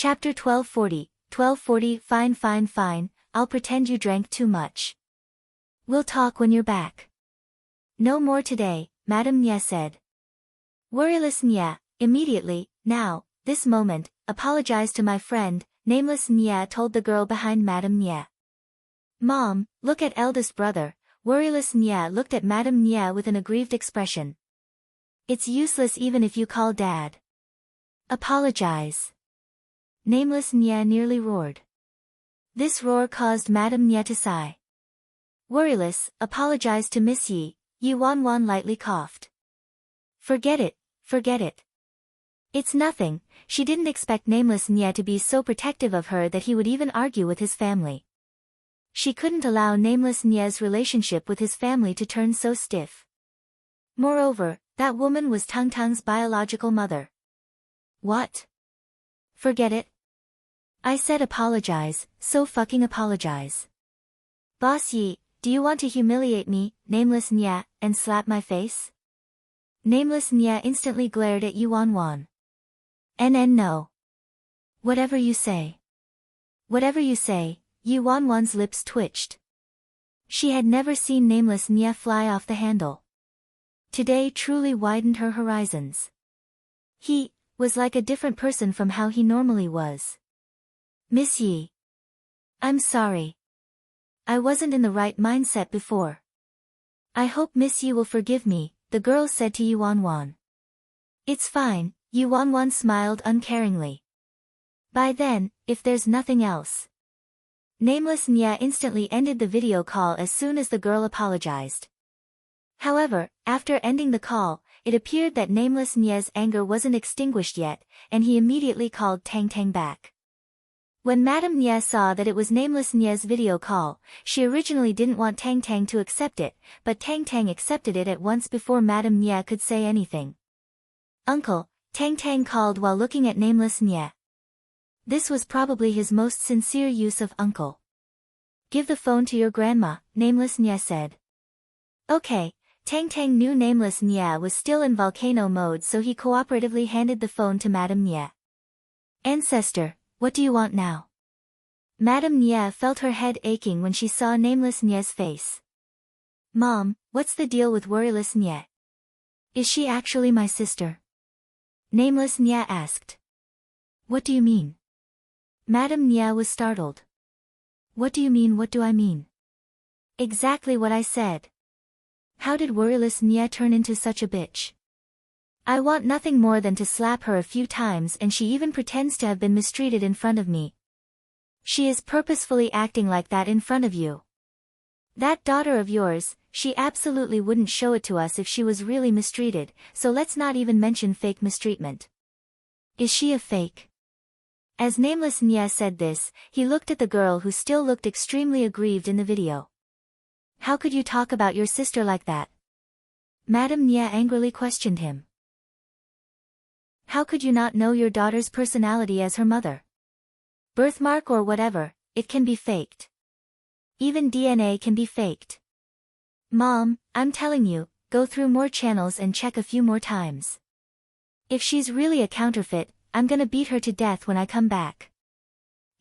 Chapter 1240. Fine, I'll pretend you drank too much. We'll talk when you're back. No more today, Madame Nye said. Worryless Nye, immediately, now, this moment, apologize to my friend, Nameless Nye told the girl behind Madame Nye. Mom, look at eldest brother. Worryless Nye looked at Madame Nye with an aggrieved expression. It's useless even if you call Dad. Apologize. Nameless Nye nearly roared. This roar caused Madame Nye to sigh. Worryless, apologize to Miss Yi, Yi Wanwan lightly coughed. Forget it. It's nothing. She didn't expect Nameless Nye to be so protective of her that he would even argue with his family. She couldn't allow Nameless Nye's relationship with his family to turn so stiff. Moreover, that woman was Tung Tung's biological mother. What? Forget it? I said apologize, so fucking apologize. Boss Yi, do you want to humiliate me, Nameless Nye, and slap my face? Nameless Nye instantly glared at Yi Wanwan. No. Whatever you say. Yi Wanwan's lips twitched. She had never seen Nameless Nye fly off the handle. Today truly widened her horizons. He was like a different person from how he normally was. Miss Yi. I'm sorry. I wasn't in the right mindset before. I hope Miss Yi will forgive me, the girl said to Yi Wanwan. It's fine, Yi Wanwan smiled uncaringly. By then, if there's nothing else. Nameless Nye instantly ended the video call as soon as the girl apologized. However, after ending the call, it appeared that Nameless Nye's anger wasn't extinguished yet, and he immediately called Tang Tang back. When Madame Nye saw that it was Nameless Nye's video call, she originally didn't want Tang Tang to accept it, but Tang Tang accepted it at once before Madame Nye could say anything. Uncle, Tang Tang called while looking at Nameless Nye. This was probably his most sincere use of uncle. Give the phone to your grandma, Nameless Nye said. Okay, Tang Tang knew Nameless Nye was still in volcano mode, so he cooperatively handed the phone to Madame Nye. Ancestor, what do you want now? Madame Nye felt her head aching when she saw Nameless Nye's face. Mom, what's the deal with Worryless Nye? Is she actually my sister? Nameless Nye asked. What do you mean? Madame Nye was startled. What do you mean? What do I mean? Exactly what I said. How did Worryless Nye turn into such a bitch? I want nothing more than to slap her a few times, and she even pretends to have been mistreated in front of me. She is purposefully acting like that in front of you. That daughter of yours, she absolutely wouldn't show it to us if she was really mistreated, so let's not even mention fake mistreatment. Is she a fake? As Nameless Nye said this, he looked at the girl who still looked extremely aggrieved in the video. How could you talk about your sister like that? Madame Nye angrily questioned him. How could you not know your daughter's personality as her mother? Birthmark or whatever, it can be faked. Even DNA can be faked. Mom, I'm telling you, go through more channels and check a few more times. If she's really a counterfeit, I'm gonna beat her to death when I come back.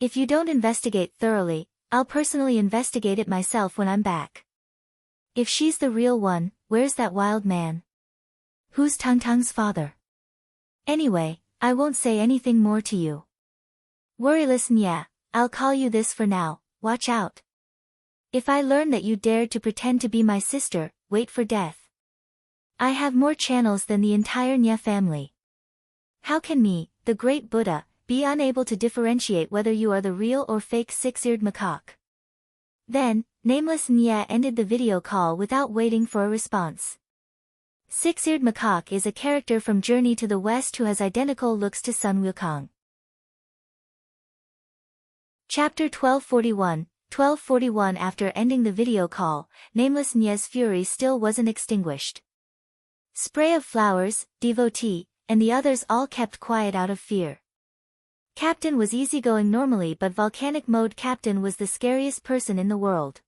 If you don't investigate thoroughly, I'll personally investigate it myself when I'm back. If she's the real one, where's that wild man? Who's Tung Tung's father? Anyway, I won't say anything more to you. Worryless Nye, I'll call you this for now, watch out. If I learn that you dared to pretend to be my sister, wait for death. I have more channels than the entire Nye family. How can me, the great Buddha, be unable to differentiate whether you are the real or fake six-eared macaque? Then, Nameless Nye ended the video call without waiting for a response. Six-eared macaque is a character from Journey to the West who has identical looks to Sun Wukong. Chapter 1241. After ending the video call, Nameless Nye's fury still wasn't extinguished. Spray of Flowers, Devotee, and the others all kept quiet out of fear. Captain was easygoing normally, but volcanic mode Captain was the scariest person in the world.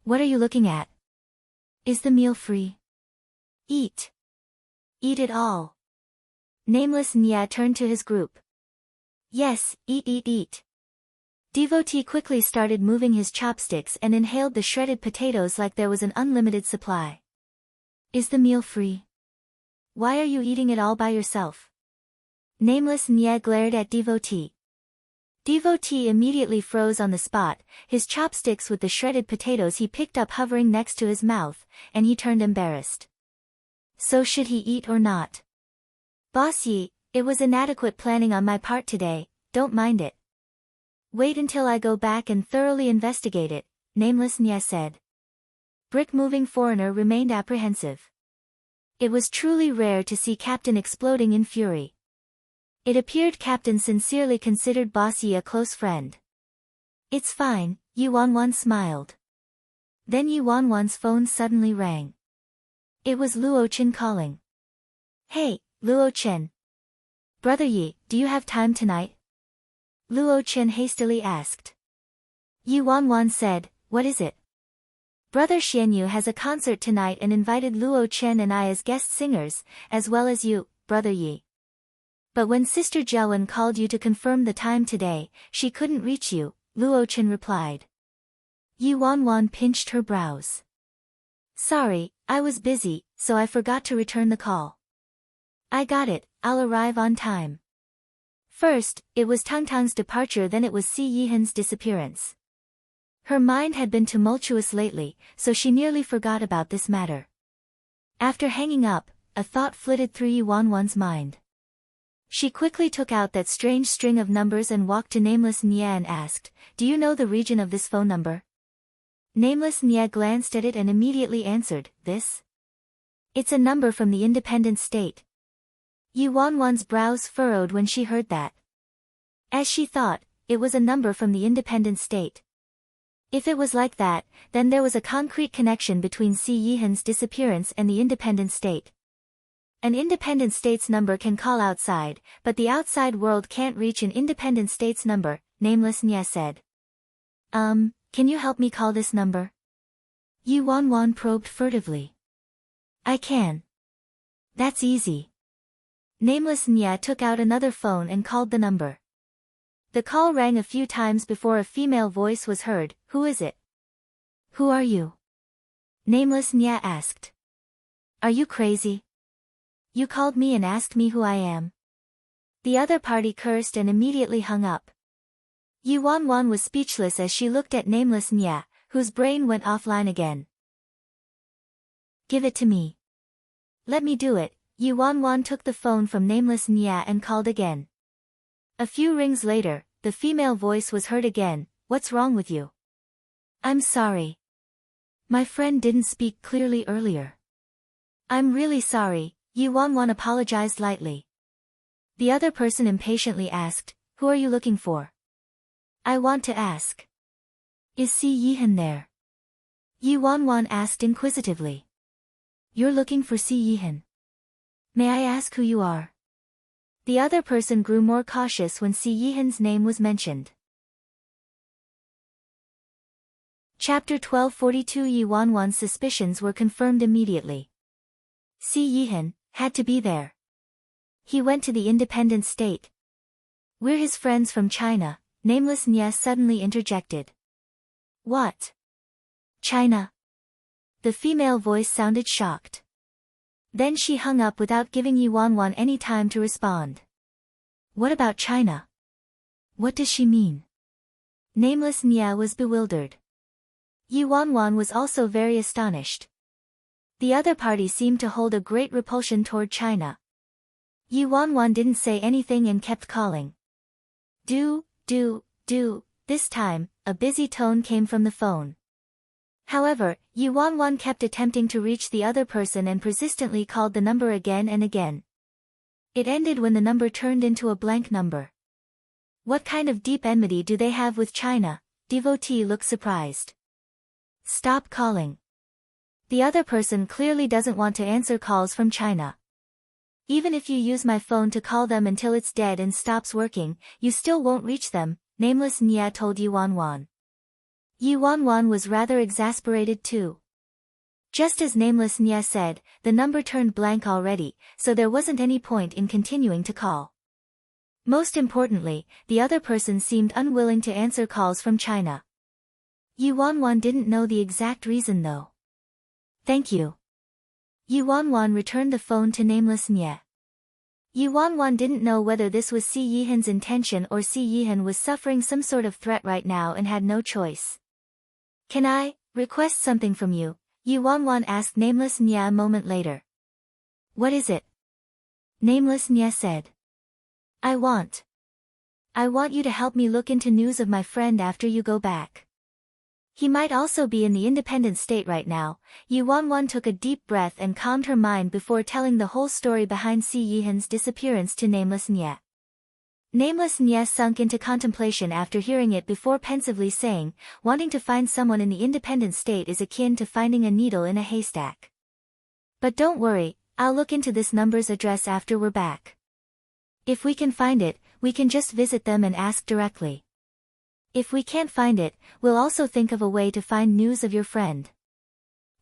What are you looking at? Is the meal free? Eat. Eat it all. Nameless Nye turned to his group. Yes, eat eat eat. Devotee quickly started moving his chopsticks and inhaled the shredded potatoes like there was an unlimited supply. Is the meal free? Why are you eating it all by yourself? Nameless Nye glared at Devotee. Devotee immediately froze on the spot, his chopsticks with the shredded potatoes he picked up hovering next to his mouth, and he turned embarrassed. So should he eat or not? Boss Yi, it was inadequate planning on my part today, don't mind it. Wait until I go back and thoroughly investigate it, Nameless Nye said. Brick-moving foreigner remained apprehensive. It was truly rare to see Captain exploding in fury. It appeared Captain sincerely considered Boss Yi a close friend. It's fine, Yi Wanwan smiled. Then Yi Wanwan's phone suddenly rang. It was Luo Chen calling. Hey, Luo Chen. Brother Yi, do you have time tonight? Luo Chen hastily asked. Yi Wanwan said, what is it? Brother Xianyu has a concert tonight and invited Luo Chen and I as guest singers, as well as you, Brother Yi. But when Sister Jiawen called you to confirm the time today, she couldn't reach you, Luo Chen replied. Yi Wanwan pinched her brows. Sorry, I was busy, so I forgot to return the call. I got it, I'll arrive on time. First, it was Tangtang's departure, then it was Si Yihan's disappearance. Her mind had been tumultuous lately, so she nearly forgot about this matter. After hanging up, a thought flitted through Yi Wanwan's mind. She quickly took out that strange string of numbers and walked to Nameless Nye and asked, do you know the region of this phone number? Nameless Nye glanced at it and immediately answered, this? It's a number from the independent state. Yi Wanwan's brows furrowed when she heard that. As she thought, it was a number from the independent state. If it was like that, then there was a concrete connection between Si Yihan's disappearance and the independent state. An independent state's number can call outside, but the outside world can't reach an independent state's number, Nameless Nye said. Can you help me call this number? Yi Wanwan probed furtively. I can. That's easy. Nameless Nye took out another phone and called the number. The call rang a few times before a female voice was heard. Who is it? Who are you? Nameless Nye asked. Are you crazy? You called me and asked me who I am. The other party cursed and immediately hung up. Yi Wanwan was speechless as she looked at Nameless Nye, whose brain went offline again. Give it to me. Let me do it. Yi Wanwan took the phone from Nameless Nye and called again. A few rings later, the female voice was heard again. What's wrong with you? I'm sorry. My friend didn't speak clearly earlier. I'm really sorry, Yi Wanwan apologized lightly. The other person impatiently asked, who are you looking for? I want to ask. Is Si Yihan there? Yi Wanwan asked inquisitively. You're looking for Si Yihan. May I ask who you are? The other person grew more cautious when Si Yihan's name was mentioned. Chapter 1242. Yi Wanwan's suspicions were confirmed immediately. Si Yihan had to be there. He went to the independent state. We're his friends from China, Nameless Nye suddenly interjected. What? China? The female voice sounded shocked. Then she hung up without giving Yi Wanwan any time to respond. What about China? What does she mean? Nameless Nye was bewildered. Yi Wanwan was also very astonished. The other party seemed to hold a great repulsion toward China. Yi Wanwan didn't say anything and kept calling. Do, this time, a busy tone came from the phone. However, Yi Wanwan kept attempting to reach the other person and persistently called the number again and again. It ended when the number turned into a blank number. What kind of deep enmity do they have with China? Devotee looked surprised. Stop calling. The other person clearly doesn't want to answer calls from China. Even if you use my phone to call them until it's dead and stops working, you still won't reach them, Nameless Nye told Yi Wanwan. Yi Wanwan was rather exasperated too. Just as Nameless Nye said, the number turned blank already, so there wasn't any point in continuing to call. Most importantly, the other person seemed unwilling to answer calls from China. Yuanwan didn't know the exact reason though. Thank you. Yuanwan returned the phone to nameless Nye. Yuanwan didn't know whether this was Si Yihan's intention or Si Yihan was suffering some sort of threat right now and had no choice. Can I request something from you? Yuanwan asked nameless Nye a moment later. What is it? Nameless Nye said. I want you to help me look into news of my friend after you go back. He might also be in the independent state right now. Yuanwan took a deep breath and calmed her mind before telling the whole story behind Si Yihan's disappearance to nameless Nye. Nameless Nye sunk into contemplation after hearing it before pensively saying, wanting to find someone in the independent state is akin to finding a needle in a haystack. But don't worry, I'll look into this number's address after we're back. If we can find it, we can just visit them and ask directly. If we can't find it, we'll also think of a way to find news of your friend.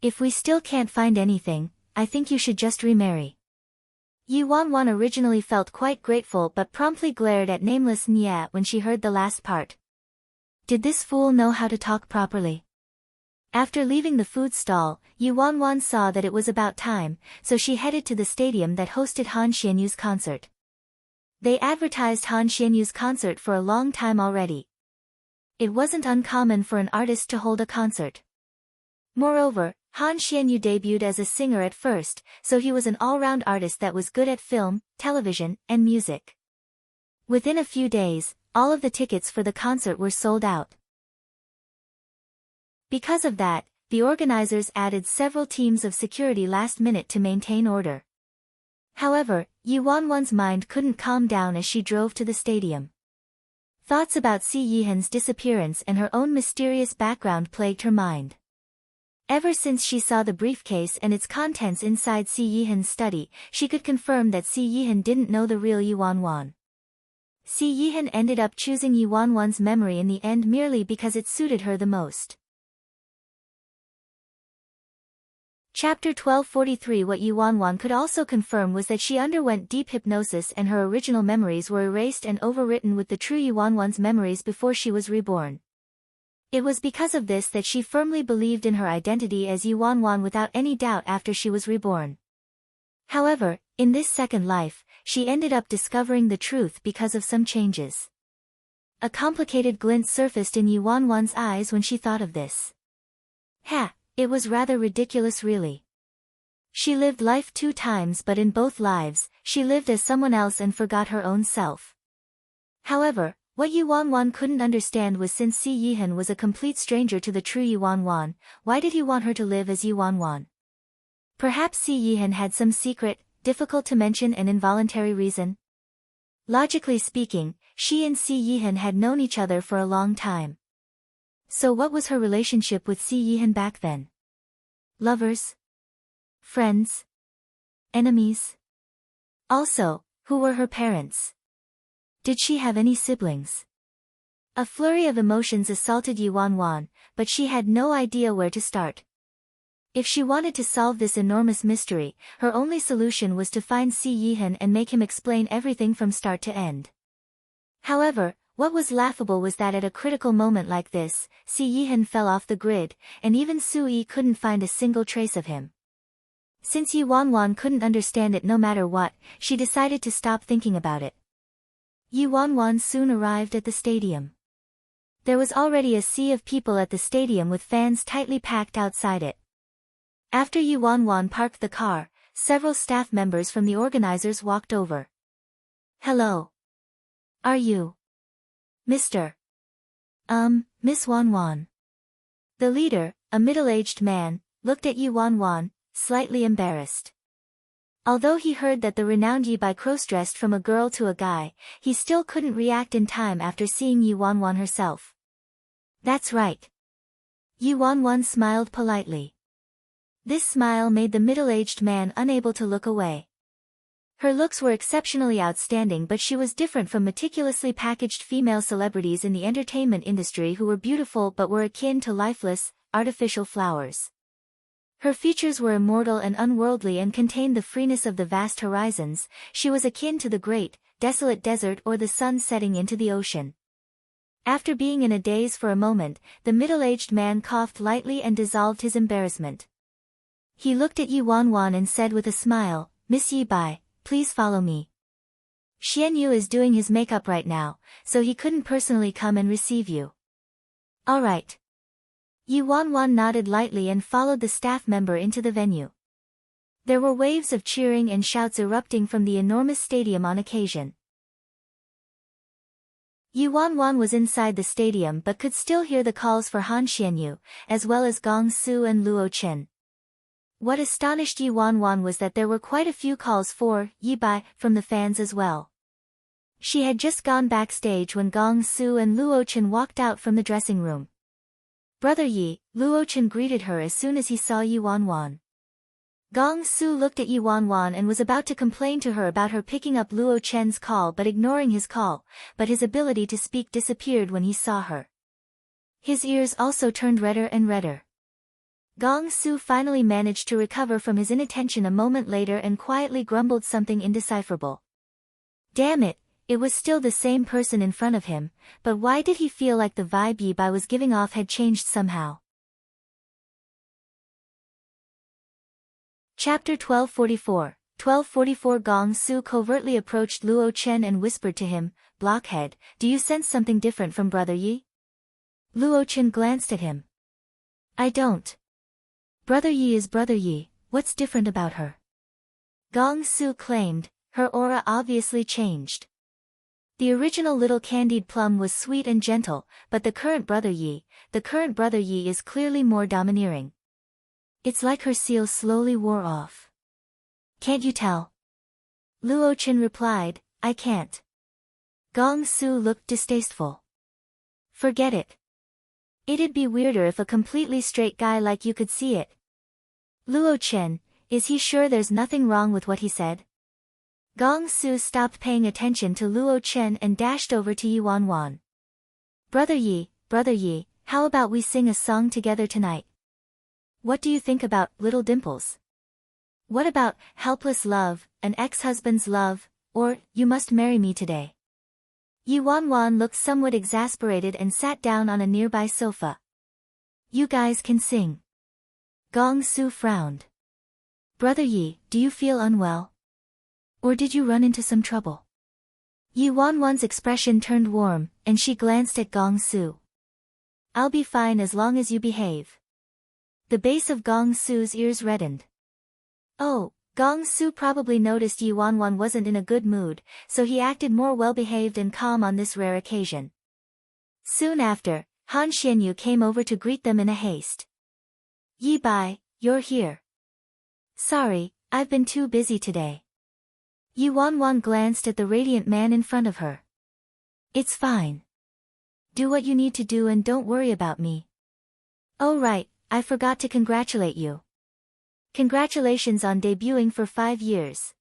If we still can't find anything, I think you should just remarry. Yuanwan originally felt quite grateful but promptly glared at nameless Nye when she heard the last part. Did this fool know how to talk properly? After leaving the food stall, Yuanwan saw that it was about time, so she headed to the stadium that hosted Han Xianyu's concert. They advertised Han Xianyu's concert for a long time already. It wasn't uncommon for an artist to hold a concert. Moreover, Han Xianyu debuted as a singer at first, so he was an all-round artist that was good at film, television, and music. Within a few days, all of the tickets for the concert were sold out. Because of that, the organizers added several teams of security last minute to maintain order. However, Yuanwan's mind couldn't calm down as she drove to the stadium. Thoughts about Si Yihan's disappearance and her own mysterious background plagued her mind. Ever since she saw the briefcase and its contents inside Si Yihan's study, she could confirm that Si Yihan didn't know the real Yuanwan. Si Yihan ended up choosing Yuanwan's memory in the end merely because it suited her the most. Chapter 1243. What Yuanwan could also confirm was that she underwent deep hypnosis and her original memories were erased and overwritten with the true Yuanwan's memories before she was reborn. It was because of this that she firmly believed in her identity as Yuanwan without any doubt after she was reborn. However, in this second life, she ended up discovering the truth because of some changes. A complicated glint surfaced in Yuanwan's eyes when she thought of this. It was rather ridiculous really. She lived life 2 times but in both lives, she lived as someone else and forgot her own self. However, what Yuanwan couldn't understand was since Si Yihan was a complete stranger to the true Yuanwan, why did he want her to live as Yuanwan? Perhaps Si Yihan had some secret, difficult to mention and involuntary reason? Logically speaking, she and Si Yihan had known each other for a long time. So what was her relationship with Si Yihan back then? Lovers? Friends? Enemies? Also, who were her parents? Did she have any siblings? A flurry of emotions assaulted Yuanwan, but she had no idea where to start. If she wanted to solve this enormous mystery, her only solution was to find Si Yihan and make him explain everything from start to end. However, what was laughable was that at a critical moment like this, Si Yihan fell off the grid, and even Sui couldn't find a single trace of him. Since Yuanwan couldn't understand it no matter what, she decided to stop thinking about it. Yuanwan soon arrived at the stadium. There was already a sea of people at the stadium with fans tightly packed outside it. After Yuanwan parked the car, several staff members from the organizers walked over. Hello. Are you Mr. Miss Wanwan? The leader, a middle-aged man, looked at Yuanwan, slightly embarrassed. Although he heard that the renowned Yi Bai cross-dressed from a girl to a guy, he still couldn't react in time after seeing Yuanwan herself. That's right. Yuanwan smiled politely. This smile made the middle-aged man unable to look away. Her looks were exceptionally outstanding, but she was different from meticulously packaged female celebrities in the entertainment industry who were beautiful but were akin to lifeless, artificial flowers. Her features were immortal and unworldly and contained the freeness of the vast horizons. She was akin to the great, desolate desert or the sun setting into the ocean. After being in a daze for a moment, the middle-aged man coughed lightly and dissolved his embarrassment. He looked at Yi Wanwan and said with a smile, "Miss Yi Bai, please follow me. Xian Yu is doing his makeup right now, so he couldn't personally come and receive you." "All right." Yi Wanwan nodded lightly and followed the staff member into the venue. There were waves of cheering and shouts erupting from the enormous stadium on occasion. Yi Wanwan was inside the stadium but could still hear the calls for Han Xianyu, as well as Gong Su and Luo Chen. What astonished Yi Wanwan was that there were quite a few calls for Yi Bai from the fans as well. She had just gone backstage when Gong Su and Luo Chen walked out from the dressing room. "Brother Yi," Luo Chen greeted her as soon as he saw Yi Wanwan. Gong Su looked at Yi Wanwan and was about to complain to her about her picking up Luo Chen's call but ignoring his call, but his ability to speak disappeared when he saw her. His ears also turned redder and redder. Gong Su finally managed to recover from his inattention a moment later and quietly grumbled something indecipherable. Damn it, it was still the same person in front of him, but why did he feel like the vibe Yi Bai was giving off had changed somehow? Chapter 1244. 1244 Gong Su covertly approached Luo Chen and whispered to him, "Blockhead, do you sense something different from Brother Yi?" Luo Chen glanced at him. "I don't. Brother Yi is Brother Yi, what's different about her?" Gong Su claimed, her aura obviously changed. The original little candied plum was sweet and gentle, but the current Brother Yi is clearly more domineering. It's like her seal slowly wore off. "Can't you tell?" Luo Chen replied, "I can't." Gong Su looked distasteful. "Forget it. It'd be weirder if a completely straight guy like you could see it." "Luo Chen, is he sure there's nothing wrong with what he said?" Gong Su stopped paying attention to Luo Chen and dashed over to Yi Wanwan. Brother Yi, how about we sing a song together tonight? What do you think about Little Dimples? What about Helpless Love, An Ex-Husband's Love, or You Must Marry Me Today?" Yi Wanwan looked somewhat exasperated and sat down on a nearby sofa. "You guys can sing." Gong Su frowned. "Brother Yi, do you feel unwell? Or did you run into some trouble?" Yi Wanwan's expression turned warm, and she glanced at Gong Su. "I'll be fine as long as you behave." The base of Gong Su's ears reddened. Oh, Gong Su probably noticed Yi Wanwan wasn't in a good mood, so he acted more well-behaved and calm on this rare occasion. Soon after, Han Xianyu came over to greet them in a haste. "Yi Bai, you're here." "Sorry, I've been too busy today." Yi Wanwan glanced at the radiant man in front of her. "It's fine. Do what you need to do and don't worry about me." "Oh right, I forgot to congratulate you. Congratulations on debuting for 5 years.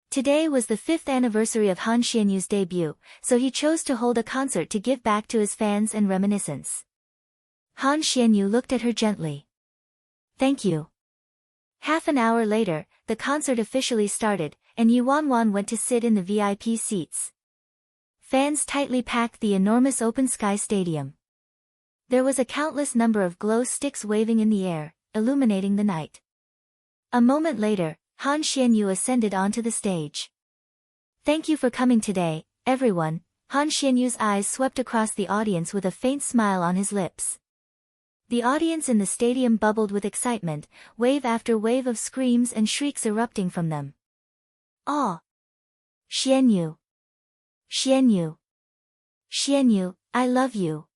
Today was the 5th anniversary of Han Xianyu's debut, so he chose to hold a concert to give back to his fans and reminiscence." Han Xianyu looked at her gently. "Thank you." Half an hour later, the concert officially started, and Yi Wanwan went to sit in the VIP seats. Fans tightly packed the enormous open-sky stadium. There was a countless number of glow sticks waving in the air, illuminating the night. A moment later, Han Xianyu ascended onto the stage. "Thank you for coming today, everyone." Han Xianyu's eyes swept across the audience with a faint smile on his lips. The audience in the stadium bubbled with excitement, wave after wave of screams and shrieks erupting from them. "Aw! Xianyu! Xianyu! Xianyu, I love you!"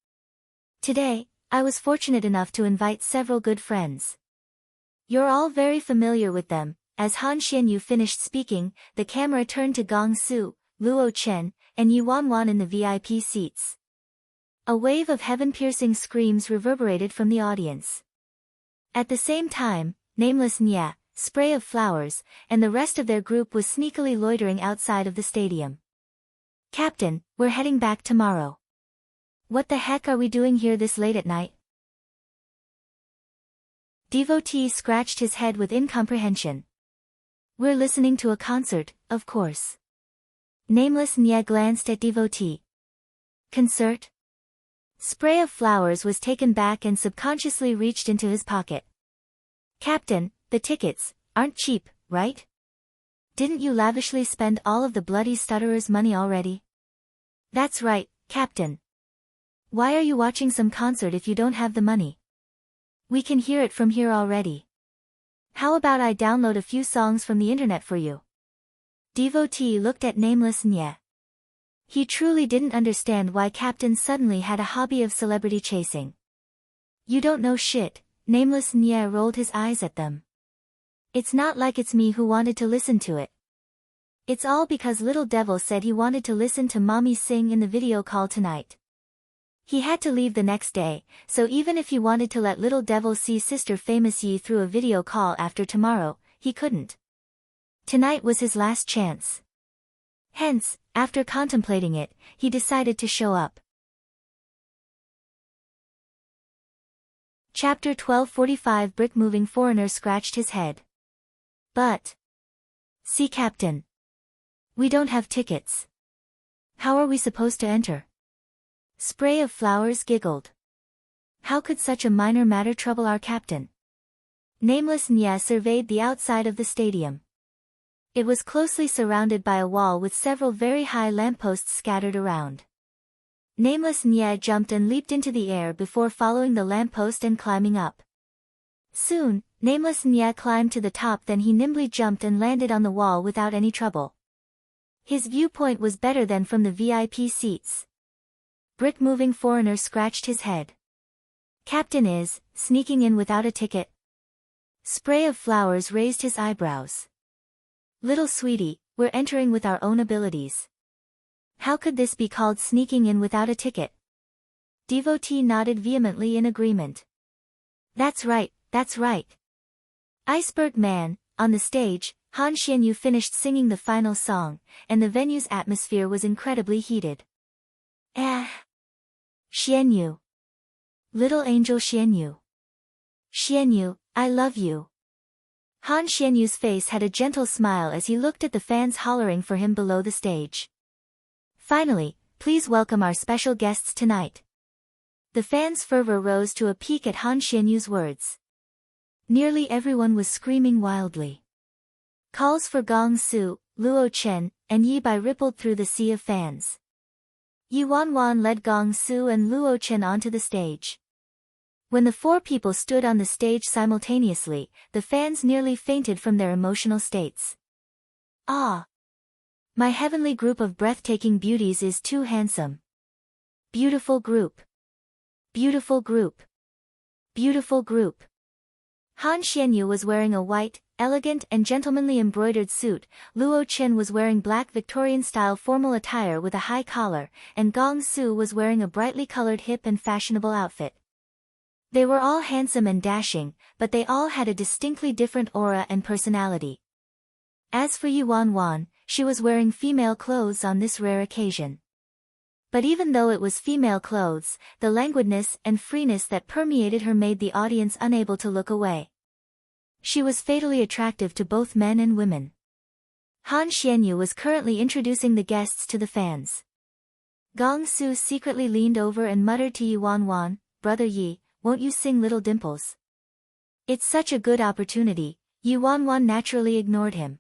Today, I was fortunate enough to invite several good friends. You're all very familiar with them. As Han Xianyu finished speaking, the camera turned to Gong Su, Luo Chen, and Yi Wanwan in the VIP seats. A wave of heaven-piercing screams reverberated from the audience. At the same time, Nameless Nya, Spray of Flowers, and the rest of their group was sneakily loitering outside of the stadium. "Captain, we're heading back tomorrow. What the heck are we doing here this late at night?" Devotee scratched his head with incomprehension. "We're listening to a concert, of course." Nameless Nya glanced at devotee. Concert? Spray of flowers was taken back and subconsciously reached into his pocket. Captain, the tickets aren't cheap, right? Didn't you lavishly spend all of the bloody stutterer's money already? That's right, Captain. Why are you watching some concert if you don't have the money? We can hear it from here already. How about I download a few songs from the internet for you? Devotee looked at Nameless Nya. He truly didn't understand why Captain suddenly had a hobby of celebrity chasing. You don't know shit, Nameless Nya rolled his eyes at them. It's not like it's me who wanted to listen to it. It's all because Little Devil said he wanted to listen to Mommy sing in the video call tonight. He had to leave the next day, so even if he wanted to let Little Devil see Sister Famous Yi through a video call after tomorrow, he couldn't. Tonight was his last chance. Hence, after contemplating it, he decided to show up. Chapter 1245 Brick-moving foreigner scratched his head. But. See Captain. We don't have tickets. How are we supposed to enter? Spray of flowers giggled. How could such a minor matter trouble our captain? Nameless Nya surveyed the outside of the stadium. It was closely surrounded by a wall with several very high lampposts scattered around. Nameless Nya jumped and leaped into the air before following the lamppost and climbing up. Soon, Nameless Nya climbed to the top, then he nimbly jumped and landed on the wall without any trouble. His viewpoint was better than from the VIP seats. Brick-moving foreigner scratched his head. Captain is sneaking in without a ticket. Spray of flowers raised his eyebrows. Little sweetie, we're entering with our own abilities. How could this be called sneaking in without a ticket? Devotee nodded vehemently in agreement. That's right, that's right. Iceberg Man, on the stage, Han Xianyu finished singing the final song, and the venue's atmosphere was incredibly heated. Xianyu. Little angel Xianyu. Xianyu, I love you. Han Xianyu's face had a gentle smile as he looked at the fans hollering for him below the stage. Finally, please welcome our special guests tonight. The fans' fervor rose to a peak at Han Xianyu's words. Nearly everyone was screaming wildly. Calls for Gong Su, Luo Chen, and Yi Bai rippled through the sea of fans. Yi Wanwan led Gong Su and Luo Chen onto the stage. When the four people stood on the stage simultaneously, the fans nearly fainted from their emotional states. Ah! My heavenly group of breathtaking beauties is too handsome. Beautiful group. Beautiful group. Beautiful group. Han Xianyu was wearing a white, elegant and gentlemanly embroidered suit, Luo Chen was wearing black Victorian-style formal attire with a high collar, and Gong Su was wearing a brightly colored hip and fashionable outfit. They were all handsome and dashing, but they all had a distinctly different aura and personality. As for Yi Wanwan, she was wearing female clothes on this rare occasion. But even though it was female clothes, the languidness and freeness that permeated her made the audience unable to look away. She was fatally attractive to both men and women. Han Xianyu was currently introducing the guests to the fans. Gong Su secretly leaned over and muttered to Yi Wanwan, Brother Yi, won't you sing Little Dimples? It's such a good opportunity. Yi Wanwan naturally ignored him.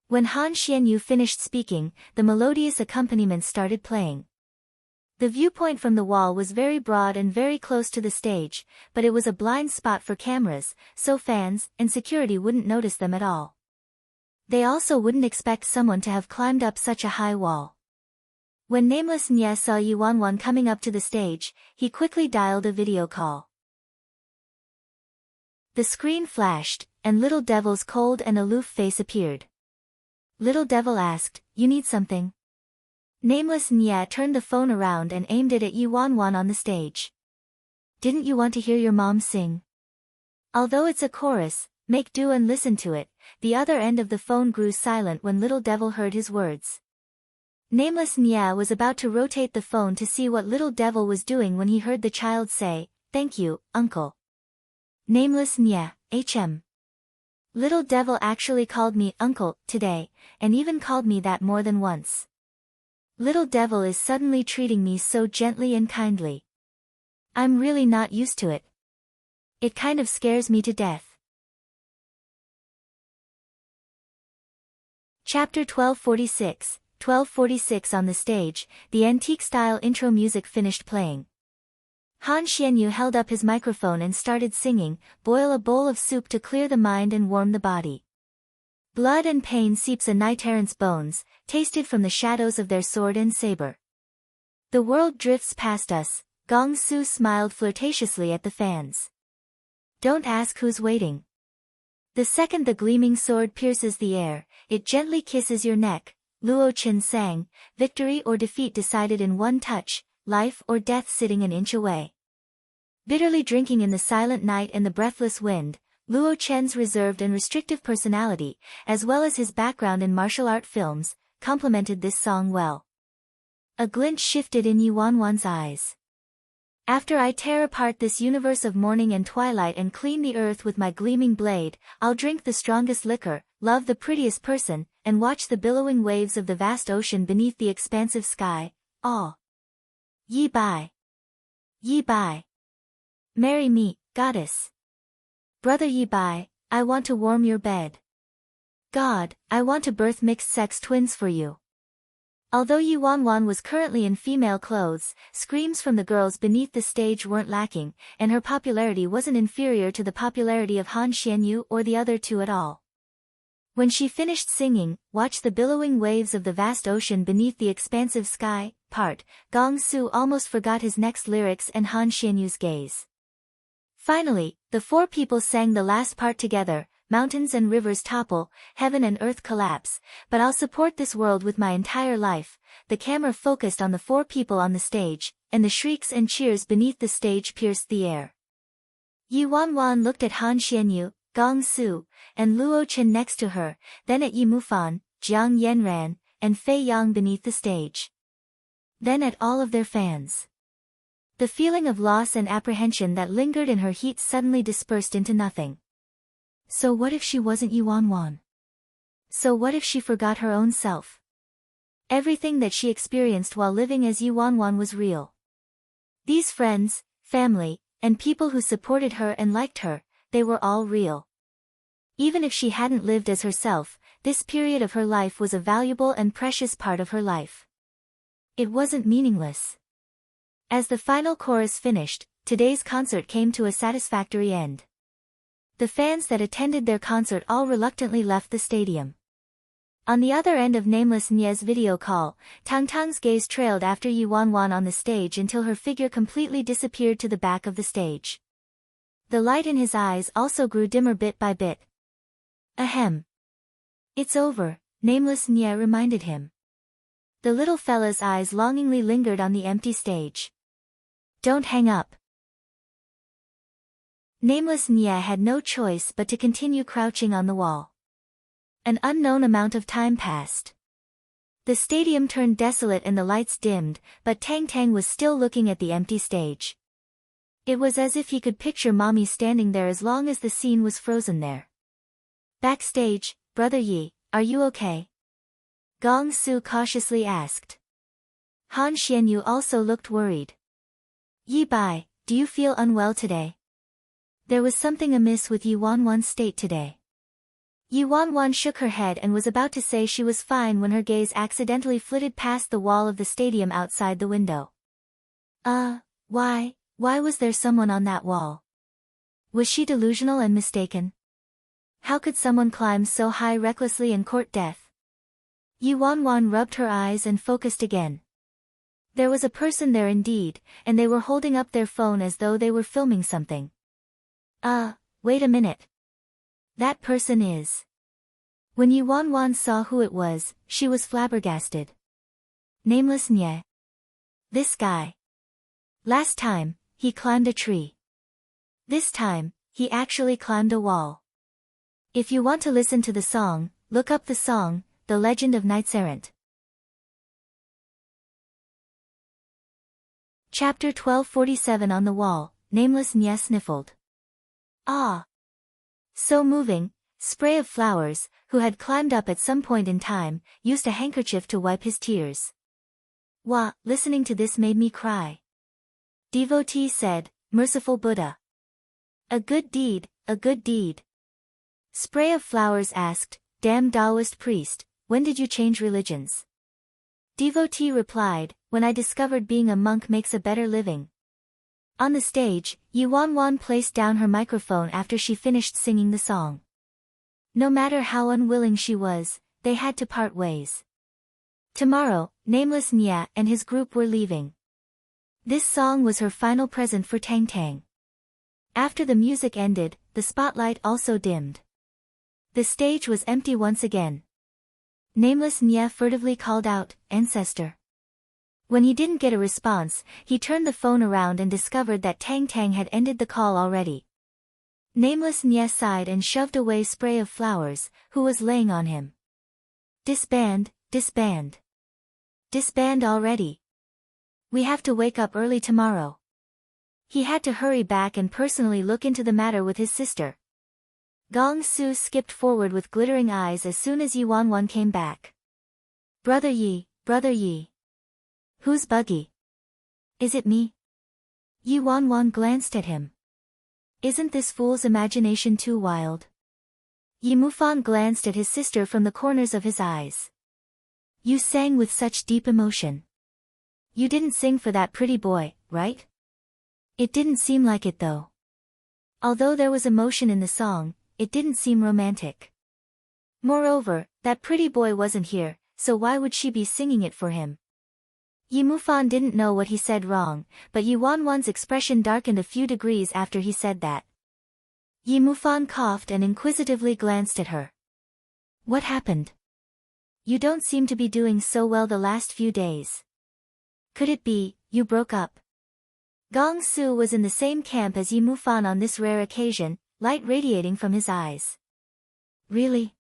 When Han Xianyu finished speaking, the melodious accompaniment started playing. The viewpoint from the wall was very broad and very close to the stage, but it was a blind spot for cameras, so fans and security wouldn't notice them at all. They also wouldn't expect someone to have climbed up such a high wall. When Nameless Nya saw Yi Wanwan coming up to the stage, he quickly dialed a video call. The screen flashed, and Little Devil's cold and aloof face appeared. Little Devil asked, "You need something?" Nameless Nya turned the phone around and aimed it at Yi Wanwan on the stage. "Didn't you want to hear your mom sing? Although it's a chorus, make do and listen to it." The other end of the phone grew silent when Little Devil heard his words. Nameless Nya was about to rotate the phone to see what Little Devil was doing when he heard the child say, "Thank you, uncle." Nameless Nya, HM. Little Devil actually called me uncle today, and even called me that more than once. Little devil is suddenly treating me so gently and kindly. I'm really not used to it. It kind of scares me to death. Chapter 1246, 1246. On the stage, the antique-style intro music finished playing. Han Xianyu held up his microphone and started singing, "Boil a bowl of soup to clear the mind and warm the body. Blood and pain seeps a knight-errant's bones, tasted from the shadows of their sword and saber. The world drifts past us." Gong Su smiled flirtatiously at the fans. "Don't ask who's waiting. The second the gleaming sword pierces the air, it gently kisses your neck." Luo Chen sang, "Victory or defeat decided in one touch, life or death sitting an inch away." Bitterly drinking in the silent night and the breathless wind, Luo Chen's reserved and restrictive personality, as well as his background in martial art films, complemented this song well. A glint shifted in Yuanwan's eyes. "After I tear apart this universe of morning and twilight and clean the earth with my gleaming blade, I'll drink the strongest liquor, love the prettiest person, and watch the billowing waves of the vast ocean beneath the expansive sky. All. Yi Bai. Yi Bai. Marry me, goddess. Brother Yi Bai, I want to warm your bed. God, I want to birth mixed-sex twins for you." Although Yuanwan was currently in female clothes, screams from the girls beneath the stage weren't lacking, and her popularity wasn't inferior to the popularity of Han Xianyu or the other two at all. When she finished singing, "Watch the billowing waves of the vast ocean beneath the expansive sky" part, Gong Su almost forgot his next lyrics and Han Xianyu's gaze. Finally, the four people sang the last part together. "Mountains and rivers topple, heaven and earth collapse, but I'll support this world with my entire life." The camera focused on the four people on the stage, and the shrieks and cheers beneath the stage pierced the air. Yuanwan looked at Han Xianyu, Gong Su, and Luo Chen next to her, then at Yi Mufan, Jiang Yanran, and Fei Yang beneath the stage. Then at all of their fans. The feeling of loss and apprehension that lingered in her heat suddenly dispersed into nothing. So what if she wasn't Yuanwan? So what if she forgot her own self? Everything that she experienced while living as Yuanwan was real. These friends, family, and people who supported her and liked her, they were all real. Even if she hadn't lived as herself, this period of her life was a valuable and precious part of her life. It wasn't meaningless. As the final chorus finished, today's concert came to a satisfactory end. The fans that attended their concert all reluctantly left the stadium. On the other end of Nameless Nie's video call, Tang Tang's gaze trailed after Yuanwan on the stage until her figure completely disappeared to the back of the stage. The light in his eyes also grew dimmer bit by bit. Ahem. "It's over," Nameless Nie reminded him. The little fella's eyes longingly lingered on the empty stage. "Don't hang up." Nameless Nie had no choice but to continue crouching on the wall. An unknown amount of time passed. The stadium turned desolate and the lights dimmed, but Tang Tang was still looking at the empty stage. It was as if he could picture Mommy standing there as long as the scene was frozen there. Backstage, "Brother Yi, are you okay?" Gong Su cautiously asked. Han Xianyu also looked worried. "Yi Bai, do you feel unwell today? There was something amiss with Yuanwan's state today." Yuanwan shook her head and was about to say she was fine when her gaze accidentally flitted past the wall of the stadium outside the window. Why was there someone on that wall? Was she delusional and mistaken? How could someone climb so high recklessly and court death? Yuanwan rubbed her eyes and focused again. There was a person there indeed, and they were holding up their phone as though they were filming something. Wait a minute. That person is... When Yuanwan saw who it was, she was flabbergasted. Nameless Nie. This guy. Last time, he climbed a tree. This time, he actually climbed a wall. If you want to listen to the song, look up the song, The Legend of Knights Errant. Chapter 1247. On the wall, Nameless Nie sniffled. Ah! So moving. Spray of Flowers, who had climbed up at some point in time, used a handkerchief to wipe his tears. Wah, listening to this made me cry. Devotee said, merciful Buddha. A good deed, a good deed. Spray of Flowers asked, damn Taoist priest, when did you change religions? Devotee replied, when I discovered being a monk makes a better living. On the stage, Yuan Wan placed down her microphone after she finished singing the song. No matter how unwilling she was, they had to part ways. Tomorrow, Nameless Nya and his group were leaving. This song was her final present for Tang Tang. After the music ended, the spotlight also dimmed. The stage was empty once again. Nameless Nya furtively called out, Ancestor. When he didn't get a response, he turned the phone around and discovered that Tang Tang had ended the call already. Nameless Nya sighed and shoved away Spray of Flowers, who was laying on him. Disband, disband. Disband already. We have to wake up early tomorrow. He had to hurry back and personally look into the matter with his sister. Gong Su skipped forward with glittering eyes as soon as Yuan Wan came back. Brother Yi, Brother Yi. Whose buggy? Is it me? Yuan Wan glanced at him. Isn't this fool's imagination too wild? Yi Mufan glanced at his sister from the corners of his eyes. You sang with such deep emotion. You didn't sing for that pretty boy, right? It didn't seem like it though. Although there was emotion in the song, it didn't seem romantic. Moreover, that pretty boy wasn't here, so why would she be singing it for him? Yi Mufan didn't know what he said wrong, but Yuan Wan's expression darkened a few degrees after he said that. Yi Mufan coughed and inquisitively glanced at her. What happened? You don't seem to be doing so well the last few days. Could it be, you broke up? Gong Su was in the same camp as Yi Mufan on this rare occasion, light radiating from his eyes. Really?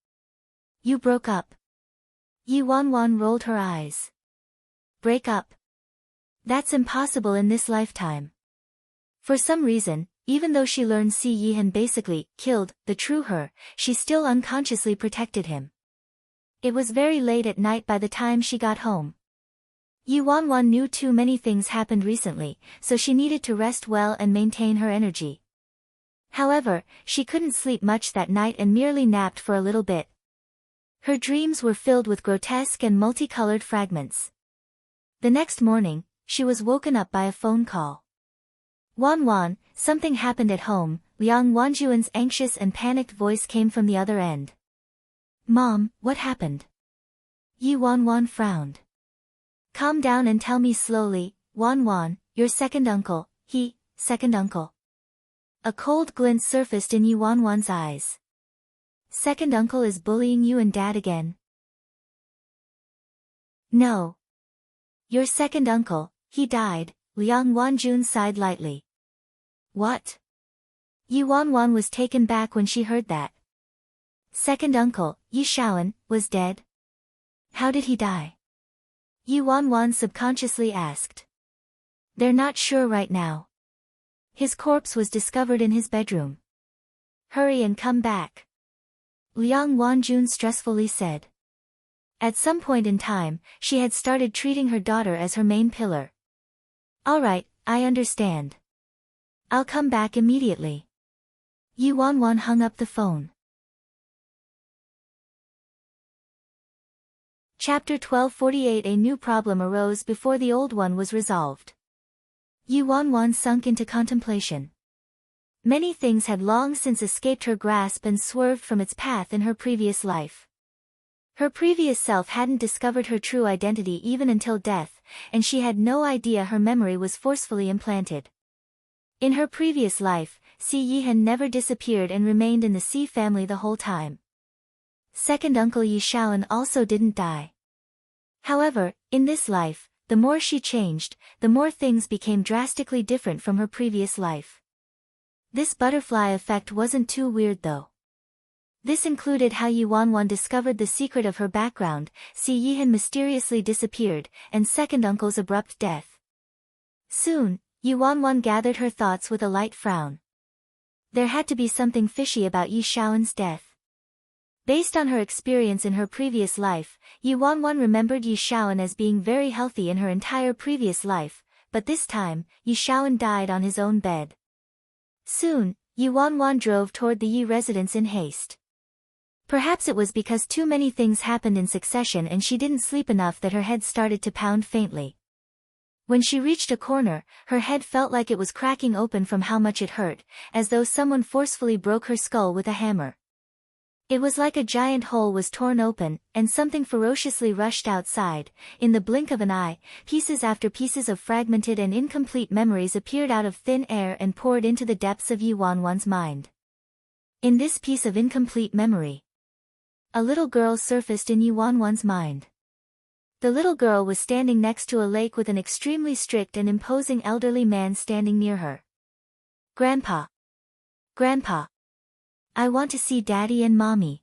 You broke up? Yuan Wan rolled her eyes. Break up? That's impossible in this lifetime. For some reason, even though she learned Si Yihan basically killed the true her, she still unconsciously protected him. It was very late at night by the time she got home. Yuan Wan knew too many things happened recently, so she needed to rest well and maintain her energy. However, she couldn't sleep much that night and merely napped for a little bit. Her dreams were filled with grotesque and multicolored fragments. The next morning, she was woken up by a phone call. Wan Wan, something happened at home. Liang Wanjuan's anxious and panicked voice came from the other end. Mom, what happened? Yuan Wan frowned. Calm down and tell me slowly, Wan Wan, your second uncle, second uncle. A cold glint surfaced in Yuan Wan's eyes. Second uncle is bullying you and dad again? No. Your second uncle, he died, Liang Wanjun sighed lightly. What? Yuan Wan was taken back when she heard that. Second uncle, Yi Shaoan, was dead? How did he die? Yuan Wan subconsciously asked. They're not sure right now. His corpse was discovered in his bedroom. Hurry and come back. Liang Wanjun stressfully said. At some point in time, she had started treating her daughter as her main pillar. All right, I understand. I'll come back immediately. Yuan Wan hung up the phone. Chapter 1248. A new problem arose before the old one was resolved. Yuan Wan sunk into contemplation. Many things had long since escaped her grasp and swerved from its path in her previous life. Her previous self hadn't discovered her true identity even until death, and she had no idea her memory was forcefully implanted. In her previous life, Si Yihan never disappeared and remained in the Si family the whole time. Second uncle Yi Shaoan also didn't die. However, in this life, the more she changed, the more things became drastically different from her previous life. This butterfly effect wasn't too weird though. This included how Yuan Wan discovered the secret of her background, Si Yihan mysteriously disappeared, and second uncle's abrupt death. Soon, Yuan Wan gathered her thoughts with a light frown. There had to be something fishy about Yi Shaoan's death. Based on her experience in her previous life, Yi Wanwan remembered Yi Shaoan as being very healthy in her entire previous life, but this time, Yi Shaoan died on his own bed. Soon, Yi Wanwan drove toward the Yi residence in haste. Perhaps it was because too many things happened in succession and she didn't sleep enough that her head started to pound faintly. When she reached a corner, her head felt like it was cracking open from how much it hurt, as though someone forcefully broke her skull with a hammer. It was like a giant hole was torn open, and something ferociously rushed outside. In the blink of an eye, pieces after pieces of fragmented and incomplete memories appeared out of thin air and poured into the depths of Yi Wanwan's mind. In this piece of incomplete memory, a little girl surfaced in Yi Wanwan's mind. The little girl was standing next to a lake with an extremely strict and imposing elderly man standing near her. "Grandpa. Grandpa. I want to see Daddy and Mommy.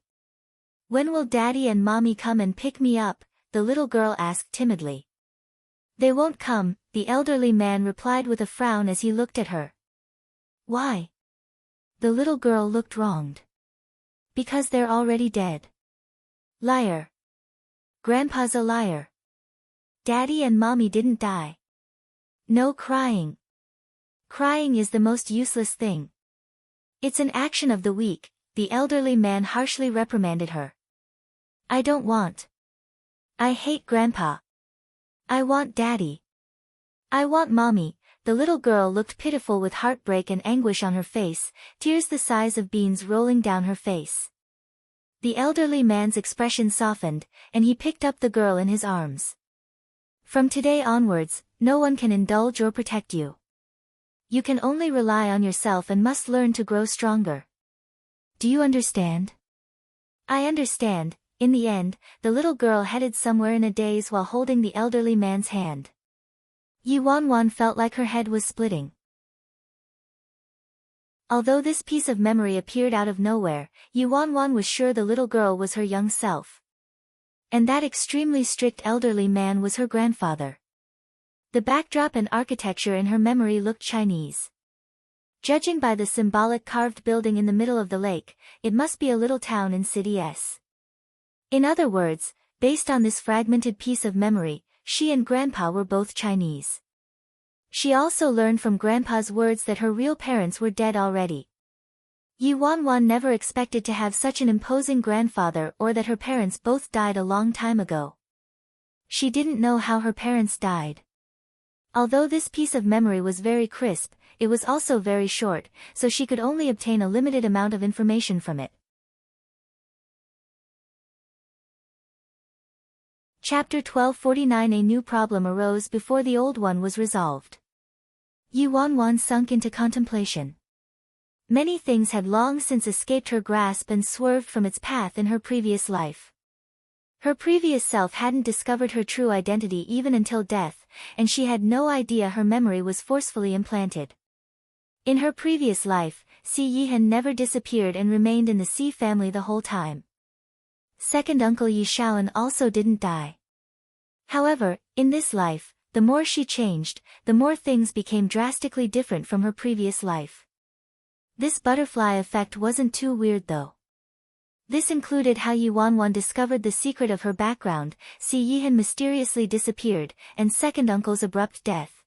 When will Daddy and Mommy come and pick me up?" the little girl asked timidly. "They won't come," the elderly man replied with a frown as he looked at her. "Why?" The little girl looked wronged. "Because they're already dead." "Liar. Grandpa's a liar. Daddy and Mommy didn't die. No crying. Crying is the most useless thing. It's an action of the weak," the elderly man harshly reprimanded her. "I don't want. I hate Grandpa. I want Daddy. I want Mommy." The little girl looked pitiful with heartbreak and anguish on her face, tears the size of beans rolling down her face. The elderly man's expression softened, and he picked up the girl in his arms. "From today onwards, no one can indulge or protect you. You can only rely on yourself and must learn to grow stronger. Do you understand?" "I understand." In the end, the little girl headed somewhere in a daze while holding the elderly man's hand. Yi Wanwan felt like her head was splitting. Although this piece of memory appeared out of nowhere, Yi Wanwan was sure the little girl was her young self. And that extremely strict elderly man was her grandfather. The backdrop and architecture in her memory looked Chinese. Judging by the symbolic carved building in the middle of the lake, it must be a little town in City S. In other words, based on this fragmented piece of memory, she and Grandpa were both Chinese. She also learned from Grandpa's words that her real parents were dead already. Yi Wanwan never expected to have such an imposing grandfather or that her parents both died a long time ago. She didn't know how her parents died. Although this piece of memory was very crisp, it was also very short, so she could only obtain a limited amount of information from it. Chapter 1249. A new problem arose before the old one was resolved. Yi Wanwan sunk into contemplation. Many things had long since escaped her grasp and swerved from its path in her previous life. Her previous self hadn't discovered her true identity even until death, and she had no idea her memory was forcefully implanted. In her previous life, Si Yihan never disappeared and remained in the Si family the whole time. Second uncle Yi Shaoan also didn't die. However, in this life, the more she changed, the more things became drastically different from her previous life. This butterfly effect wasn't too weird though. This included how Yi Wanwan discovered the secret of her background, Si Yihan mysteriously disappeared, and second uncle's abrupt death.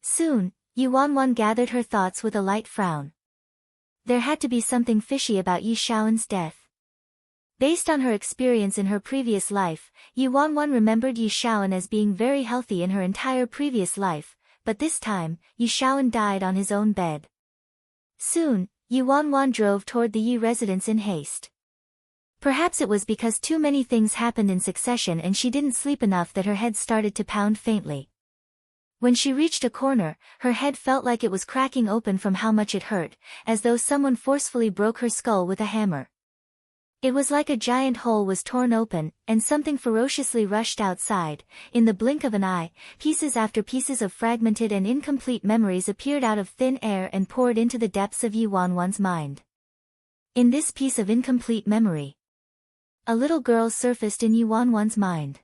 Soon, Yi Wanwan gathered her thoughts with a light frown. There had to be something fishy about Yi Shaoan's death. Based on her experience in her previous life, Yi Wanwan remembered Yi Shaoan as being very healthy in her entire previous life, but this time, Yi Shaoan died on his own bed. Soon, Yi Wanwan drove toward the Yi residence in haste. Perhaps it was because too many things happened in succession and she didn't sleep enough that her head started to pound faintly. When she reached a corner, her head felt like it was cracking open from how much it hurt, as though someone forcefully broke her skull with a hammer. It was like a giant hole was torn open, and something ferociously rushed outside. In the blink of an eye, pieces after pieces of fragmented and incomplete memories appeared out of thin air and poured into the depths of Yi Wanwan's mind. In this piece of incomplete memory, a little girl surfaced in Yi Wanwan's mind.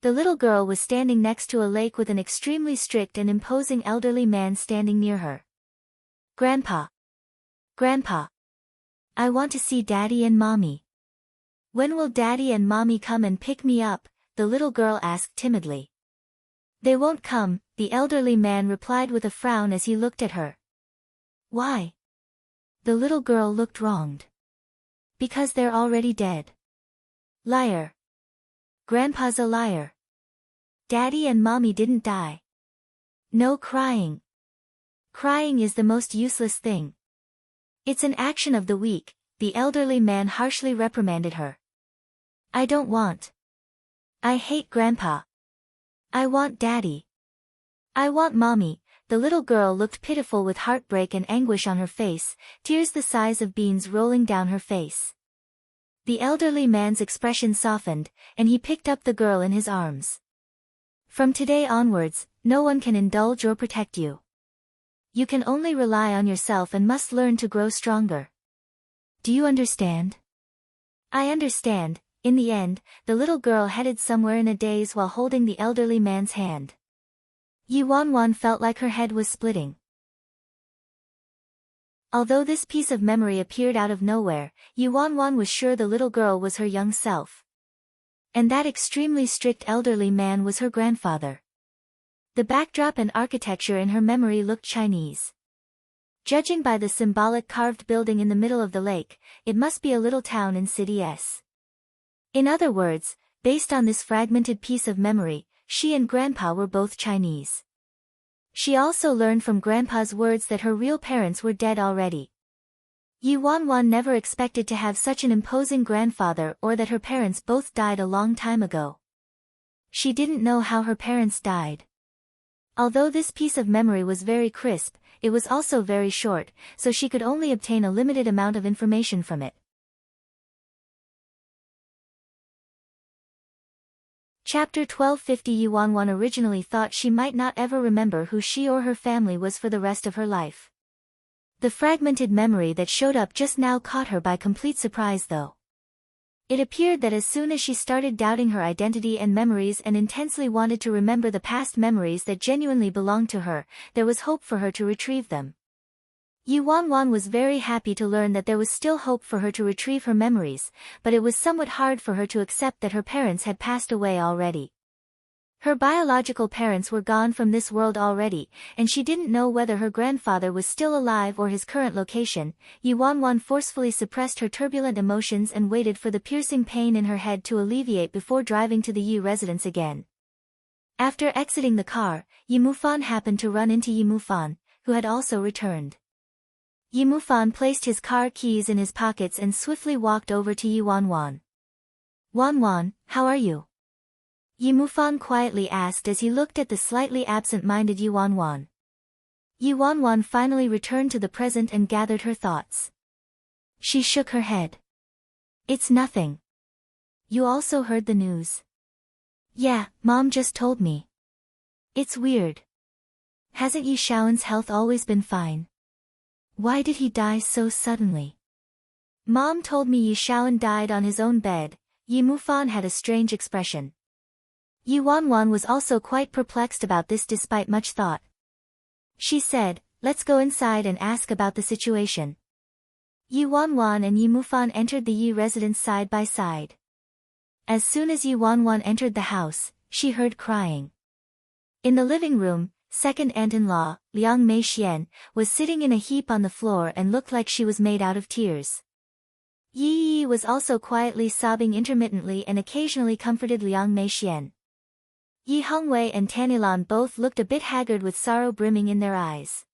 The little girl was standing next to a lake with an extremely strict and imposing elderly man standing near her. "Grandpa. Grandpa. I want to see Daddy and Mommy. When will Daddy and Mommy come and pick me up? The little girl asked timidly. They won't come, the elderly man replied with a frown as he looked at her. Why? The little girl looked wronged. Because they're already dead. Liar. Grandpa's a liar. Daddy and Mommy didn't die. No crying. Crying is the most useless thing. It's an action of the weak, the elderly man harshly reprimanded her. I don't want. I hate Grandpa. I want Daddy. I want Mommy. The little girl looked pitiful with heartbreak and anguish on her face, tears the size of beans rolling down her face. The elderly man's expression softened, and he picked up the girl in his arms. From today onwards, no one can indulge or protect you. You can only rely on yourself and must learn to grow stronger. Do you understand? I understand. In the end, the little girl headed somewhere in a daze while holding the elderly man's hand. Yi Wanwan felt like her head was splitting. Although this piece of memory appeared out of nowhere, Yi Wanwan was sure the little girl was her young self. And that extremely strict elderly man was her grandfather. The backdrop and architecture in her memory looked Chinese. Judging by the symbolic carved building in the middle of the lake, it must be a little town in City S. In other words, based on this fragmented piece of memory, she and Grandpa were both Chinese. She also learned from Grandpa's words that her real parents were dead already. Yi Wanwan never expected to have such an imposing grandfather or that her parents both died a long time ago. She didn't know how her parents died. Although this piece of memory was very crisp, it was also very short, so she could only obtain a limited amount of information from it. Chapter 1250. Yi Wanwan originally thought she might not ever remember who she or her family was for the rest of her life. The fragmented memory that showed up just now caught her by complete surprise though. It appeared that as soon as she started doubting her identity and memories and intensely wanted to remember the past memories that genuinely belonged to her, there was hope for her to retrieve them. Yi Wanwan was very happy to learn that there was still hope for her to retrieve her memories, but it was somewhat hard for her to accept that her parents had passed away already. Her biological parents were gone from this world already, and she didn't know whether her grandfather was still alive or his current location. Yi Wanwan forcefully suppressed her turbulent emotions and waited for the piercing pain in her head to alleviate before driving to the Yi residence again. After exiting the car, Yi Mufan happened to run into Yi Mufan, who had also returned. Yi Mufan placed his car keys in his pockets and swiftly walked over to Yi Wanwan. Wanwan, how are you? Yi Mufan quietly asked as he looked at the slightly absent-minded Yi Wanwan. Yi Wanwan finally returned to the present and gathered her thoughts. She shook her head. It's nothing. You also heard the news? Yeah, Mom just told me. It's weird. Hasn't Yi Shaoen's health always been fine? Why did he die so suddenly? Mom told me Yi Shaoen died on his own bed. Yi Mufan had a strange expression. Yi Wanwan was also quite perplexed about this despite much thought. She said, let's go inside and ask about the situation. Yi Wanwan and Yi Mufan entered the Yi residence side by side. As soon as Yi Wanwan entered the house, she heard crying. In the living room, second aunt-in-law, Liang Mei Xian, was sitting in a heap on the floor and looked like she was made out of tears. Yi was also quietly sobbing intermittently and occasionally comforted Liang Mei Xian. Yi Hongwei and Tanilan both looked a bit haggard with sorrow brimming in their eyes.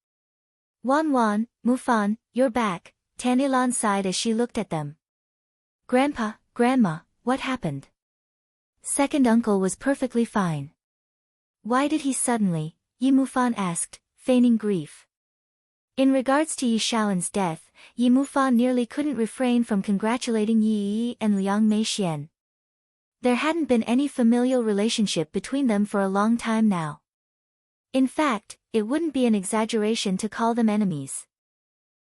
Wanwan, Mufan, you're back, Tanilan sighed as she looked at them. Grandpa, Grandma, what happened? Second uncle was perfectly fine. Why did he suddenly? Yi Mufan asked, feigning grief. In regards to Yi Shaoen's death, Yi Mufan nearly couldn't refrain from congratulating Yi and Liang Mei Xian. There hadn't been any familial relationship between them for a long time now. In fact, it wouldn't be an exaggeration to call them enemies.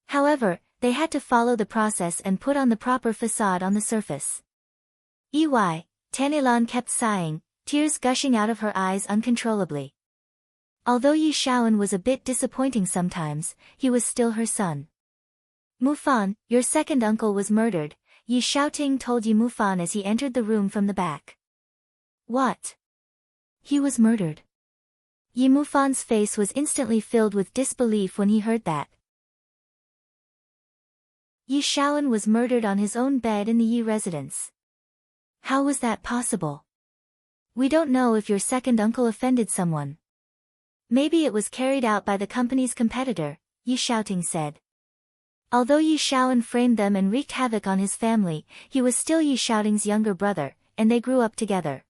However, they had to follow the process and put on the proper facade on the surface. EY, Tanilan kept sighing, tears gushing out of her eyes uncontrollably. Although Yi Shaoen was a bit disappointing sometimes, he was still her son. Mufan, your second uncle was murdered. Yi Xiaoting told Yi Mufan as he entered the room from the back. What? He was murdered. Yi Mufan's face was instantly filled with disbelief when he heard that. Yi Xiaoan was murdered on his own bed in the Yi residence. How was that possible? We don't know if your second uncle offended someone. Maybe it was carried out by the company's competitor, Yi Xiaoting said. Although Yi Xiaoan framed them and wreaked havoc on his family, he was still Yi Xiaoting's younger brother, and they grew up together.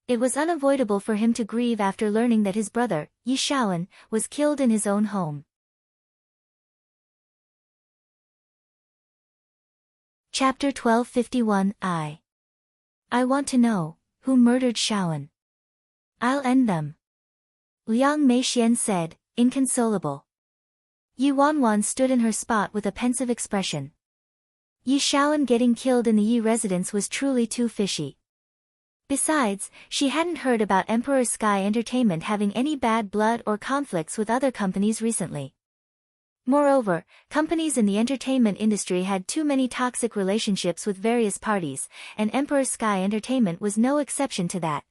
It was unavoidable for him to grieve after learning that his brother, Yi Xiaoan, was killed in his own home. Chapter 1251 I want to know, who murdered Xiaoan? I'll end them. Liang Meixian said, inconsolable. Yi Wanwan stood in her spot with a pensive expression. Yi Xiaoan getting killed in the Yi residence was truly too fishy. Besides, she hadn't heard about Emperor Sky Entertainment having any bad blood or conflicts with other companies recently. Moreover, companies in the entertainment industry had too many toxic relationships with various parties, and Emperor Sky Entertainment was no exception to that.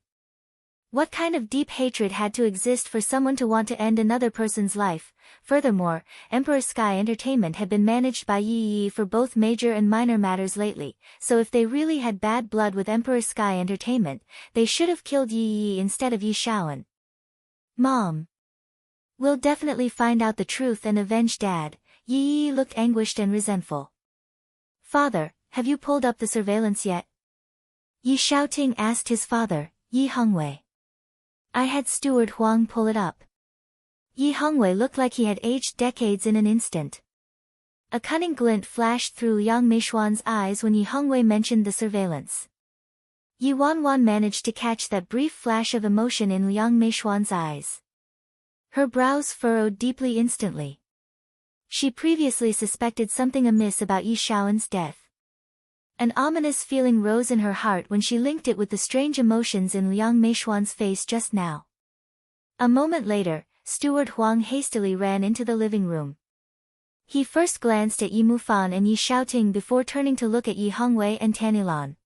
What kind of deep hatred had to exist for someone to want to end another person's life? Furthermore, Emperor Sky Entertainment had been managed by Yi Yi for both major and minor matters lately, so if they really had bad blood with Emperor Sky Entertainment, they should have killed Yi Yi instead of Yi Xiaoan. Mom. We'll definitely find out the truth and avenge Dad. Yi Yi looked anguished and resentful. Father, have you pulled up the surveillance yet? Yi Xiaoting asked his father, Yi Hongwei. I had Steward Huang pull it up. Yi Hongwei looked like he had aged decades in an instant. A cunning glint flashed through Liang Meishuan's eyes when Yi Hongwei mentioned the surveillance. Yi Wanwan managed to catch that brief flash of emotion in Liang Meishuan's eyes. Her brows furrowed deeply instantly. She previously suspected something amiss about Yi Xiaoan's death. An ominous feeling rose in her heart when she linked it with the strange emotions in Liang Meishuan's face just now. A moment later, Steward Huang hastily ran into the living room. He first glanced at Yi Mufan and Yi Xiaoting before turning to look at Yi Hongwei and Tanilan.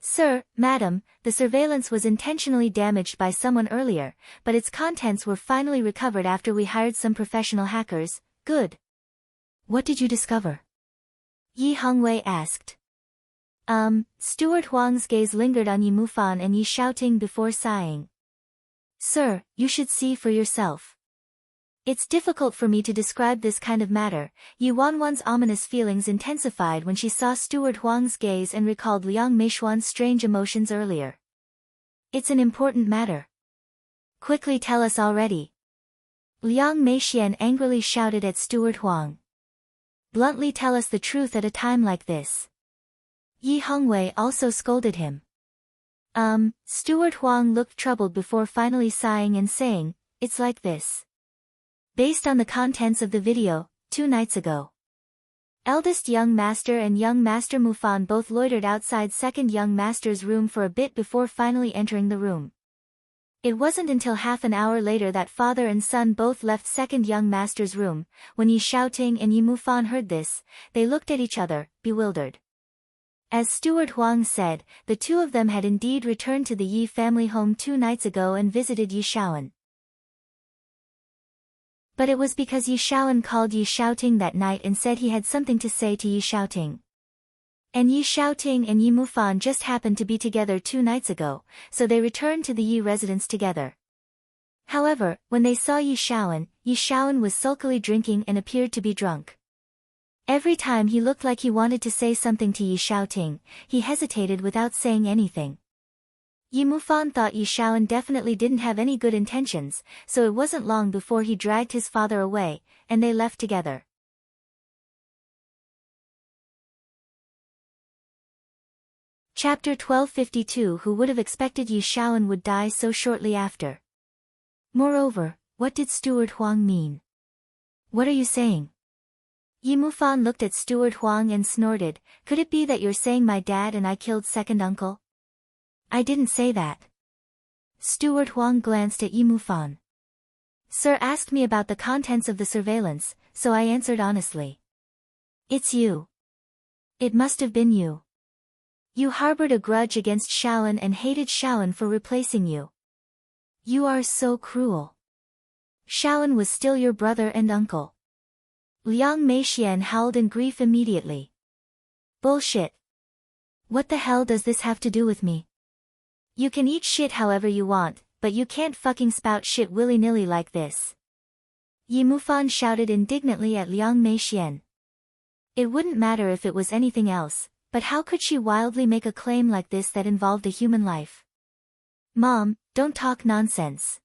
Sir, madam, the surveillance was intentionally damaged by someone earlier, but its contents were finally recovered after we hired some professional hackers. Good. What did you discover? Yi Hongwei asked. Steward Huang's gaze lingered on Yi Mufan and Yi Xiaoting before sighing. Sir, you should see for yourself. It's difficult for me to describe this kind of matter. Yi Wanwan's ominous feelings intensified when she saw Steward Huang's gaze and recalled Liang Meishuan's strange emotions earlier. It's an important matter. Quickly tell us already. Liang Meixian angrily shouted at Steward Huang. Bluntly tell us the truth at a time like this. Yi Hongwei also scolded him. Steward Huang looked troubled before finally sighing and saying, it's like this. Based on the contents of the video, 2 nights ago. Eldest young master and young master Mufan both loitered outside second young master's room for a bit before finally entering the room. It wasn't until half an hour later that father and son both left second young master's room. When Yi Xiaoting and Yi Mufan heard this, they looked at each other, bewildered. As Steward Huang said, the two of them had indeed returned to the Yi family home 2 nights ago and visited Yi Xiaoan. But it was because Yi Xiaoan called Yi Xiaoting that night and said he had something to say to Yi Xiaoting. And Yi Xiaoting and Yi Mufan just happened to be together 2 nights ago, so they returned to the Yi residence together. However, when they saw Yi Xiaoan was sulkily drinking and appeared to be drunk. Every time he looked like he wanted to say something to Yi Xiaoting, he hesitated without saying anything. Yi Mufan thought Yi Xiaoan definitely didn't have any good intentions, so it wasn't long before he dragged his father away, and they left together. Chapter 1252 Who would have expected Yi Xiaoan would die so shortly after? Moreover, what did Steward Huang mean? What are you saying? Yi Mufan looked at Steward Huang and snorted, could it be that you're saying my dad and I killed second uncle? I didn't say that. Steward Huang glanced at Yi Mufan. Sir asked me about the contents of the surveillance, so I answered honestly. It's you. It must have been you. You harbored a grudge against Shaolin and hated Shaolin for replacing you. You are so cruel. Shaolin was still your brother and uncle. Liang Meixian howled in grief immediately. Bullshit. What the hell does this have to do with me? You can eat shit however you want, but you can't fucking spout shit willy-nilly like this. Yi Mufan shouted indignantly at Liang Meixian. It wouldn't matter if it was anything else, but how could she wildly make a claim like this that involved a human life? Mom, don't talk nonsense.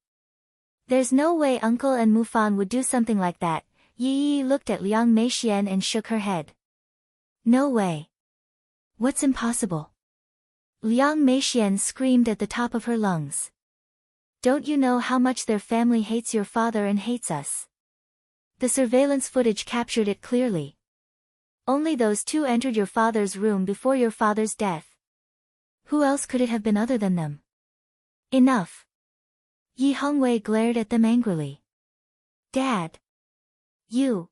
There's no way Uncle and Mufan would do something like that. Yi looked at Liang Meixian and shook her head. No way. What's impossible? Liang Meixian screamed at the top of her lungs. Don't you know how much their family hates your father and hates us? The surveillance footage captured it clearly. Only those two entered your father's room before your father's death. Who else could it have been other than them? Enough. Yi Hongwei glared at them angrily. Dad. You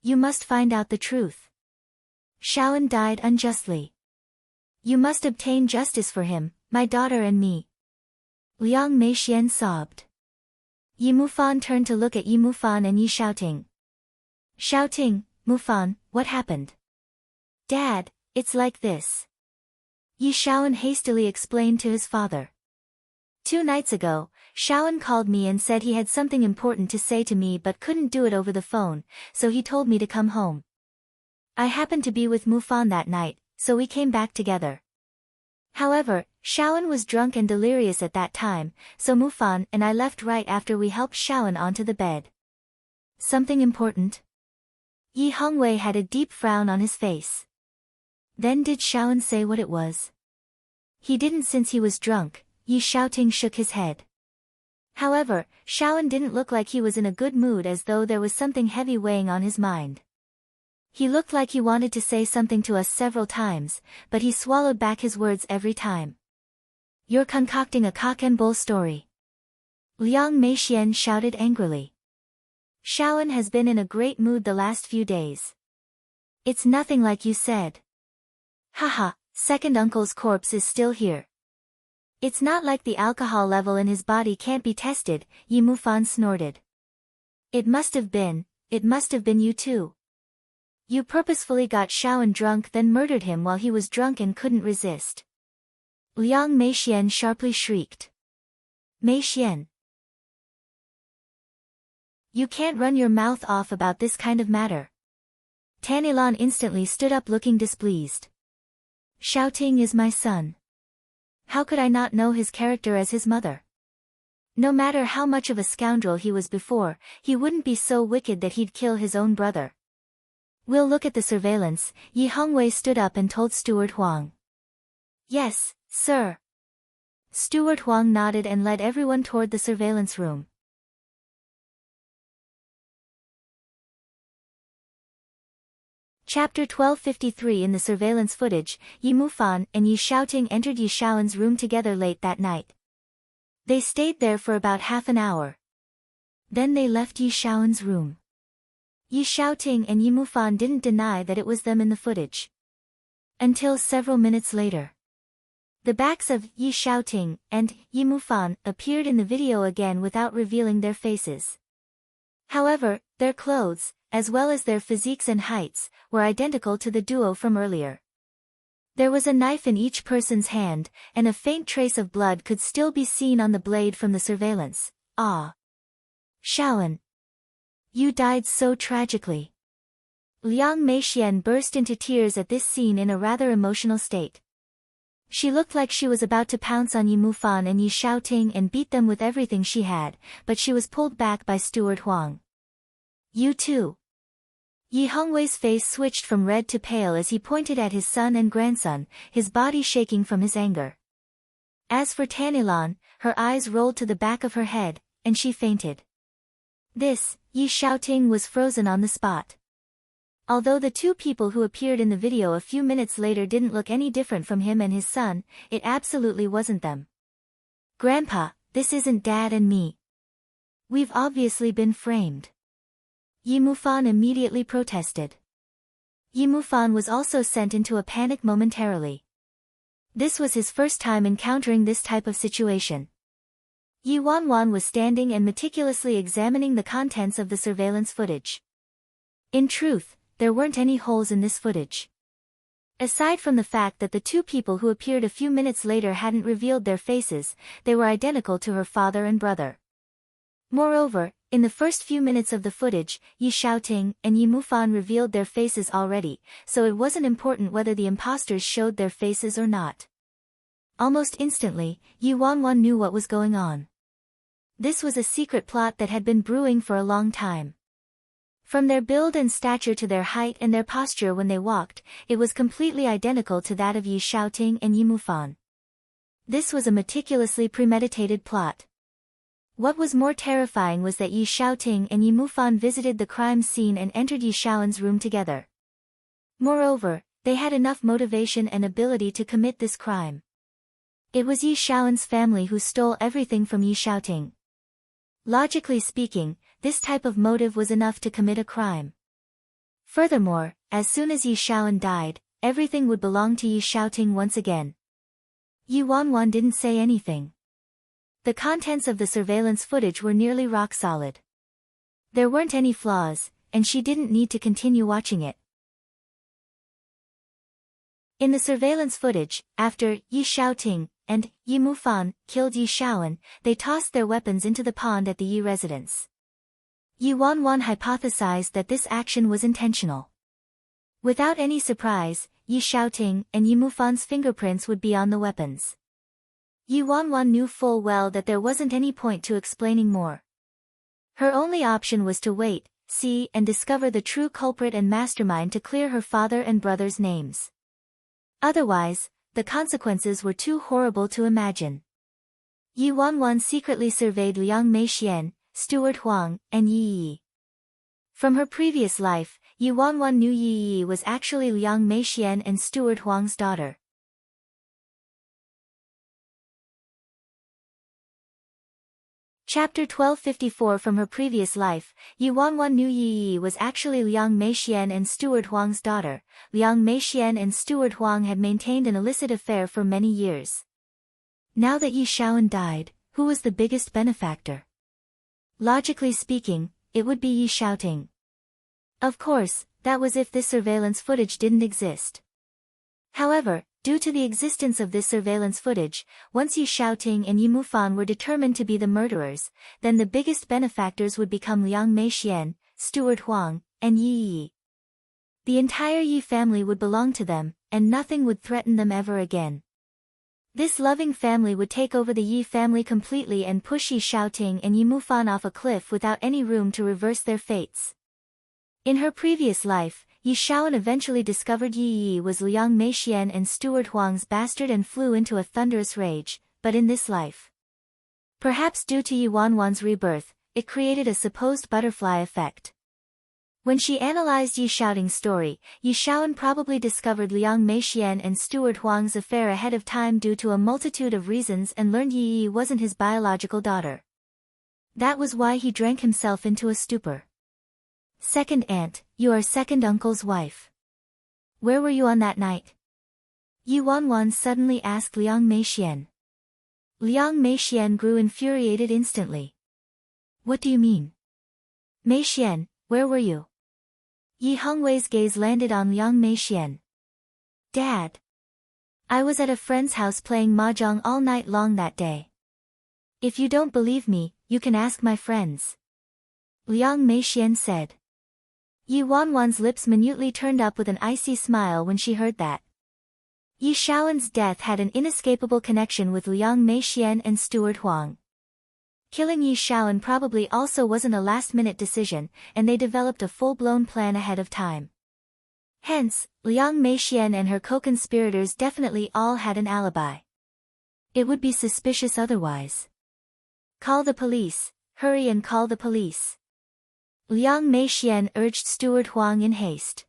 must find out the truth. Shaolin died unjustly. You must obtain justice for him, my daughter and me. Liang Meixian sobbed. Yi Mufan turned to look at Yi Mufan and Yi Xiaoting. Xiaoting, Mufan, what happened? Dad, it's like this. Yi Shaolin hastily explained to his father. 2 nights ago, Shaolin called me and said he had something important to say to me but couldn't do it over the phone, so he told me to come home. I happened to be with Mufan that night, so we came back together. However, Shaolin was drunk and delirious at that time, so Mufan and I left right after we helped Shaolin onto the bed. Something important? Yi Hongwei had a deep frown on his face. Then did Shaolin say what it was? He didn't since he was drunk. Yi Xiaoting shook his head. However, Shaolin didn't look like he was in a good mood, as though there was something heavy weighing on his mind. He looked like he wanted to say something to us several times, but he swallowed back his words every time. You're concocting a cock and bull story. Liang Meixian shouted angrily. Shaolin has been in a great mood the last few days. It's nothing like you said. Haha, second uncle's corpse is still here. It's not like the alcohol level in his body can't be tested, Yi Mufan snorted. It must have been you too. You purposefully got Shaolin drunk, then murdered him while he was drunk and couldn't resist. Liang Meixian sharply shrieked. Meixian. You can't run your mouth off about this kind of matter. Tanilan instantly stood up looking displeased. Xiaoting is my son. How could I not know his character as his mother? No matter how much of a scoundrel he was before, he wouldn't be so wicked that he'd kill his own brother. We'll look at the surveillance. Yi Hongwei stood up and told Steward Huang. Yes, sir. Steward Huang nodded and led everyone toward the surveillance room. Chapter 1253. In the surveillance footage, Yi Mufan and Yi Xiaoting entered Yi Shaolin's room together late that night. They stayed there for about half an hour. Then they left Yi Shaolin's room. Yi Xiaoting and Yi Mufan didn't deny that it was them in the footage. Until several minutes later. The backs of Yi Xiaoting and Yi Mufan appeared in the video again without revealing their faces. However, their clothes, as well as their physiques and heights, were identical to the duo from earlier. There was a knife in each person's hand, and a faint trace of blood could still be seen on the blade from the surveillance. Ah! Shaolin! You died so tragically. Liang Meixian burst into tears at this scene in a rather emotional state. She looked like she was about to pounce on Yi Mufan and Yi Xiaoting and beat them with everything she had, but she was pulled back by Steward Huang. You too. Yi Hongwei's face switched from red to pale as he pointed at his son and grandson, his body shaking from his anger. As for Tanilan, her eyes rolled to the back of her head, and she fainted. Yi Xiaoting was frozen on the spot. Although the two people who appeared in the video a few minutes later didn't look any different from him and his son, it absolutely wasn't them. Grandpa, this isn't Dad and me. We've obviously been framed. Yi Mufan immediately protested. Yi Mufan was also sent into a panic momentarily. This was his first time encountering this type of situation. Yi Wanwan was standing and meticulously examining the contents of the surveillance footage. In truth, there weren't any holes in this footage. Aside from the fact that the two people who appeared a few minutes later hadn't revealed their faces, they were identical to her father and brother. Moreover, in the first few minutes of the footage, Yi Xiaoting and Yi Mufan revealed their faces already, so it wasn't important whether the imposters showed their faces or not. Almost instantly, Yi Wanwan knew what was going on. This was a secret plot that had been brewing for a long time. From their build and stature to their height and their posture when they walked, it was completely identical to that of Yi Xiaoting and Yi Mufan. This was a meticulously premeditated plot. What was more terrifying was that Yi Xiaoting and Yi Mufan visited the crime scene and entered Yi Xiaoan's room together. Moreover, they had enough motivation and ability to commit this crime. It was Yi Xiaoan's family who stole everything from Yi Xiaoting. Logically speaking, this type of motive was enough to commit a crime. Furthermore, as soon as Yi Xiaoan died, everything would belong to Yi Xiaoting once again. Yi Wanwan didn't say anything. The contents of the surveillance footage were nearly rock solid. There weren't any flaws, and she didn't need to continue watching it. In the surveillance footage, after Yi Xiaoting and Yi Mufan killed Yi Xiaoan, they tossed their weapons into the pond at the Yi residence. Yi Wanwan hypothesized that this action was intentional. Without any surprise, Yi Xiaoting and Yi Mufan's fingerprints would be on the weapons. Yi Wanwan knew full well that there wasn't any point to explaining more. Her only option was to wait, see and discover the true culprit and mastermind to clear her father and brother's names. Otherwise, the consequences were too horrible to imagine. Yi Wanwan secretly surveyed Liang Meixian, Steward Huang, and Yi Yi. From her previous life, Yi Wanwan knew Yi Yi was actually Liang Meixian and Steward Huang's daughter. Chapter 1254. From her previous life, Yi Wanwan knew Yi Yi was actually Liang Meixian and Steward Huang's daughter. Liang Meixian and Steward Huang had maintained an illicit affair for many years. Now that Yi Xiaoan died, who was the biggest benefactor? Logically speaking, it would be Yi Xiaoting. Of course, that was if this surveillance footage didn't exist. However, due to the existence of this surveillance footage, once Yi Xiaoting and Yi Mufan were determined to be the murderers, then the biggest benefactors would become Liang Meixian, Steward Huang, and Yi Yi. The entire Yi family would belong to them, and nothing would threaten them ever again. This loving family would take over the Yi family completely and push Yi Xiaoting and Yi Mufan off a cliff without any room to reverse their fates. In her previous life, Yi Xiaoan eventually discovered Yi Yi was Liang Meixian and Steward Huang's bastard and flew into a thunderous rage, but in this life, perhaps due to Yi Wanwan's rebirth, it created a supposed butterfly effect. When she analyzed Yi Xiaoting's story, Yi Xiaoan probably discovered Liang Meixian and Steward Huang's affair ahead of time due to a multitude of reasons and learned Yi Yi wasn't his biological daughter. That was why he drank himself into a stupor. Second aunt, you are second uncle's wife. Where were you on that night? Yi Wanwan suddenly asked Liang Meixian. Liang Meixian grew infuriated instantly. What do you mean? Meixian, where were you? Yi Hongwei's gaze landed on Liang Meixian. Dad. I was at a friend's house playing mahjong all night long that day. If you don't believe me, you can ask my friends. Liang Meixian said. Yi Wanwan's lips minutely turned up with an icy smile when she heard that. Yi Xiaoan's death had an inescapable connection with Liang Meixian and Steward Huang. Killing Yi Xiaoan probably also wasn't a last-minute decision, and they developed a full-blown plan ahead of time. Hence, Liang Meixian and her co-conspirators definitely all had an alibi. It would be suspicious otherwise. Call the police, hurry and call the police. Liang Meixian urged Steward Huang in haste.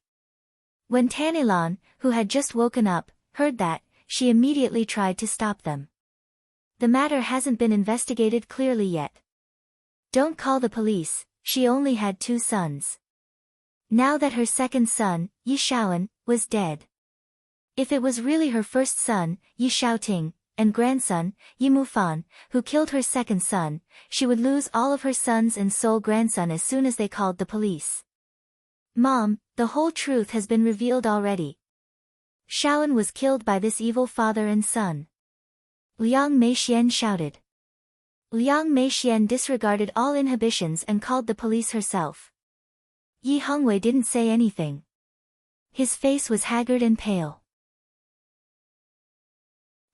When Tanilan, who had just woken up, heard that, she immediately tried to stop them. The matter hasn't been investigated clearly yet. Don't call the police, she only had 2 sons. Now that her second son, Yi Shaoan, was dead. If it was really her first son, Yi Shaoting, and grandson, Yi Mufan, who killed her second son, she would lose all of her sons and sole grandson as soon as they called the police. Mom, the whole truth has been revealed already. Shaoan was killed by this evil father and son. Liang Meixian shouted. Liang Meixian disregarded all inhibitions and called the police herself. Yi Hongwei didn't say anything. His face was haggard and pale.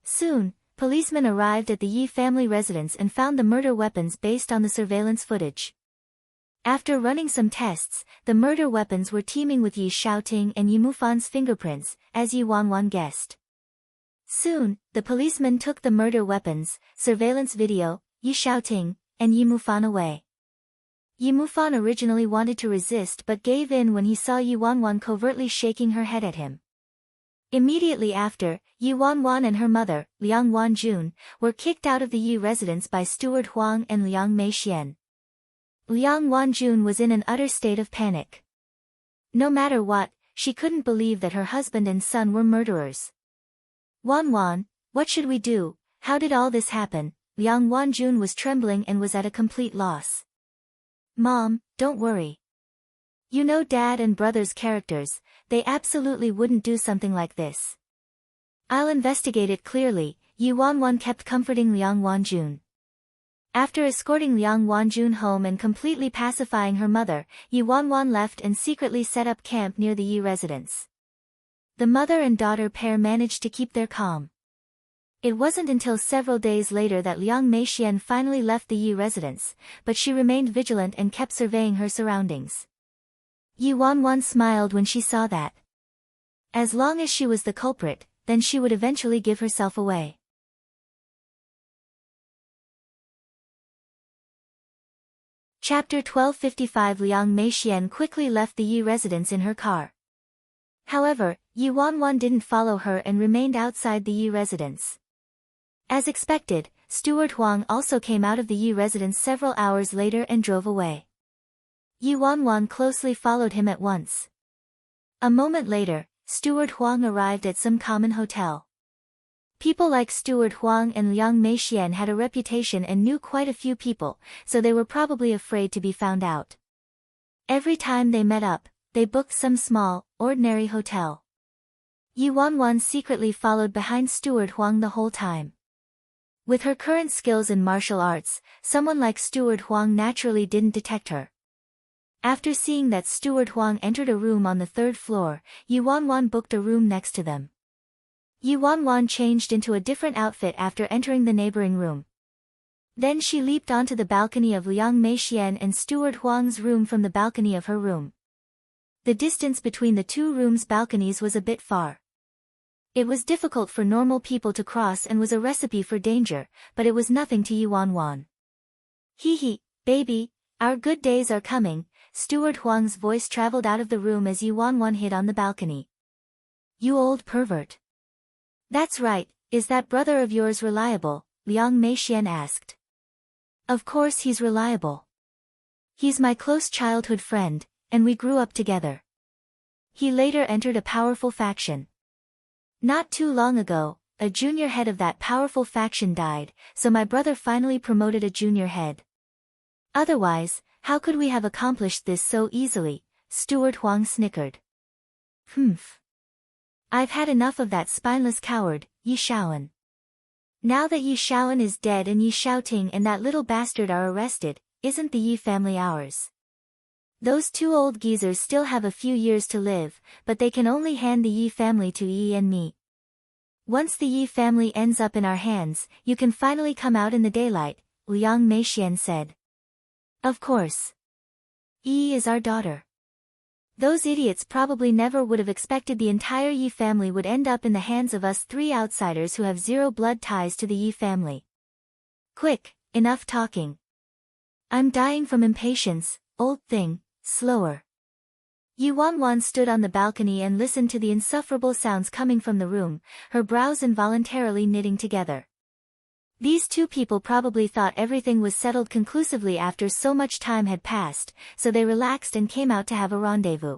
Soon, policemen arrived at the Yi family residence and found the murder weapons based on the surveillance footage. After running some tests, the murder weapons were teeming with Yi Shaoting and Yi Mufan's fingerprints, as Yi Wanwan guessed. Soon, the policemen took the murder weapons, surveillance video, Yi Shaoting, and Yi Mufan away. Yi Mufan originally wanted to resist but gave in when he saw Yi Wanwan covertly shaking her head at him. Immediately after, Yi Wanwan and her mother, Liang Wanjun, were kicked out of the Yi residence by Steward Huang and Liang Meixian. Liang Wanjun was in an utter state of panic. No matter what, she couldn't believe that her husband and son were murderers. Wanwan, what should we do? How did all this happen? Liang Wanjun was trembling and was at a complete loss. Mom, don't worry. You know Dad and Brother's characters, they absolutely wouldn't do something like this. I'll investigate it clearly, Yi Wanwan kept comforting Liang Wanjun. After escorting Liang Wanjun home and completely pacifying her mother, Yi Wanwan left and secretly set up camp near the Yi residence. The mother and daughter pair managed to keep their calm. It wasn't until several days later that Liang Meixian finally left the Yi residence, but she remained vigilant and kept surveying her surroundings. Yi Wanwan smiled when she saw that. As long as she was the culprit, then she would eventually give herself away. Chapter 1255 Liang Meixian quickly left the Yi residence in her car. However, Yi Wanwan didn't follow her and remained outside the Yi residence. As expected, Steward Huang also came out of the Yi residence several hours later and drove away. Yi Wanwan closely followed him at once. A moment later, Steward Huang arrived at some common hotel. People like Steward Huang and Liang Meixian had a reputation and knew quite a few people, so they were probably afraid to be found out. Every time they met up, they booked some small, ordinary hotel. Yi Wanwan secretly followed behind Steward Huang the whole time. With her current skills in martial arts, someone like Steward Huang naturally didn't detect her. After seeing that Steward Huang entered a room on the third floor, Yi Wanwan booked a room next to them. Yi Wanwan changed into a different outfit after entering the neighboring room. Then she leaped onto the balcony of Liang Meixian and Steward Huang's room from the balcony of her room. The distance between the two rooms' balconies was a bit far. It was difficult for normal people to cross and was a recipe for danger, but it was nothing to Yi Wanwan. Hee hee, baby, our good days are coming. Steward Huang's voice traveled out of the room as Yi Wanwan hid on the balcony. You old pervert. That's right, is that brother of yours reliable? Liang Meixian asked. Of course he's reliable. He's my close childhood friend, and we grew up together. He later entered a powerful faction. Not too long ago, a junior head of that powerful faction died, so my brother finally promoted a junior head. Otherwise, how could we have accomplished this so easily? Steward Huang snickered. Humph. I've had enough of that spineless coward, Yi Shaoan. Now that Yi Shaoan is dead and Yi Shaoting and that little bastard are arrested, isn't the Yi family ours? Those two old geezers still have a few years to live, but they can only hand the Yi family to Yi and me. Once the Yi family ends up in our hands, you can finally come out in the daylight, Liang Meixian said. Of course. Yi is our daughter. Those idiots probably never would have expected the entire Yi family would end up in the hands of us three outsiders who have zero blood ties to the Yi family. Quick, enough talking. I'm dying from impatience, old thing, slower. Yi Wanwan stood on the balcony and listened to the insufferable sounds coming from the room, her brows involuntarily knitting together. These two people probably thought everything was settled conclusively after so much time had passed, so they relaxed and came out to have a rendezvous.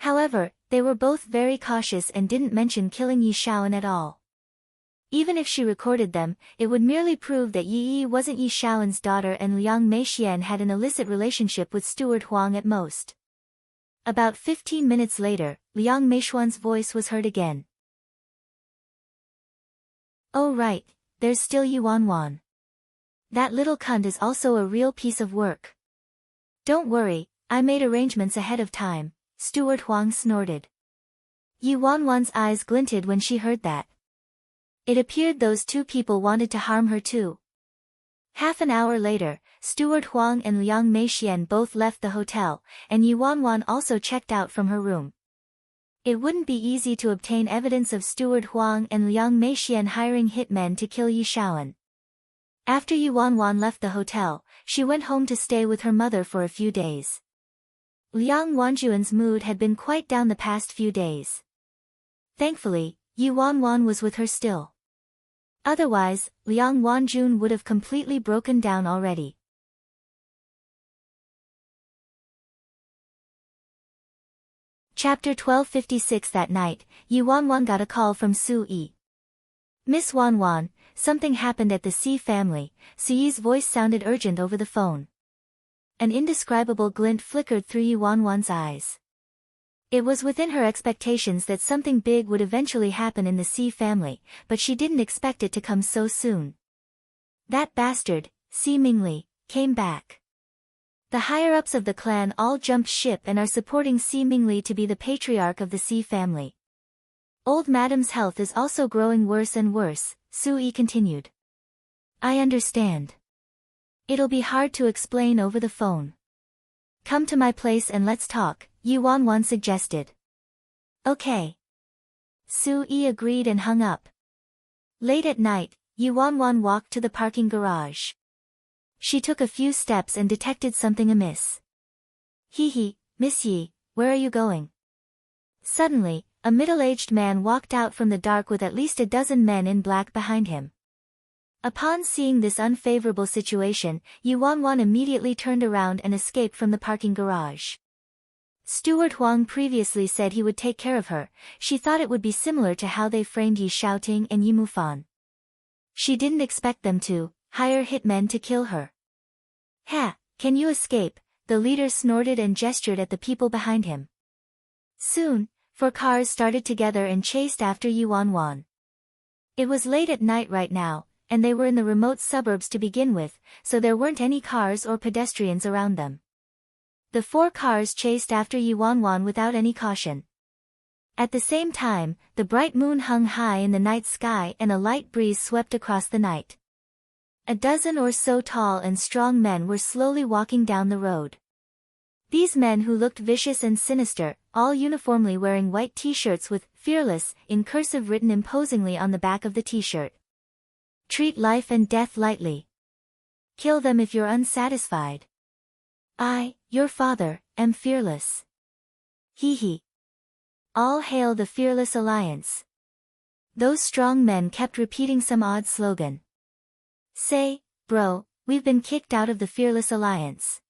However, they were both very cautious and didn't mention killing Yi Shaoan at all. Even if she recorded them, it would merely prove that Yi Yi wasn't Yi Shaoan's daughter and Liang Meixian had an illicit relationship with Steward Huang at most. About 15 minutes later, Liang Meixian's voice was heard again. Oh right, there's still Yi Wanwan. That little cunt is also a real piece of work. Don't worry, I made arrangements ahead of time, Steward Huang snorted. Yi Wanwan's eyes glinted when she heard that. It appeared those two people wanted to harm her too. Half an hour later, Steward Huang and Liang Meixian both left the hotel, and Yi Wanwan also checked out from her room. It wouldn't be easy to obtain evidence of Steward Huang and Liang Meixian hiring hitmen to kill Yi Shaoan. After Yi Wanwan left the hotel, she went home to stay with her mother for a few days. Liang Wanjuan's mood had been quite down the past few days. Thankfully, Yi Wanwan was with her still. Otherwise, Liang Wanjun would have completely broken down already. Chapter 1256. That night, Yi Wanwan got a call from Su Yi. Miss Wanwan, something happened at the Xi family. Su Yi's voice sounded urgent over the phone. An indescribable glint flickered through Yi Wanwan's eyes. It was within her expectations that something big would eventually happen in the Xi family, but she didn't expect it to come so soon. That bastard, Xi Mingli, came back. The higher-ups of the clan all jumped ship and are supporting Xi Mingli to be the patriarch of the Xi family. Old Madam's health is also growing worse and worse, Su Yi continued. I understand. It'll be hard to explain over the phone. Come to my place and let's talk, Yi Wanwan suggested. Okay. Su Yi agreed and hung up. Late at night, Yi Wanwan walked to the parking garage. She took a few steps and detected something amiss. Hee, Miss Yi, where are you going? Suddenly, a middle-aged man walked out from the dark with at least a dozen men in black behind him. Upon seeing this unfavorable situation, Yi Wanwan immediately turned around and escaped from the parking garage. Steward Huang previously said he would take care of her. She thought it would be similar to how they framed Yi Shaoting and Yi Mufan. She didn't expect them to hire hitmen to kill her. Ha, can you escape? The leader snorted and gestured at the people behind him. Soon, 4 cars started together and chased after Yi Wanwan. It was late at night right now, and they were in the remote suburbs to begin with, so there weren't any cars or pedestrians around them. The 4 cars chased after Yi Wanwan without any caution. At the same time, the bright moon hung high in the night sky and a light breeze swept across the night. A dozen or so tall and strong men were slowly walking down the road. These men who looked vicious and sinister, all uniformly wearing white t-shirts with "Fearless" in cursive written imposingly on the back of the t-shirt. Treat life and death lightly. Kill them if you're unsatisfied. I, your father, am fearless. Hee. All hail the Fearless Alliance. Those strong men kept repeating some odd slogan. Say, bro, we've been kicked out of the Fearless Alliance.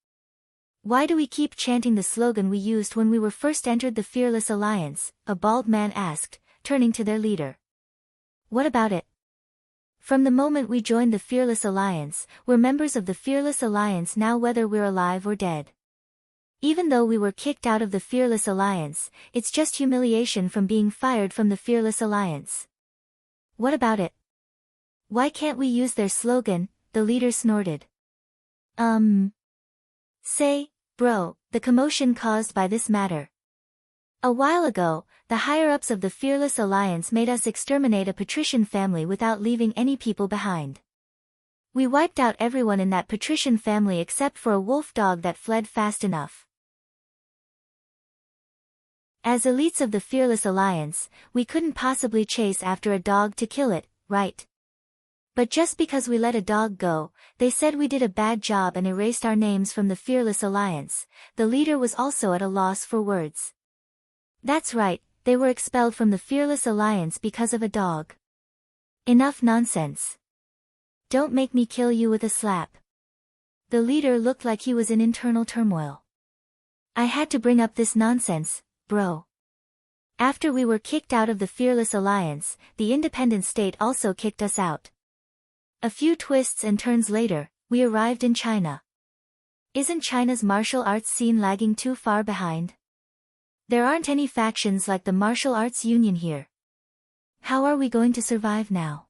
Why do we keep chanting the slogan we used when we were first entered the Fearless Alliance? A bald man asked, turning to their leader. What about it? From the moment we joined the Fearless Alliance, we're members of the Fearless Alliance now whether we're alive or dead. Even though we were kicked out of the Fearless Alliance, it's just humiliation from being fired from the Fearless Alliance. What about it? Why can't we use their slogan? The leader snorted. Say, bro, the commotion caused by this matter. A while ago, the higher-ups of the Fearless Alliance made us exterminate a patrician family without leaving any people behind. We wiped out everyone in that patrician family except for a wolf dog that fled fast enough. As elites of the Fearless Alliance, we couldn't possibly chase after a dog to kill it, right? But just because we let a dog go, they said we did a bad job and erased our names from the Fearless Alliance. The leader was also at a loss for words. That's right, they were expelled from the Fearless Alliance because of a dog. Enough nonsense. Don't make me kill you with a slap. The leader looked like he was in internal turmoil. I had to bring up this nonsense, bro. After we were kicked out of the Fearless Alliance, the independent state also kicked us out. A few twists and turns later, we arrived in China. Isn't China's martial arts scene lagging too far behind? There aren't any factions like the Martial Arts Union here. How are we going to survive now?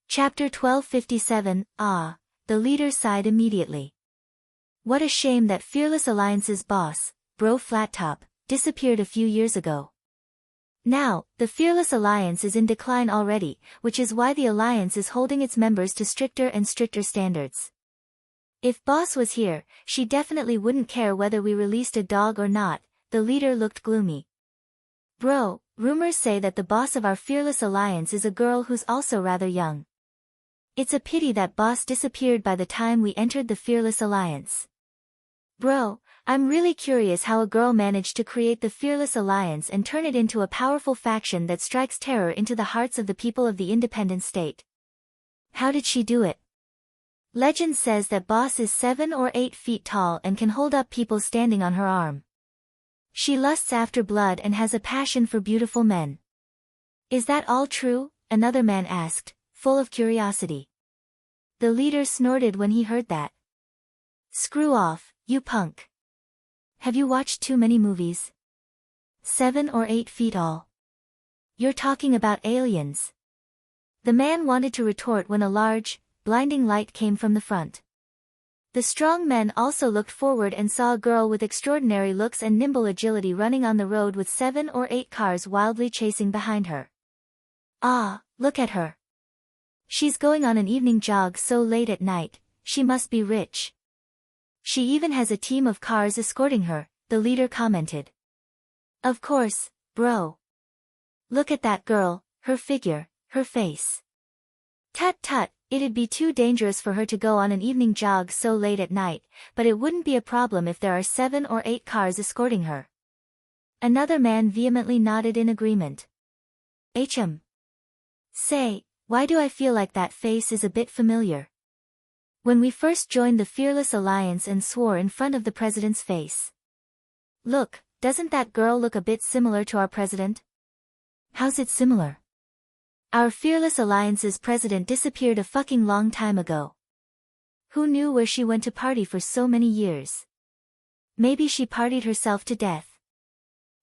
Chapter 1257, the leader sighed immediately. What a shame that Fearless Alliance's boss, Bro Flattop, disappeared a few years ago. Now, the Fearless Alliance is in decline already, which is why the Alliance is holding its members to stricter and stricter standards. If Boss was here, she definitely wouldn't care whether we released a dog or not. The leader looked gloomy. Bro, rumors say that the boss of our Fearless Alliance is a girl who's also rather young. It's a pity that Boss disappeared by the time we entered the Fearless Alliance. Bro, I'm really curious how a girl managed to create the Fearless Alliance and turn it into a powerful faction that strikes terror into the hearts of the people of the independent state. How did she do it? Legend says that Boss is 7 or 8 feet tall and can hold up people standing on her arm. She lusts after blood and has a passion for beautiful men. Is that all true? Another man asked, full of curiosity. The leader snorted when he heard that. Screw off, you punk. Have you watched too many movies? 7 or 8 feet tall. You're talking about aliens. The man wanted to retort when a large, blinding light came from the front. The strong men also looked forward and saw a girl with extraordinary looks and nimble agility running on the road with 7 or 8 cars wildly chasing behind her. Ah, look at her. She's going on an evening jog so late at night, she must be rich. She even has a team of cars escorting her, the leader commented. Of course, bro. Look at that girl, her figure, her face. Tut tut, it'd be too dangerous for her to go on an evening jog so late at night, but it wouldn't be a problem if there are 7 or 8 cars escorting her. Another man vehemently nodded in agreement. Say, why do I feel like that face is a bit familiar? When we first joined the Fearless Alliance and swore in front of the president's face. Look, doesn't that girl look a bit similar to our president? How's it similar? Our Fearless Alliance's president disappeared a fucking long time ago. Who knew where she went to party for so many years? Maybe she partied herself to death.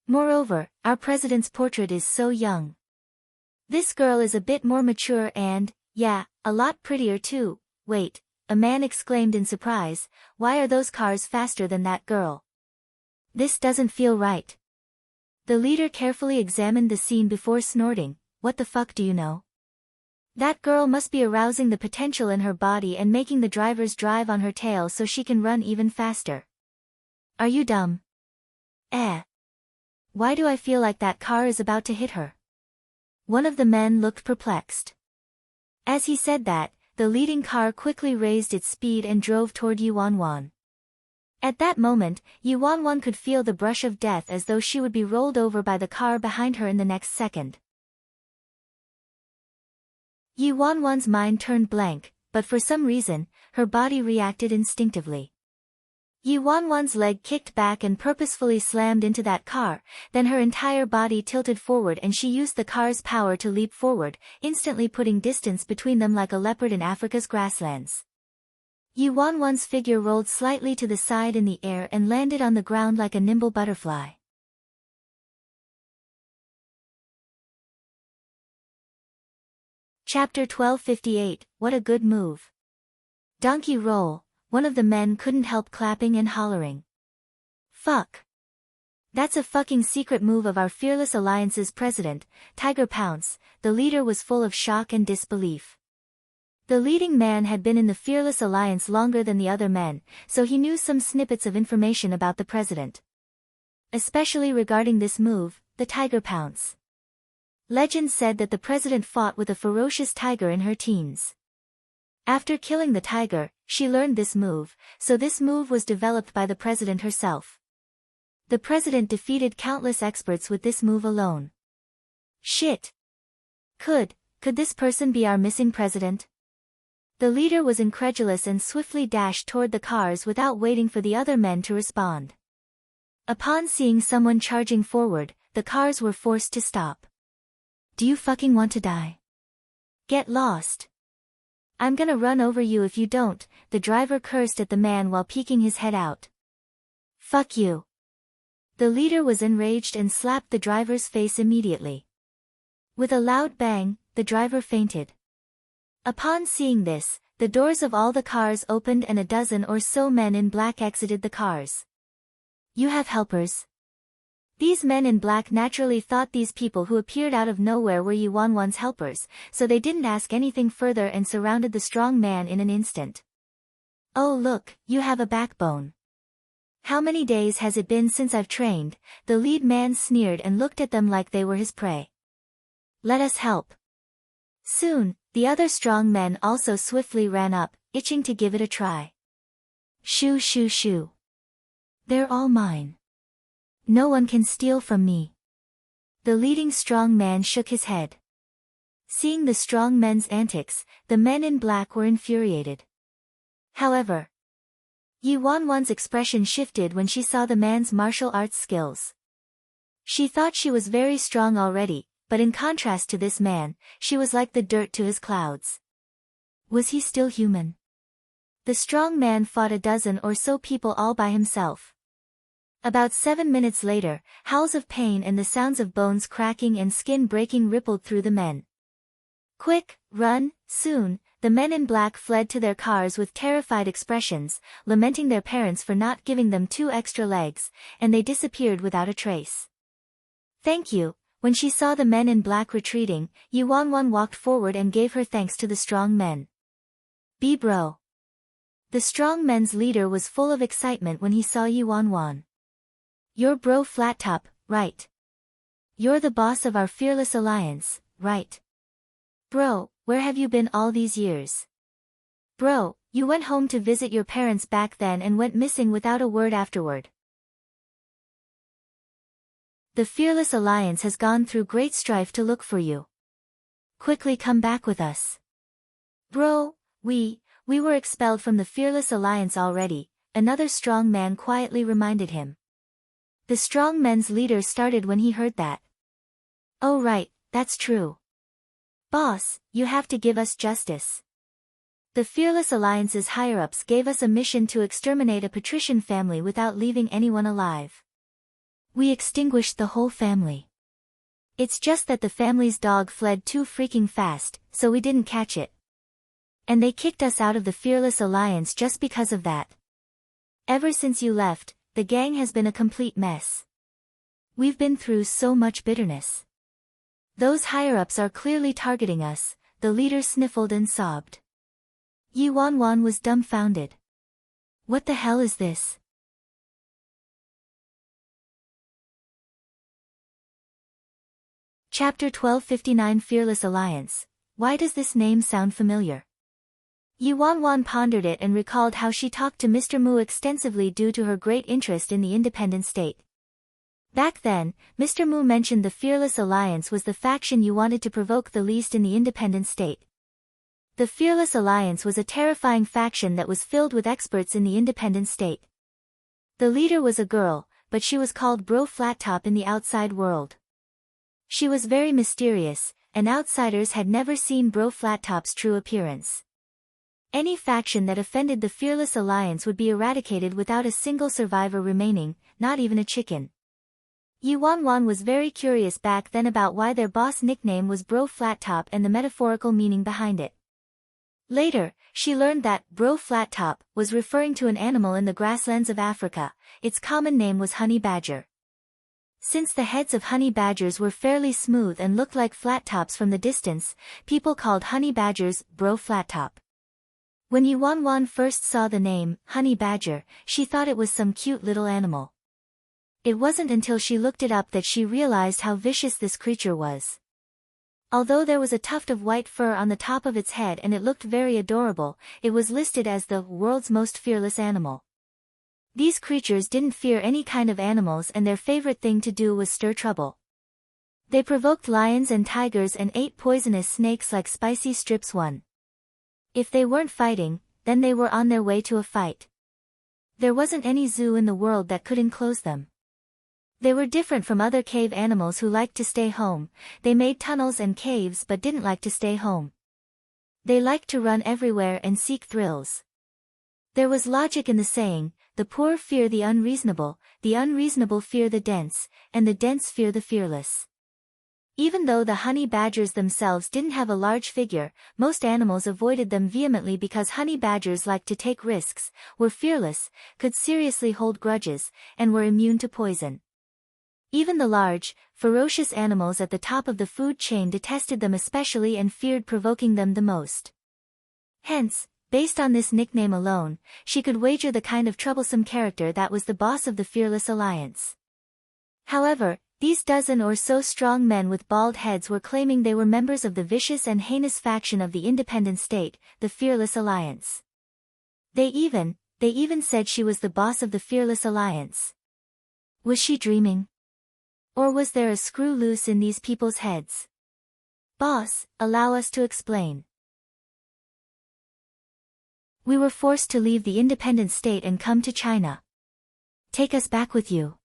Moreover, our president's portrait is so young. This girl is a bit more mature and, yeah, a lot prettier too. Wait, a man exclaimed in surprise, why are those cars faster than that girl? This doesn't feel right. The leader carefully examined the scene before snorting. What the fuck do you know? That girl must be arousing the potential in her body and making the drivers drive on her tail so she can run even faster. Are you dumb? Why do I feel like that car is about to hit her? One of the men looked perplexed. As he said that, the leading car quickly raised its speed and drove toward Yuanwan. At that moment, Yuanwan could feel the brush of death as though she would be rolled over by the car behind her in the next second. Yuanwan's mind turned blank, but for some reason, her body reacted instinctively. Yuanwan's leg kicked back and purposefully slammed into that car, then her entire body tilted forward and she used the car's power to leap forward, instantly putting distance between them like a leopard in Africa's grasslands. Yuanwan's figure rolled slightly to the side in the air and landed on the ground like a nimble butterfly. Chapter 1258, What a Good Move. Donkey roll, one of the men couldn't help clapping and hollering. Fuck. That's a fucking secret move of our Fearless Alliance's president, Tiger Pounce. The leader was full of shock and disbelief. The leading man had been in the Fearless Alliance longer than the other men, so he knew some snippets of information about the president. Especially regarding this move, the Tiger Pounce. Legend said that the president fought with a ferocious tiger in her teens. After killing the tiger, she learned this move, so this move was developed by the president herself. The president defeated countless experts with this move alone. Shit. Could this person be our missing president? The leader was incredulous and swiftly dashed toward the cars without waiting for the other men to respond. Upon seeing someone charging forward, the cars were forced to stop. Do you fucking want to die? Get lost. I'm gonna run over you if you don't, the driver cursed at the man while peeking his head out. Fuck you. The leader was enraged and slapped the driver's face immediately. With a loud bang, the driver fainted. Upon seeing this, the doors of all the cars opened and a dozen or so men in black exited the cars. You have helpers. These men in black naturally thought these people who appeared out of nowhere were Yi Wanwan's helpers, so they didn't ask anything further and surrounded the strong man in an instant. Oh look, you have a backbone. How many days has it been since I've trained? The lead man sneered and looked at them like they were his prey. Let us help. Soon, the other strong men also swiftly ran up, itching to give it a try. Shoo shoo shoo. They're all mine. No one can steal from me. The leading strong man shook his head. Seeing the strong men's antics, the men in black were infuriated. However, Yi Wanwan's expression shifted when she saw the man's martial arts skills. She thought she was very strong already, but in contrast to this man, she was like the dirt to his clouds. Was he still human? The strong man fought a dozen or so people all by himself. About 7 minutes later, howls of pain and the sounds of bones cracking and skin breaking rippled through the men. Quick, run, soon, the men in black fled to their cars with terrified expressions, lamenting their parents for not giving them 2 extra legs, and they disappeared without a trace. Thank you. When she saw the men in black retreating, Yi Wanwan walked forward and gave her thanks to the strong men. Be bro. The strong men's leader was full of excitement when he saw Yi Wanwan. You're bro Flat Top, right? You're the boss of our fearless alliance, right? Bro, where have you been all these years? Bro, you went home to visit your parents back then and went missing without a word afterward. The fearless alliance has gone through great strife to look for you. Quickly come back with us. Bro, we were expelled from the fearless alliance already, another strong man quietly reminded him. The strong men's leader started when he heard that. Oh right, that's true. Boss, you have to give us justice. The Fearless Alliance's higher-ups gave us a mission to exterminate a patrician family without leaving anyone alive. We extinguished the whole family. It's just that the family's dog fled too freaking fast, so we didn't catch it. And they kicked us out of the Fearless Alliance just because of that. Ever since you left, the gang has been a complete mess. We've been through so much bitterness. Those higher-ups are clearly targeting us, the leader sniffled and sobbed. Yi Wanwan was dumbfounded. What the hell is this? Chapter 1259 Fearless Alliance. Why does this name sound familiar? Yi Wanwan pondered it and recalled how she talked to Mr. Mu extensively due to her great interest in the independent state. Back then, Mr. Mu mentioned the Fearless Alliance was the faction you wanted to provoke the least in the independent state. The Fearless Alliance was a terrifying faction that was filled with experts in the independent state. The leader was a girl, but she was called Bro Flat Top in the outside world. She was very mysterious, and outsiders had never seen Bro Flat Top's true appearance. Any faction that offended the Fearless Alliance would be eradicated without a single survivor remaining, not even a chicken. Yi Wanwan was very curious back then about why their boss nickname was Bro Flat Top and the metaphorical meaning behind it. Later, she learned that Bro Flat Top was referring to an animal in the grasslands of Africa. Its common name was honey badger. Since the heads of honey badgers were fairly smooth and looked like flat tops from the distance, people called honey badgers Bro Flat Top. When Yi Wanwan first saw the name, honey badger, she thought it was some cute little animal. It wasn't until she looked it up that she realized how vicious this creature was. Although there was a tuft of white fur on the top of its head and it looked very adorable, it was listed as the world's most fearless animal. These creatures didn't fear any kind of animals and their favorite thing to do was stir trouble. They provoked lions and tigers and ate poisonous snakes like spicy strips. 1. If they weren't fighting, then they were on their way to a fight. There wasn't any zoo in the world that could enclose them. They were different from other cave animals who liked to stay home. They made tunnels and caves but didn't like to stay home. They liked to run everywhere and seek thrills. There was logic in the saying, the poor fear the unreasonable fear the dense, and the dense fear the fearless. Even though the honey badgers themselves didn't have a large figure, most animals avoided them vehemently because honey badgers liked to take risks, were fearless, could seriously hold grudges, and were immune to poison. Even the large, ferocious animals at the top of the food chain detested them especially and feared provoking them the most. Hence, based on this nickname alone, she could wager the kind of troublesome character that was the boss of the Fearless Alliance. However, these dozen or so strong men with bald heads were claiming they were members of the vicious and heinous faction of the independent state, the Fearless Alliance. They even said she was the boss of the Fearless Alliance. Was she dreaming? Or was there a screw loose in these people's heads? Boss, allow us to explain. We were forced to leave the independent state and come to China. Take us back with you.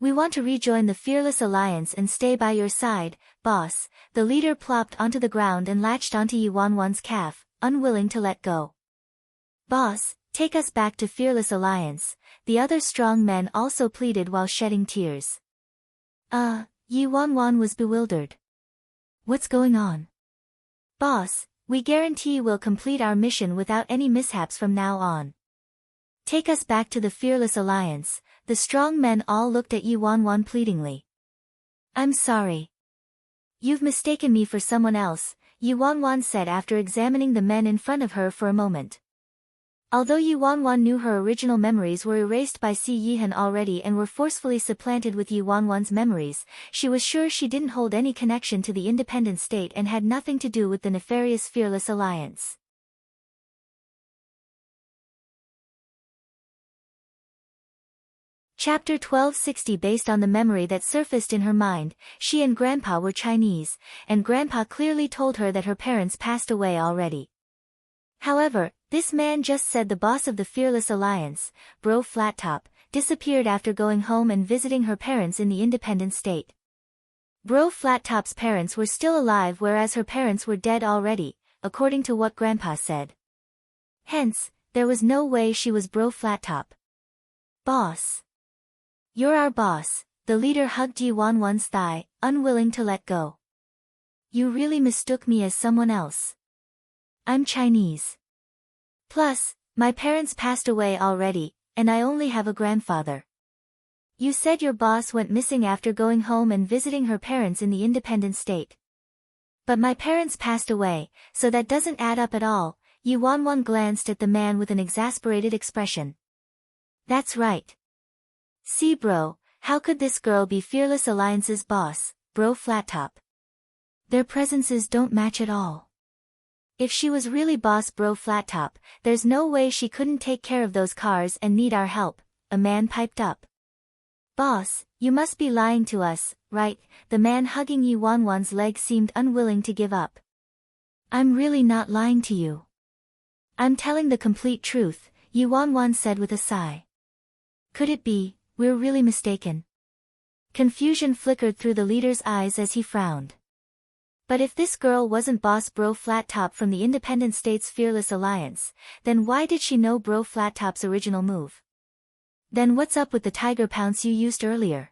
We want to rejoin the Fearless Alliance and stay by your side, boss. The leader plopped onto the ground and latched onto Yuanwan's calf, unwilling to let go. Boss, take us back to Fearless Alliance, the other strong men also pleaded while shedding tears. Yuanwan was bewildered. What's going on? Boss, we guarantee we'll complete our mission without any mishaps from now on. Take us back to the Fearless Alliance. The strong men all looked at Yuanwan pleadingly. I'm sorry. You've mistaken me for someone else, Yuanwan said after examining the men in front of her for a moment. Although Yuanwan knew her original memories were erased by Si Yihan already and were forcefully supplanted with Yuanwan's memories, she was sure she didn't hold any connection to the independent state and had nothing to do with the nefarious Fearless Alliance. Chapter 1260. Based on the memory that surfaced in her mind, she and Grandpa were Chinese, and Grandpa clearly told her that her parents passed away already. However, this man just said the boss of the Fearless Alliance, Bro Flattop, disappeared after going home and visiting her parents in the independent state. Bro Flattop's parents were still alive whereas her parents were dead already, according to what Grandpa said. Hence, there was no way she was Bro Flattop. Boss. You're our boss, the leader hugged Yuanwan's thigh, unwilling to let go. You really mistook me as someone else. I'm Chinese. Plus, my parents passed away already, and I only have a grandfather. You said your boss went missing after going home and visiting her parents in the independent state. But my parents passed away, so that doesn't add up at all. Yuanwan glanced at the man with an exasperated expression. That's right. See bro, how could this girl be Fearless Alliance's boss, Bro Flattop? Their presences don't match at all. If she was really boss Bro Flattop, there's no way she couldn't take care of those cars and need our help, a man piped up. Boss, you must be lying to us, right? The man hugging Yuanwan's leg seemed unwilling to give up. I'm really not lying to you. I'm telling the complete truth, Yuanwan said with a sigh. Could it be, we're really mistaken? Confusion flickered through the leader's eyes as he frowned. But if this girl wasn't boss Bro Flattop from the independent state's Fearless Alliance, then why did she know Bro Flattop's original move? Then what's up with the tiger pounce you used earlier?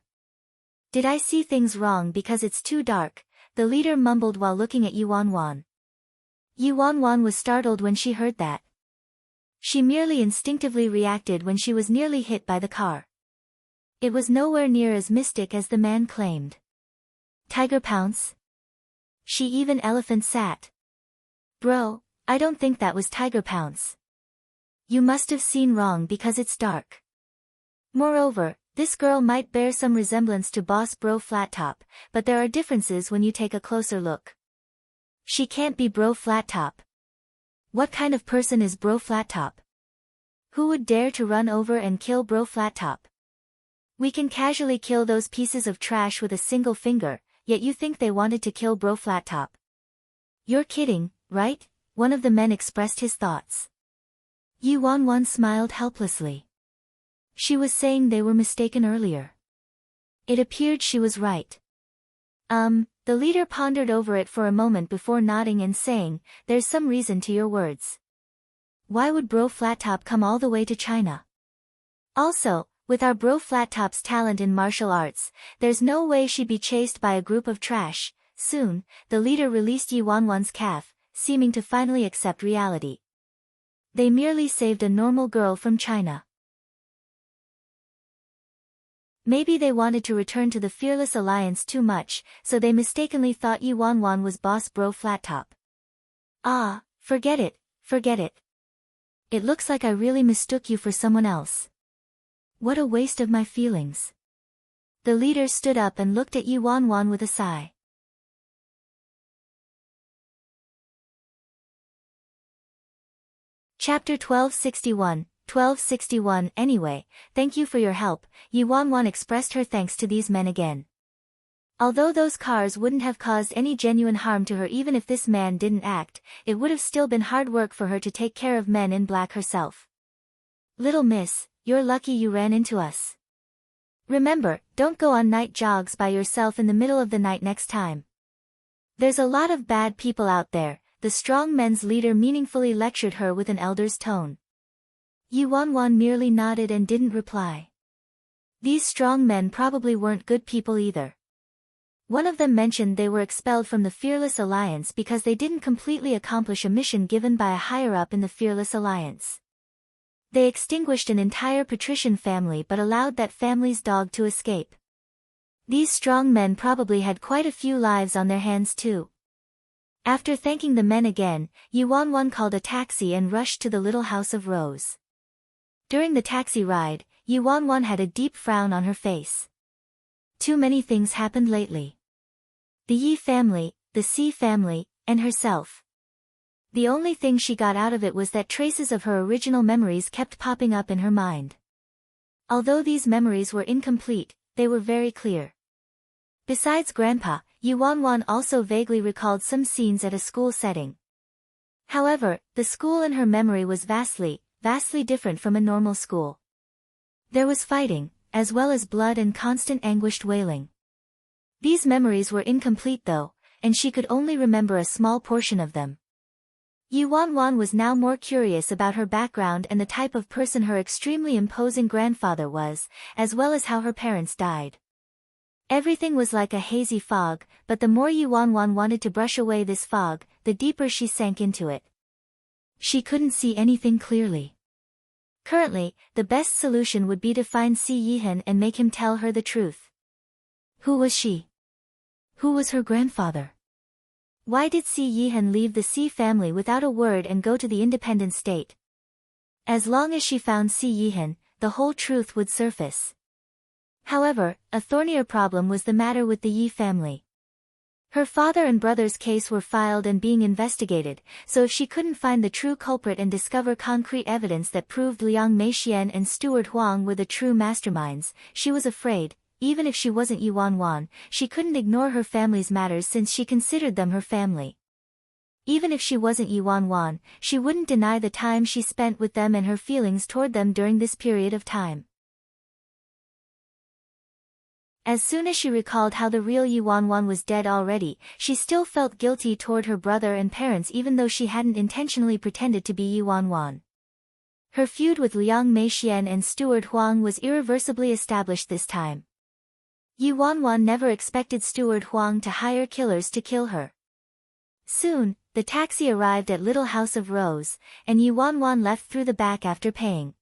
Did I see things wrong because it's too dark? The leader mumbled while looking at Yuanwan. Yuanwan was startled when she heard that. She merely instinctively reacted when she was nearly hit by the car. It was nowhere near as mystic as the man claimed. Tiger pounce? She even elephant sat. Bro, I don't think that was tiger pounce. You must have seen wrong because it's dark. Moreover, this girl might bear some resemblance to boss Bro Flattop, but there are differences when you take a closer look. She can't be Bro Flattop. What kind of person is Bro Flattop? Who would dare to run over and kill Bro Flattop? We can casually kill those pieces of trash with a single finger, yet you think they wanted to kill Bro Flattop. You're kidding, right? one of the men expressed his thoughts. Yi Wanwan smiled helplessly. She was saying they were mistaken earlier. It appeared she was right. The leader pondered over it for a moment before nodding and saying, there's some reason to your words. Why would Bro Flattop come all the way to China? Also, with our Bro Flattop's talent in martial arts, there's no way she'd be chased by a group of trash. Soon, the leader released Yi Wanwan's calf, seeming to finally accept reality. They merely saved a normal girl from China. Maybe they wanted to return to the Fearless Alliance too much, so they mistakenly thought Yi Wanwan was boss Bro Flattop. Ah, forget it, forget it. It looks like I really mistook you for someone else. What a waste of my feelings. The leader stood up and looked at Yi Wanwan with a sigh. Chapter 1261. Anyway, thank you for your help. Yi Wanwan expressed her thanks to these men again. Although those cars wouldn't have caused any genuine harm to her even if this man didn't act, it would have still been hard work for her to take care of men in black herself. Little miss, you're lucky you ran into us. Remember, don't go on night jogs by yourself in the middle of the night next time. There's a lot of bad people out there, the strong men's leader meaningfully lectured her with an elder's tone. Yi Wanwan merely nodded and didn't reply. These strong men probably weren't good people either. One of them mentioned they were expelled from the Fearless Alliance because they didn't completely accomplish a mission given by a higher-up in the Fearless Alliance. They extinguished an entire patrician family but allowed that family's dog to escape. These strong men probably had quite a few lives on their hands too. After thanking the men again, Yi Wanwan called a taxi and rushed to the little house of Rose. During the taxi ride, Yi Wanwan had a deep frown on her face. Too many things happened lately. The Yi family, the C family, and herself. The only thing she got out of it was that traces of her original memories kept popping up in her mind. Although these memories were incomplete, they were very clear. Besides Grandpa, Yi Wanwan also vaguely recalled some scenes at a school setting. However, the school in her memory was vastly different from a normal school. There was fighting, as well as blood and constant anguished wailing. These memories were incomplete though, and she could only remember a small portion of them. Yi Wanwan was now more curious about her background and the type of person her extremely imposing grandfather was, as well as how her parents died. Everything was like a hazy fog, but the more Yi Wanwan wanted to brush away this fog, the deeper she sank into it. She couldn't see anything clearly. Currently, the best solution would be to find Si Yihan and make him tell her the truth. Who was she? Who was her grandfather? Why did Si Yihan leave the Si family without a word and go to the independent state? As long as she found Si Yihan, the whole truth would surface. However, a thornier problem was the matter with the Yi family. Her father and brother's case were filed and being investigated, so if she couldn't find the true culprit and discover concrete evidence that proved Liang Meixian and Steward Huang were the true masterminds, she was afraid, even if she wasn't Yi Wanwan, she couldn't ignore her family's matters since she considered them her family. Even if she wasn't Yi Wanwan, she wouldn't deny the time she spent with them and her feelings toward them during this period of time. As soon as she recalled how the real Yi Wanwan was dead already, she still felt guilty toward her brother and parents even though she hadn't intentionally pretended to be Yi Wanwan. Her feud with Liang Meixian and Steward Huang was irreversibly established this time. Yi Wanwan never expected Steward Huang to hire killers to kill her. Soon, the taxi arrived at Little House of Rose, and Yi Wanwan left through the back after paying.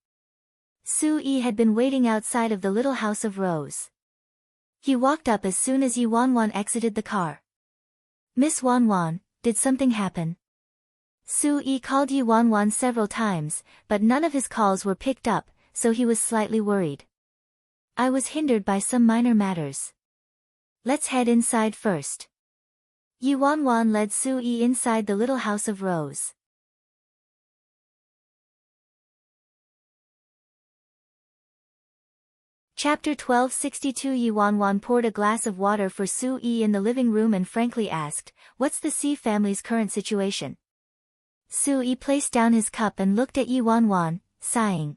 Su Yi had been waiting outside of the Little House of Rose. He walked up as soon as Yi Wanwan exited the car. Miss Wanwan, did something happen? Su Yi called Yi Wanwan several times, but none of his calls were picked up, so he was slightly worried. I was hindered by some minor matters. Let's head inside first. Yi Wanwan led Su Yi inside the Little House of Rose. Chapter 1262. Yi Wanwan poured a glass of water for Su Yi in the living room and frankly asked, "What's the Si family's current situation?" Su Yi placed down his cup and looked at Yi Wanwan, sighing.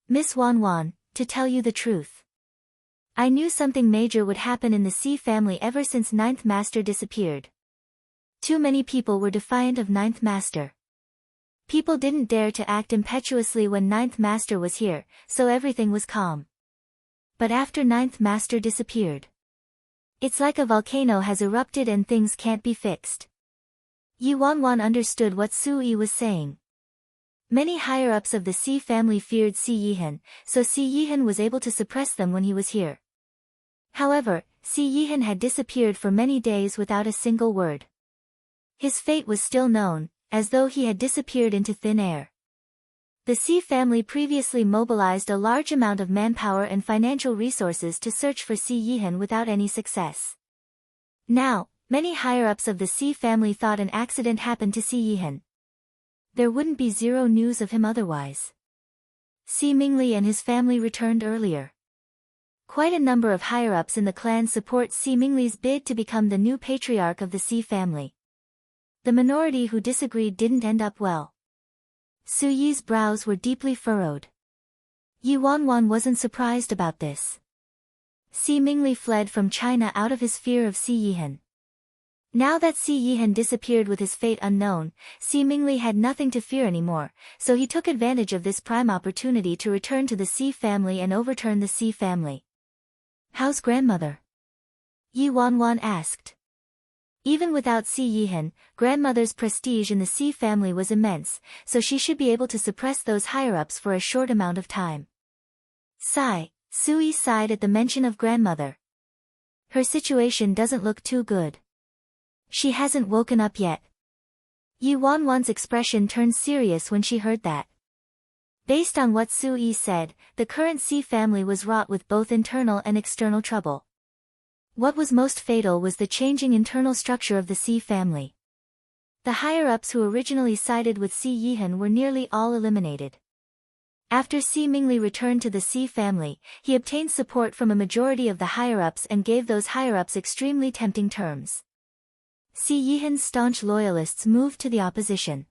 Miss Wanwan, to tell you the truth, I knew something major would happen in the C family ever since Ninth Master disappeared. Too many people were defiant of Ninth Master. People didn't dare to act impetuously when Ninth Master was here, so everything was calm. But after Ninth Master disappeared, it's like a volcano has erupted and things can't be fixed. Yi Wanwan understood what Su Yi was saying. Many higher-ups of the C family feared Si Yihan, so Si Yihan was able to suppress them when he was here. However, Si Yihan had disappeared for many days without a single word. His fate was still known, as though he had disappeared into thin air. The Si family previously mobilized a large amount of manpower and financial resources to search for Si Yihan without any success. Now, many higher-ups of the Si family thought an accident happened to Si Yihan. There wouldn't be zero news of him otherwise. Si Mingli and his family returned earlier. Quite a number of higher-ups in the clan support Si Mingli's bid to become the new patriarch of the Si family. The minority who disagreed didn't end up well. Su Yi's brows were deeply furrowed. Yi Wanwan wasn't surprised about this. Si Mingli fled from China out of his fear of Si Yihan. Now that Si Yihan disappeared with his fate unknown, Si Mingli had nothing to fear anymore, so he took advantage of this prime opportunity to return to the Si family and overturn the Si family. How's grandmother? Yi Wanwan asked. Even without Si Yihan, grandmother's prestige in the Si family was immense, so she should be able to suppress those higher-ups for a short amount of time. Sigh, Su Yi sighed at the mention of grandmother. Her situation doesn't look too good. She hasn't woken up yet. Yi Wanwan's expression turned serious when she heard that. Based on what Su Yi said, the current Si family was wrought with both internal and external trouble. What was most fatal was the changing internal structure of the Si family. The higher-ups who originally sided with Si Yihan were nearly all eliminated. After Si Mingli returned to the Si family, he obtained support from a majority of the higher-ups and gave those higher-ups extremely tempting terms. Si Yihan's staunch loyalists moved to the opposition.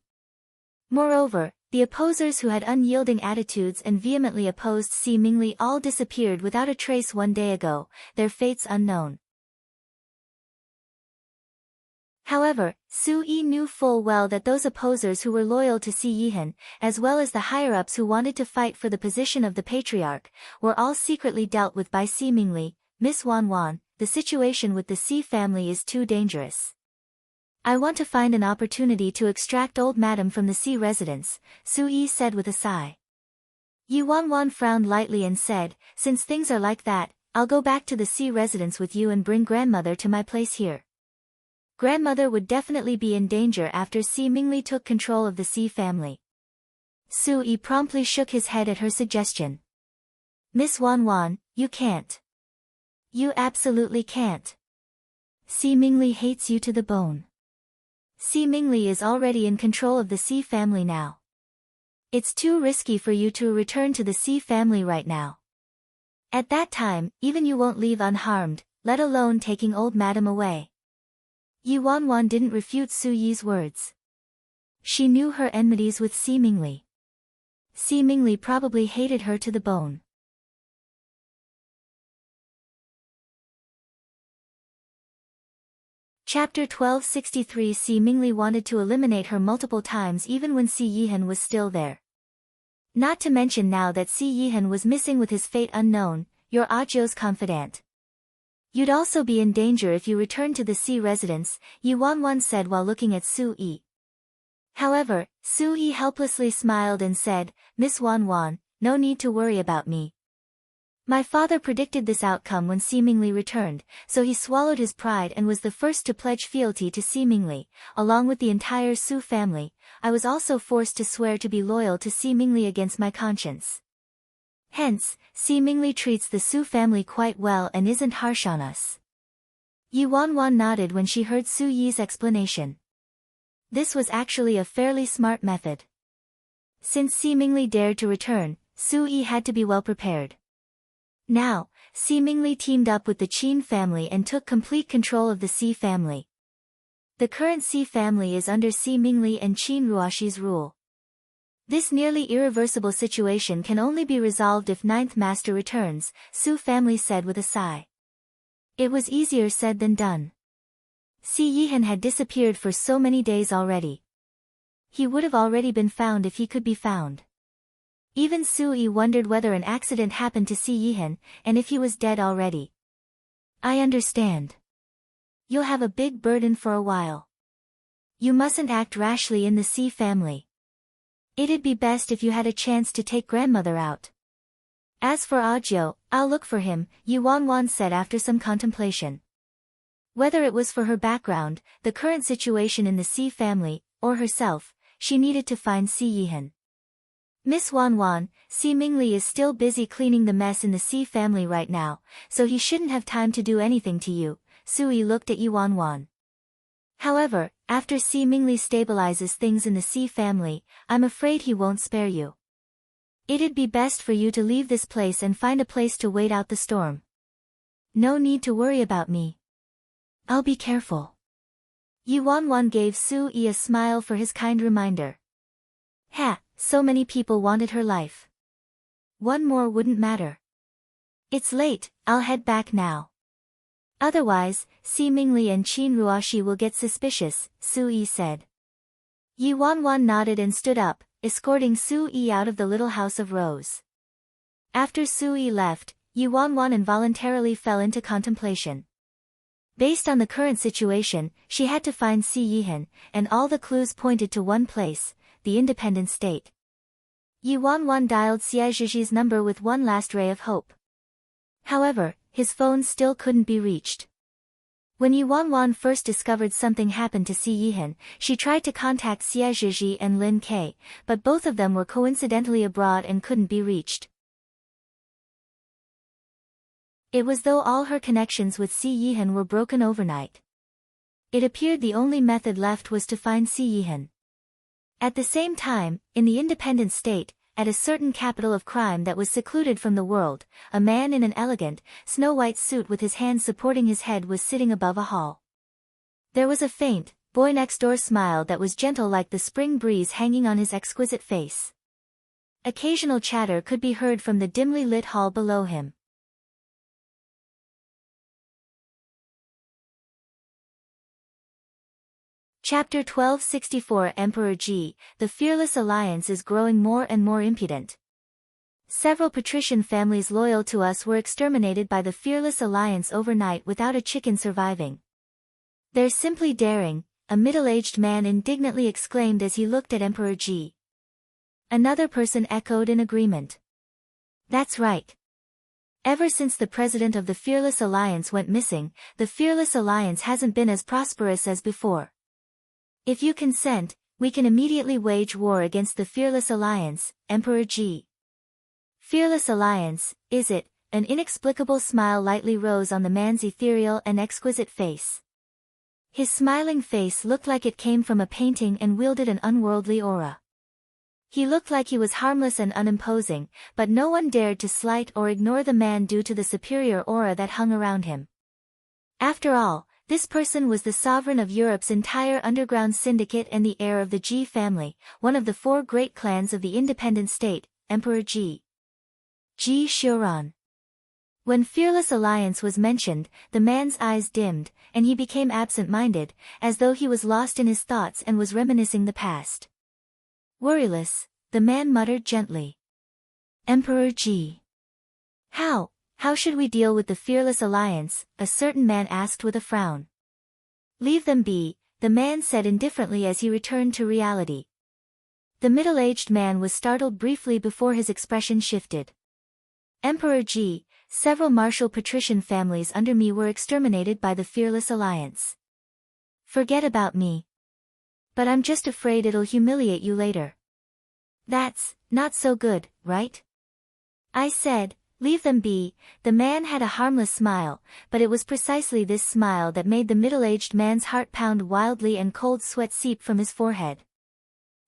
Moreover, the opposers who had unyielding attitudes and vehemently opposed Si Mingli all disappeared without a trace one day ago, their fates unknown. However, Su Yi knew full well that those opposers who were loyal to Si Yihan, as well as the higher-ups who wanted to fight for the position of the patriarch, were all secretly dealt with by Si Mingli. Miss Wanwan, the situation with the Si family is too dangerous. I want to find an opportunity to extract old madam from the Si residence, Su Yi said with a sigh. Yi Wanwan frowned lightly and said, since things are like that, I'll go back to the Si residence with you and bring grandmother to my place here. Grandmother would definitely be in danger after Si Mingli took control of the Si family. Su Yi promptly shook his head at her suggestion. Miss Wanwan, you can't. You absolutely can't. Si Mingli hates you to the bone. Si Mingli is already in control of the Si family now. It's too risky for you to return to the Si family right now. At that time, even you won't leave unharmed, let alone taking old madam away. Yi Wanwan didn't refute Su Yi's words. She knew her enmities with Si Mingli. Si Mingli probably hated her to the bone. Chapter 1263. Si Mingli wanted to eliminate her multiple times even when Si Yihan was still there. Not to mention now that Si Yihan was missing with his fate unknown, you're Ajio's confidant. You'd also be in danger if you returned to the Si residence, Yi Wanwan said while looking at Su Yi. However, Su Yi helplessly smiled and said, Miss Wanwan, no need to worry about me. My father predicted this outcome when Si Mingli returned, so he swallowed his pride and was the first to pledge fealty to Si Mingli, along with the entire Su family. I was also forced to swear to be loyal to Si Mingli against my conscience. Hence, Si Mingli treats the Su family quite well and isn't harsh on us. Yi Wanwan nodded when she heard Su Yi's explanation. This was actually a fairly smart method. Since Si Mingli dared to return, Su Yi had to be well prepared. Now, Si Mingli teamed up with the Qin family and took complete control of the Si family. The current Xi family is under Xi Mingli and Qin Ruoxi's rule. This nearly irreversible situation can only be resolved if Ninth Master returns, Su family said with a sigh. It was easier said than done. Xi Yihan had disappeared for so many days already. He would have already been found if he could be found. Even Su Yi wondered whether an accident happened to Xi Yihan, and if he was dead already. I understand. You'll have a big burden for a while. You mustn't act rashly in the Xi family. It'd be best if you had a chance to take grandmother out. As for Ajio, I'll look for him, Yuan Wan said after some contemplation. Whether it was for her background, the current situation in the Xi family, or herself, she needed to find Xi Yihan. Miss Wan Wan, Xi Mingli is still busy cleaning the mess in the Xi family right now, so he shouldn't have time to do anything to you, Sui looked at Yuan Wan. However, after Xi Mingli stabilizes things in the Xi family, I'm afraid he won't spare you. It'd be best for you to leave this place and find a place to wait out the storm. No need to worry about me. I'll be careful. Yuan Wan gave Sui a smile for his kind reminder. Ha, so many people wanted her life. One more wouldn't matter. It's late, I'll head back now. Otherwise, Xi Mingli and Qin Ruoxi will get suspicious, Sui said. Yuan Wan nodded and stood up, escorting Sui out of the little house of rose. After Sui left, Yuan Wan involuntarily fell into contemplation. Based on the current situation, she had to find Xi Yihan, and all the clues pointed to one place, the independent state. Yuan Wan dialed Xie Zhiji's number with one last ray of hope. However, his phone still couldn't be reached. When Yuan Wan first discovered something happened to Xi Yihan, she tried to contact Xie Zhiji and Lin Ke, but both of them were coincidentally abroad and couldn't be reached. It was though all her connections with Xi Yihan were broken overnight. It appeared the only method left was to find Xi Yihan. At the same time, in the independent state, at a certain capital of crime that was secluded from the world, a man in an elegant, snow-white suit with his hands supporting his head was sitting above a hall. There was a faint, boy-next-door smile that was gentle like the spring breeze hanging on his exquisite face. Occasional chatter could be heard from the dimly lit hall below him. Chapter 1264 Emperor Ji, the Fearless Alliance is growing more and more impudent. Several patrician families loyal to us were exterminated by the Fearless Alliance overnight without a chicken surviving. They're simply daring, a middle-aged man indignantly exclaimed as he looked at Emperor Ji. Another person echoed in agreement. That's right. Ever since the president of the Fearless Alliance went missing, the Fearless Alliance hasn't been as prosperous as before. If you consent, we can immediately wage war against the Fearless Alliance, Emperor Ji. Fearless Alliance, is it? An inexplicable smile lightly rose on the man's ethereal and exquisite face. His smiling face looked like it came from a painting and wielded an unworldly aura. He looked like he was harmless and unimposing, but no one dared to slight or ignore the man due to the superior aura that hung around him. After all, this person was the sovereign of Europe's entire underground syndicate and the heir of the Ji family, one of the four great clans of the independent state, Emperor Ji. Ji Xiuran. When Fearless Alliance was mentioned, the man's eyes dimmed, and he became absent-minded, as though he was lost in his thoughts and was reminiscing the past. Worryless, the man muttered gently. Emperor Ji. How should we deal with the Fearless Alliance? A certain man asked with a frown. Leave them be, the man said indifferently as he returned to reality. The middle-aged man was startled briefly before his expression shifted. Emperor Ji, several martial patrician families under me were exterminated by the Fearless Alliance. Forget about me. But I'm just afraid it'll humiliate you later. That's not so good, right? I said, leave them be. The man had a harmless smile, but it was precisely this smile that made the middle-aged man's heart pound wildly and cold sweat seep from his forehead.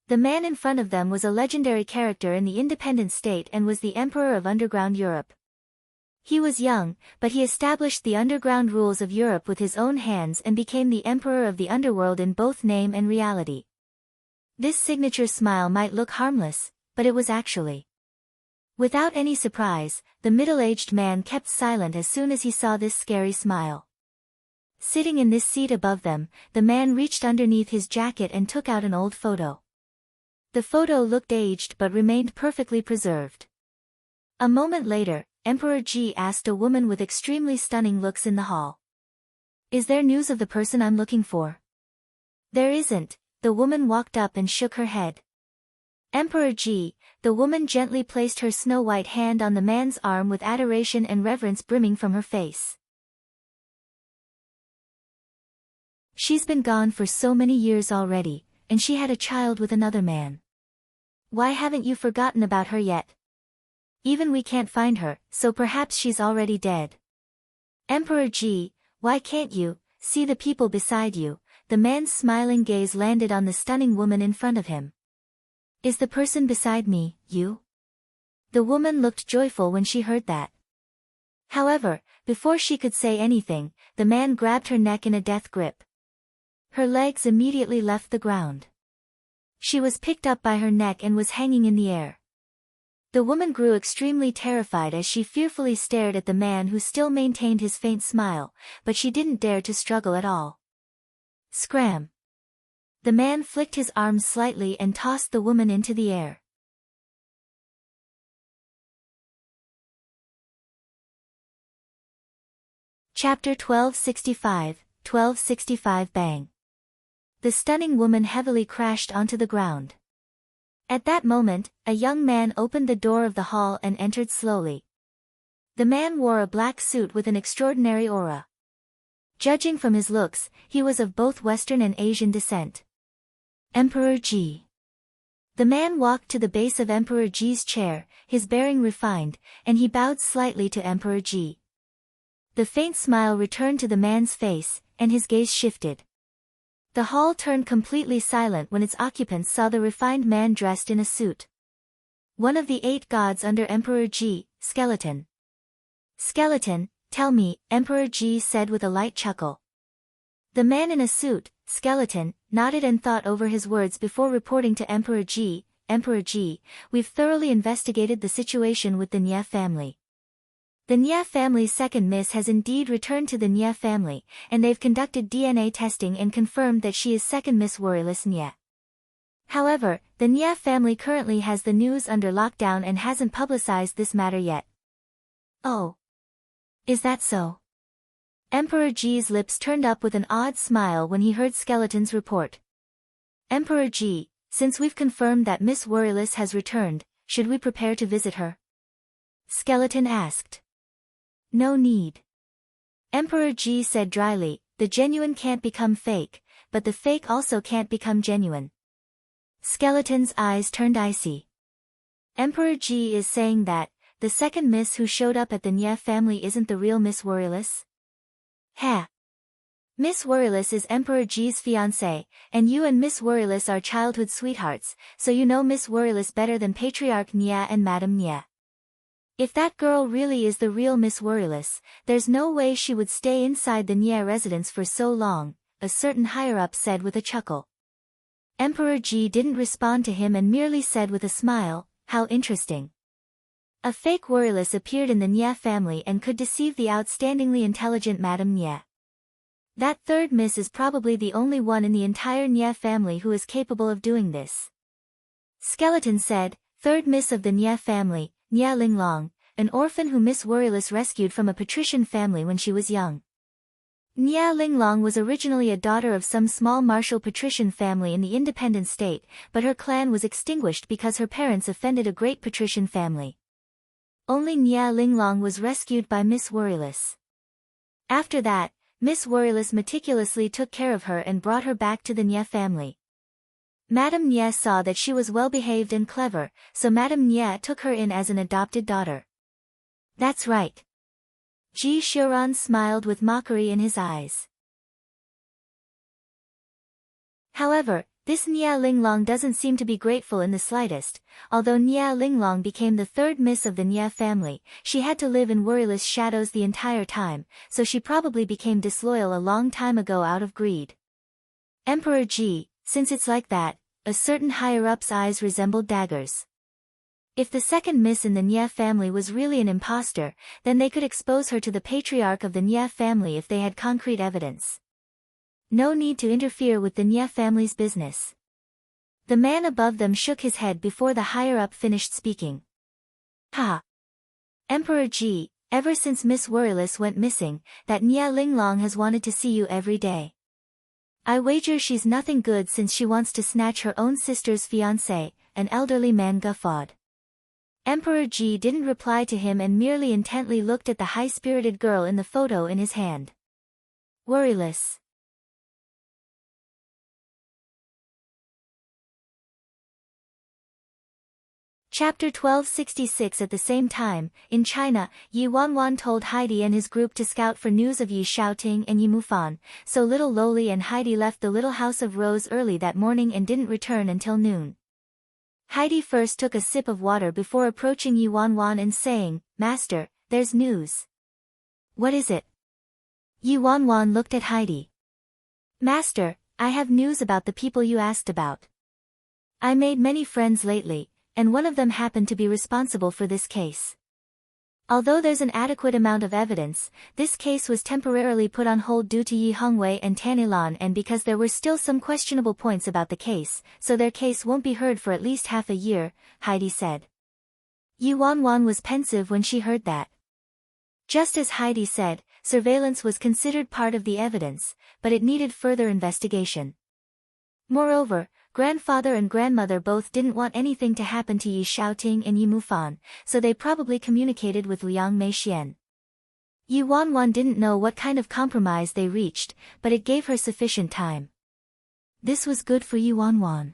The man in front of them was a legendary character in the independent state and was the Emperor of underground Europe. He was young, but he established the underground rules of Europe with his own hands and became the emperor of the underworld in both name and reality. This signature smile might look harmless, but it was actually. Without any surprise, the middle-aged man kept silent as soon as he saw this scary smile. Sitting in this seat above them, the man reached underneath his jacket and took out an old photo. The photo looked aged but remained perfectly preserved. A moment later, Emperor Ji asked a woman with extremely stunning looks in the hall. "Is there news of the person I'm looking for?" "There isn't," the woman walked up and shook her head. "Emperor Ji," the woman gently placed her snow-white hand on the man's arm with adoration and reverence brimming from her face. "She's been gone for so many years already, and she had a child with another man. Why haven't you forgotten about her yet? Even we can't find her, so perhaps she's already dead." "Emperor Ji, why can't you see the people beside you?" The man's smiling gaze landed on the stunning woman in front of him. "Is the person beside me, you?" The woman looked joyful when she heard that. However, before she could say anything, the man grabbed her neck in a death grip. Her legs immediately left the ground. She was picked up by her neck and was hanging in the air. The woman grew extremely terrified as she fearfully stared at the man who still maintained his faint smile, but she didn't dare to struggle at all. Scram! The man flicked his arms slightly and tossed the woman into the air. Chapter 1265 Bang! The stunning woman heavily crashed onto the ground. At that moment, a young man opened the door of the hall and entered slowly. The man wore a black suit with an extraordinary aura. Judging from his looks, he was of both Western and Asian descent. Emperor Ji. The man walked to the base of Emperor Ji's chair, his bearing refined, and he bowed slightly to Emperor Ji. The faint smile returned to the man's face, and his gaze shifted. The hall turned completely silent when its occupants saw the refined man dressed in a suit. One of the 8 gods under Emperor Ji, Skeleton. "Skeleton, tell me," Emperor Ji said with a light chuckle. The man in a suit, Skeleton, nodded and thought over his words before reporting to Emperor Ji. "Emperor Ji, we've thoroughly investigated the situation with the Nye family. The Nye family's second miss has indeed returned to the Nye family, and they've conducted DNA testing and confirmed that she is second Miss Worryless Nye. However, the Nye family currently has the news under lockdown and hasn't publicized this matter yet." "Oh. Is that so?" Emperor Ji's lips turned up with an odd smile when he heard Skeleton's report. "Emperor Ji, since we've confirmed that Miss Worryless has returned, should we prepare to visit her?" Skeleton asked. "No need." Emperor Ji said dryly, "The genuine can't become fake, but the fake also can't become genuine." Skeleton's eyes turned icy. "Emperor Ji is saying that the second miss who showed up at the Nye family isn't the real Miss Worryless?" "Ha! Miss Worryless is Emperor Ji's fiancée, and you and Miss Worryless are childhood sweethearts, so you know Miss Worryless better than Patriarch Nye and Madame Nye. If that girl really is the real Miss Worryless, there's no way she would stay inside the Nye residence for so long," a certain higher-up said with a chuckle. Emperor Ji didn't respond to him and merely said with a smile, "How interesting. A fake Worryless appeared in the Nye family and could deceive the outstandingly intelligent Madame Nye. That third miss is probably the only one in the entire Nye family who is capable of doing this." Skeleton said, "Third miss of the Nye family, Nye Linglong, an orphan who Miss Worryless rescued from a patrician family when she was young. Nye Linglong was originally a daughter of some small martial patrician family in the independent state, but her clan was extinguished because her parents offended a great patrician family. Only Nye Linglong was rescued by Miss Worryless. After that, Miss Worryless meticulously took care of her and brought her back to the Nye family. Madame Nye saw that she was well-behaved and clever, so Madame Nye took her in as an adopted daughter." "That's right." Ji Xiuran smiled with mockery in his eyes. However, This Nia Linglong doesn't seem to be grateful in the slightest. Although Nia Linglong became the third miss of the Nia family, she had to live in worryless shadows the entire time, so she probably became disloyal a long time ago out of greed. Emperor Ji, since it's like that, a certain higher-up's eyes resembled daggers. If the second miss in the Nia family was really an imposter, then they could expose her to the patriarch of the Nia family if they had concrete evidence. No need to interfere with the Nia family's business. The man above them shook his head before the higher-up finished speaking. Ha! Emperor Ji, ever since Miss Worryless went missing, that Nia Linglong has wanted to see you every day. I wager she's nothing good since she wants to snatch her own sister's fiancé, an elderly man guffawed. Emperor Ji didn't reply to him and merely intently looked at the high-spirited girl in the photo in his hand. Worryless. Chapter 1266. At the same time, in China, Yi Wanwan told Heidi and his group to scout for news of Yi Xiaoting and Yi Mufan, so little Loli and Heidi left the little house of Rose early that morning and didn't return until noon. Heidi first took a sip of water before approaching Yi Wanwan and saying, "Master, there's news." "What is it?" Yi Wanwan looked at Heidi. "Master, I have news about the people you asked about. I made many friends lately, and one of them happened to be responsible for this case. Although there's an adequate amount of evidence, this case was temporarily put on hold due to Yi Hongwei and Tan Ilan and because there were still some questionable points about the case, so their case won't be heard for at least half a year," Heidi said. Yi Wanwan was pensive when she heard that. Just as Heidi said, surveillance was considered part of the evidence, but it needed further investigation. Moreover, grandfather and grandmother both didn't want anything to happen to Yi Xiaoting and Yi Mufan, so they probably communicated with Liang Meixian. Yi Wanwan didn't know what kind of compromise they reached, but it gave her sufficient time. This was good for Yi Wanwan.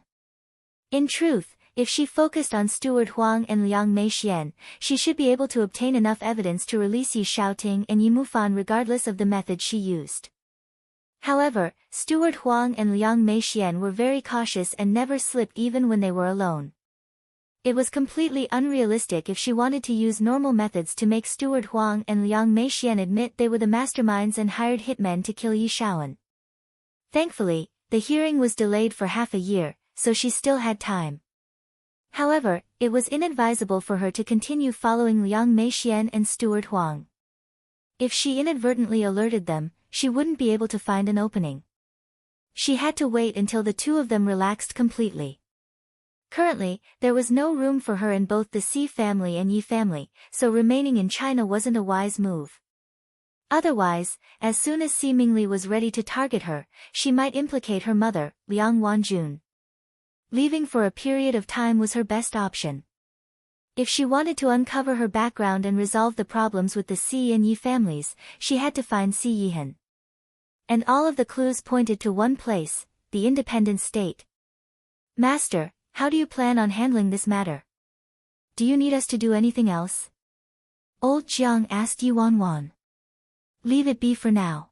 In truth, if she focused on Steward Huang and Liang Meixian, she should be able to obtain enough evidence to release Yi Xiaoting and Yi Mufan regardless of the method she used. However, Steward Huang and Liang Meixian were very cautious and never slipped even when they were alone. It was completely unrealistic if she wanted to use normal methods to make Steward Huang and Liang Meixian admit they were the masterminds and hired hitmen to kill Yi Xiaoan. Thankfully, the hearing was delayed for half a year, so she still had time. However, it was inadvisable for her to continue following Liang Meixian and Steward Huang. If she inadvertently alerted them, she wouldn't be able to find an opening. She had to wait until the two of them relaxed completely. Currently, there was no room for her in both the Xi family and Yi family, so remaining in China wasn't a wise move. Otherwise, as soon as Xi Mingli was ready to target her, she might implicate her mother, Liang Wanjun. Leaving for a period of time was her best option. If she wanted to uncover her background and resolve the problems with the Xi and Yi families, she had to find Xi Yihan. And all of the clues pointed to one place, the independent state. "Master, how do you plan on handling this matter? Do you need us to do anything else?" Old Jiang asked Yi Wanwan. "Leave it be for now."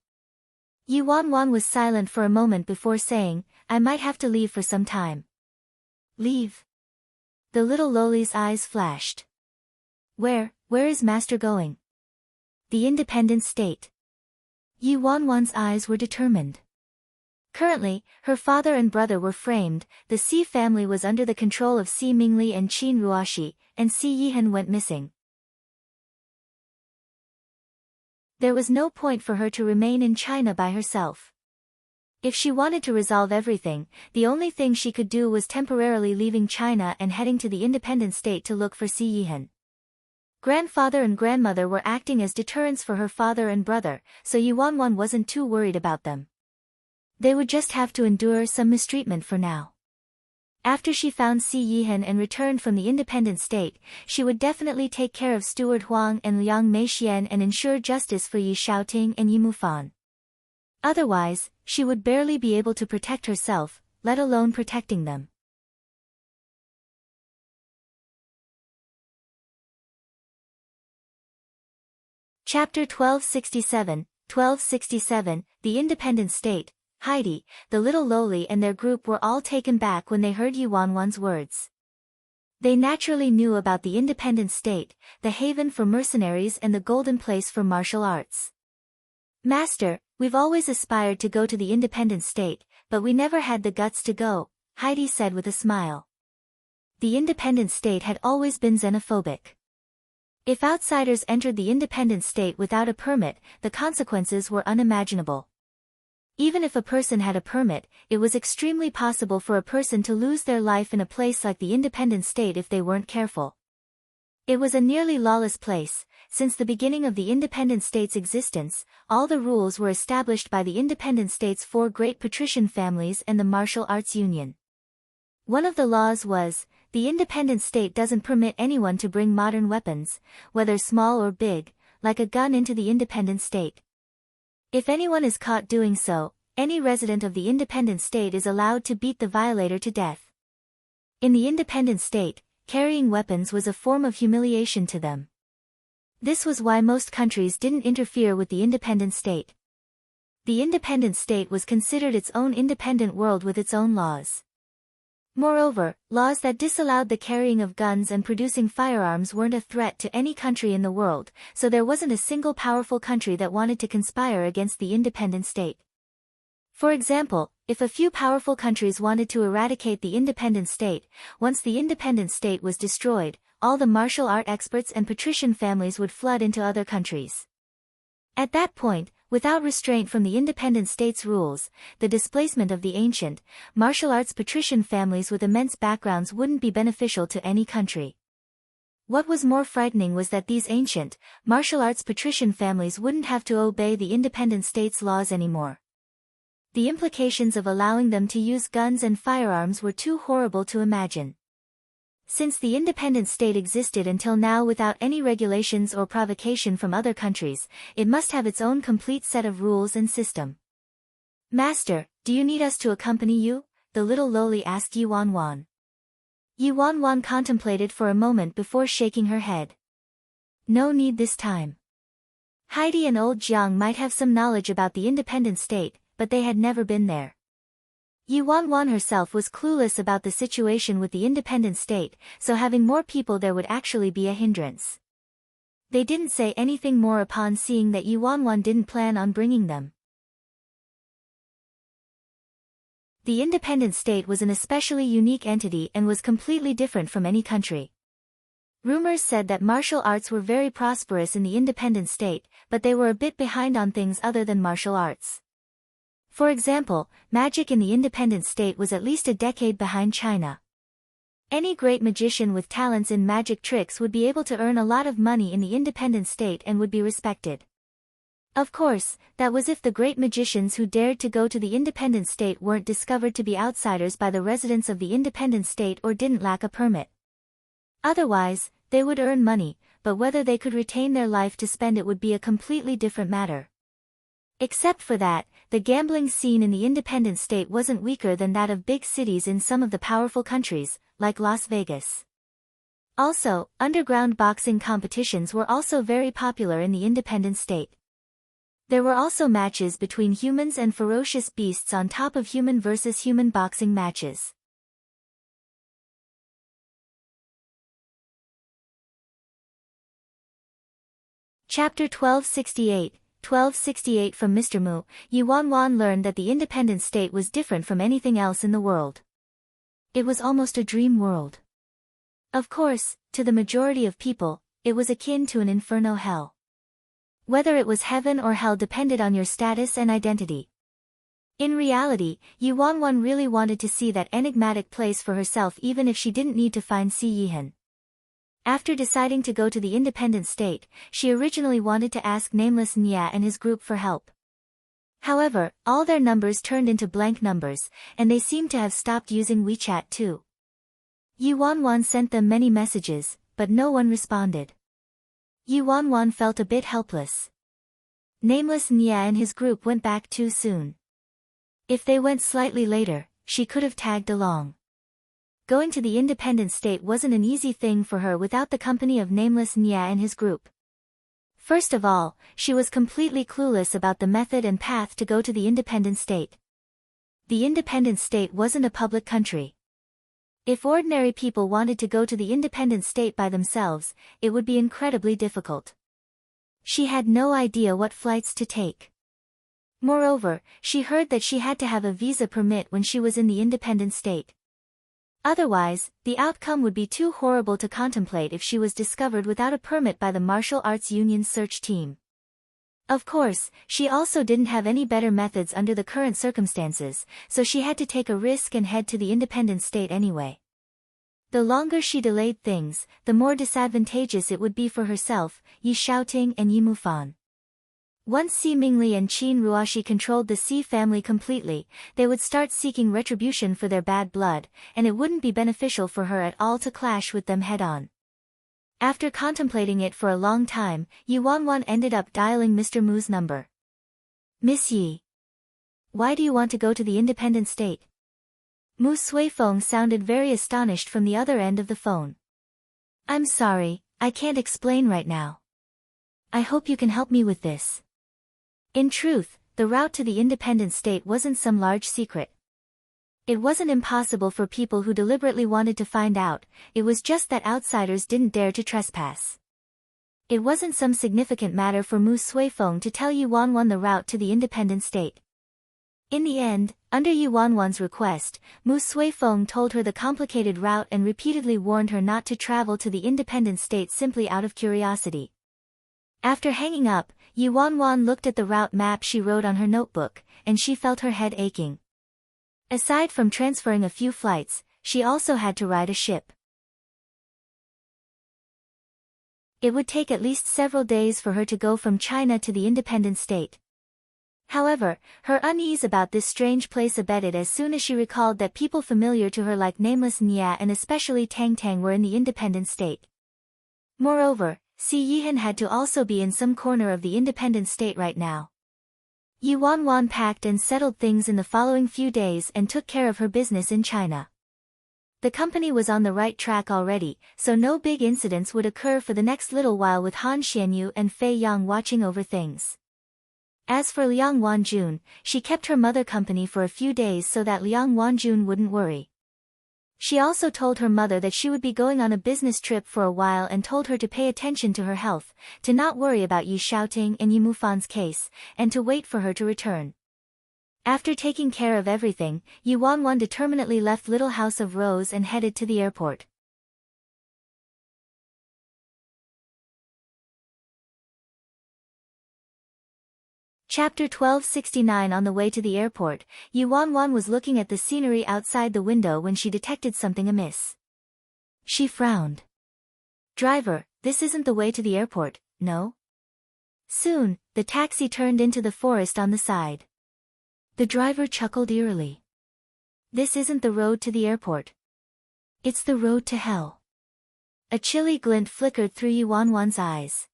Yi Wanwan was silent for a moment before saying, "I might have to leave for some time." "Leave?" The little Loli's eyes flashed. Where is Master going?" "The independent state." Yi Wanwan's eyes were determined. Currently, her father and brother were framed, the Xi family was under the control of Xi Mingli and Qin Ruoxi, and Xi Yihan went missing. There was no point for her to remain in China by herself. If she wanted to resolve everything, the only thing she could do was temporarily leaving China and heading to the independent state to look for Xi Yihan. Grandfather and grandmother were acting as deterrents for her father and brother, so Yi Wanwan wasn't too worried about them. They would just have to endure some mistreatment for now. After she found Xi Yihan and returned from the independent state, she would definitely take care of Steward Huang and Liang Meixian and ensure justice for Yi Xiaoting and Yi Mufan. Otherwise, she would barely be able to protect herself, let alone protecting them. Chapter 1267, the Independent State, Heidi, the little lowly and their group were all taken back when they heard Yuanwan's words. They naturally knew about the independent state, the haven for mercenaries and the golden place for martial arts. Master, we've always aspired to go to the independent state, but we never had the guts to go, Heidi said with a smile. The independent state had always been xenophobic. If outsiders entered the independent state without a permit, the consequences were unimaginable. Even if a person had a permit, it was extremely possible for a person to lose their life in a place like the independent state if they weren't careful. It was a nearly lawless place. Since the beginning of the independent state's existence, all the rules were established by the independent state's 4 great patrician families and the martial arts union. One of the laws was, the independent state doesn't permit anyone to bring modern weapons, whether small or big, like a gun into the independent state. If anyone is caught doing so, any resident of the independent state is allowed to beat the violator to death. In the independent state, carrying weapons was a form of humiliation to them. This was why most countries didn't interfere with the independent state. The independent state was considered its own independent world with its own laws. Moreover, laws that disallowed the carrying of guns and producing firearms weren't a threat to any country in the world, so there wasn't a single powerful country that wanted to conspire against the independent state. For example, if a few powerful countries wanted to eradicate the independent state, once the independent state was destroyed, all the martial art experts and patrician families would flood into other countries. At that point, without restraint from the independent state's rules, the displacement of the ancient, martial arts patrician families with immense backgrounds wouldn't be beneficial to any country. What was more frightening was that these ancient, martial arts patrician families wouldn't have to obey the independent state's laws anymore. The implications of allowing them to use guns and firearms were too horrible to imagine. Since the independent state existed until now without any regulations or provocation from other countries, it must have its own complete set of rules and system. Master, do you need us to accompany you? The little lowly asked Yuanwan. Yuanwan contemplated for a moment before shaking her head. No need this time. Heidi and old Jiang might have some knowledge about the independent state, but they had never been there. Yuanwan herself was clueless about the situation with the independent state, so having more people there would actually be a hindrance. They didn't say anything more upon seeing that Yuanwan didn't plan on bringing them. The independent state was an especially unique entity and was completely different from any country. Rumors said that martial arts were very prosperous in the independent state, but they were a bit behind on things other than martial arts. For example, magic in the independent state was at least a decade behind China. Any great magician with talents in magic tricks would be able to earn a lot of money in the independent state and would be respected. Of course, that was if the great magicians who dared to go to the independent state weren't discovered to be outsiders by the residents of the independent state or didn't lack a permit. Otherwise, they would earn money, but whether they could retain their life to spend it would be a completely different matter. Except for that, the gambling scene in the independent state wasn't weaker than that of big cities in some of the powerful countries, like Las Vegas. Also, underground boxing competitions were also very popular in the independent state. There were also matches between humans and ferocious beasts on top of human versus human boxing matches. Chapter 1268 From Mr. Mu, Yuanwan learned that the independent state was different from anything else in the world. It was almost a dream world. Of course, to the majority of people, it was akin to an inferno hell. Whether it was heaven or hell depended on your status and identity. In reality, Yuanwan really wanted to see that enigmatic place for herself even if she didn't need to find Si Yihan. After deciding to go to the independent state, she originally wanted to ask nameless Nya and his group for help. However, all their numbers turned into blank numbers, and they seemed to have stopped using WeChat too. Yuanwan sent them many messages, but no one responded. Yuanwan felt a bit helpless. Nameless Nya and his group went back too soon. If they went slightly later, she could have tagged along. Going to the independent state wasn't an easy thing for her without the company of nameless Nya and his group. First of all, she was completely clueless about the method and path to go to the independent state. the independent state wasn't a public country. If ordinary people wanted to go to the independent state by themselves, it would be incredibly difficult. She had no idea what flights to take. Moreover, she heard that she had to have a visa permit when she was in the independent state. Otherwise, the outcome would be too horrible to contemplate if she was discovered without a permit by the martial arts union's search team. Of course, she also didn't have any better methods under the current circumstances, so she had to take a risk and head to the independent state anyway. The longer she delayed things, the more disadvantageous it would be for herself, Yi Xiaoting and Yi Mufan. Once Xi Mingli and Qin Ruoxi controlled the Xi family completely, they would start seeking retribution for their bad blood, and it wouldn't be beneficial for her at all to clash with them head-on. After contemplating it for a long time, Yi Wanwan ended up dialing Mr. Mu's number. "Miss Yi. Why do you want to go to the independent state?" Mu Suifeng sounded very astonished from the other end of the phone. "I'm sorry, I can't explain right now. I hope you can help me with this." In truth, the route to the independent state wasn't some large secret. It wasn't impossible for people who deliberately wanted to find out, it was just that outsiders didn't dare to trespass. It wasn't some significant matter for Mu Suifeng to tell Yi Wanwan the route to the independent state. In the end, under Yi Wanwan's request, Mu Suifeng told her the complicated route and repeatedly warned her not to travel to the independent state simply out of curiosity. After hanging up, Yi Wanwan looked at the route map she wrote on her notebook, and she felt her head aching. Aside from transferring a few flights, she also had to ride a ship. It would take at least several days for her to go from China to the independent state. However, her unease about this strange place abated as soon as she recalled that people familiar to her like nameless Nya and especially Tang Tang were in the independent state. Moreover, Si Yihan had to also be in some corner of the independent state right now. Yi Wanwan packed and settled things in the following few days and took care of her business in China. The company was on the right track already, so no big incidents would occur for the next little while with Han Xianyu and Fei Yang watching over things. As for Liang Wanjun, she kept her mother company for a few days so that Liang Wanjun wouldn't worry. She also told her mother that she would be going on a business trip for a while and told her to pay attention to her health, to not worry about Yi Xiaoting and Yi Mufan's case, and to wait for her to return. After taking care of everything, Yi Wanwan determinedly left Little House of Rose and headed to the airport. Chapter 1269. On the way to the airport, Yi Wanwan was looking at the scenery outside the window when she detected something amiss. She frowned. "Driver, this isn't the way to the airport, no?" Soon, the taxi turned into the forest on the side. The driver chuckled eerily. "This isn't the road to the airport. It's the road to hell." A chilly glint flickered through Yi Wanwan's eyes.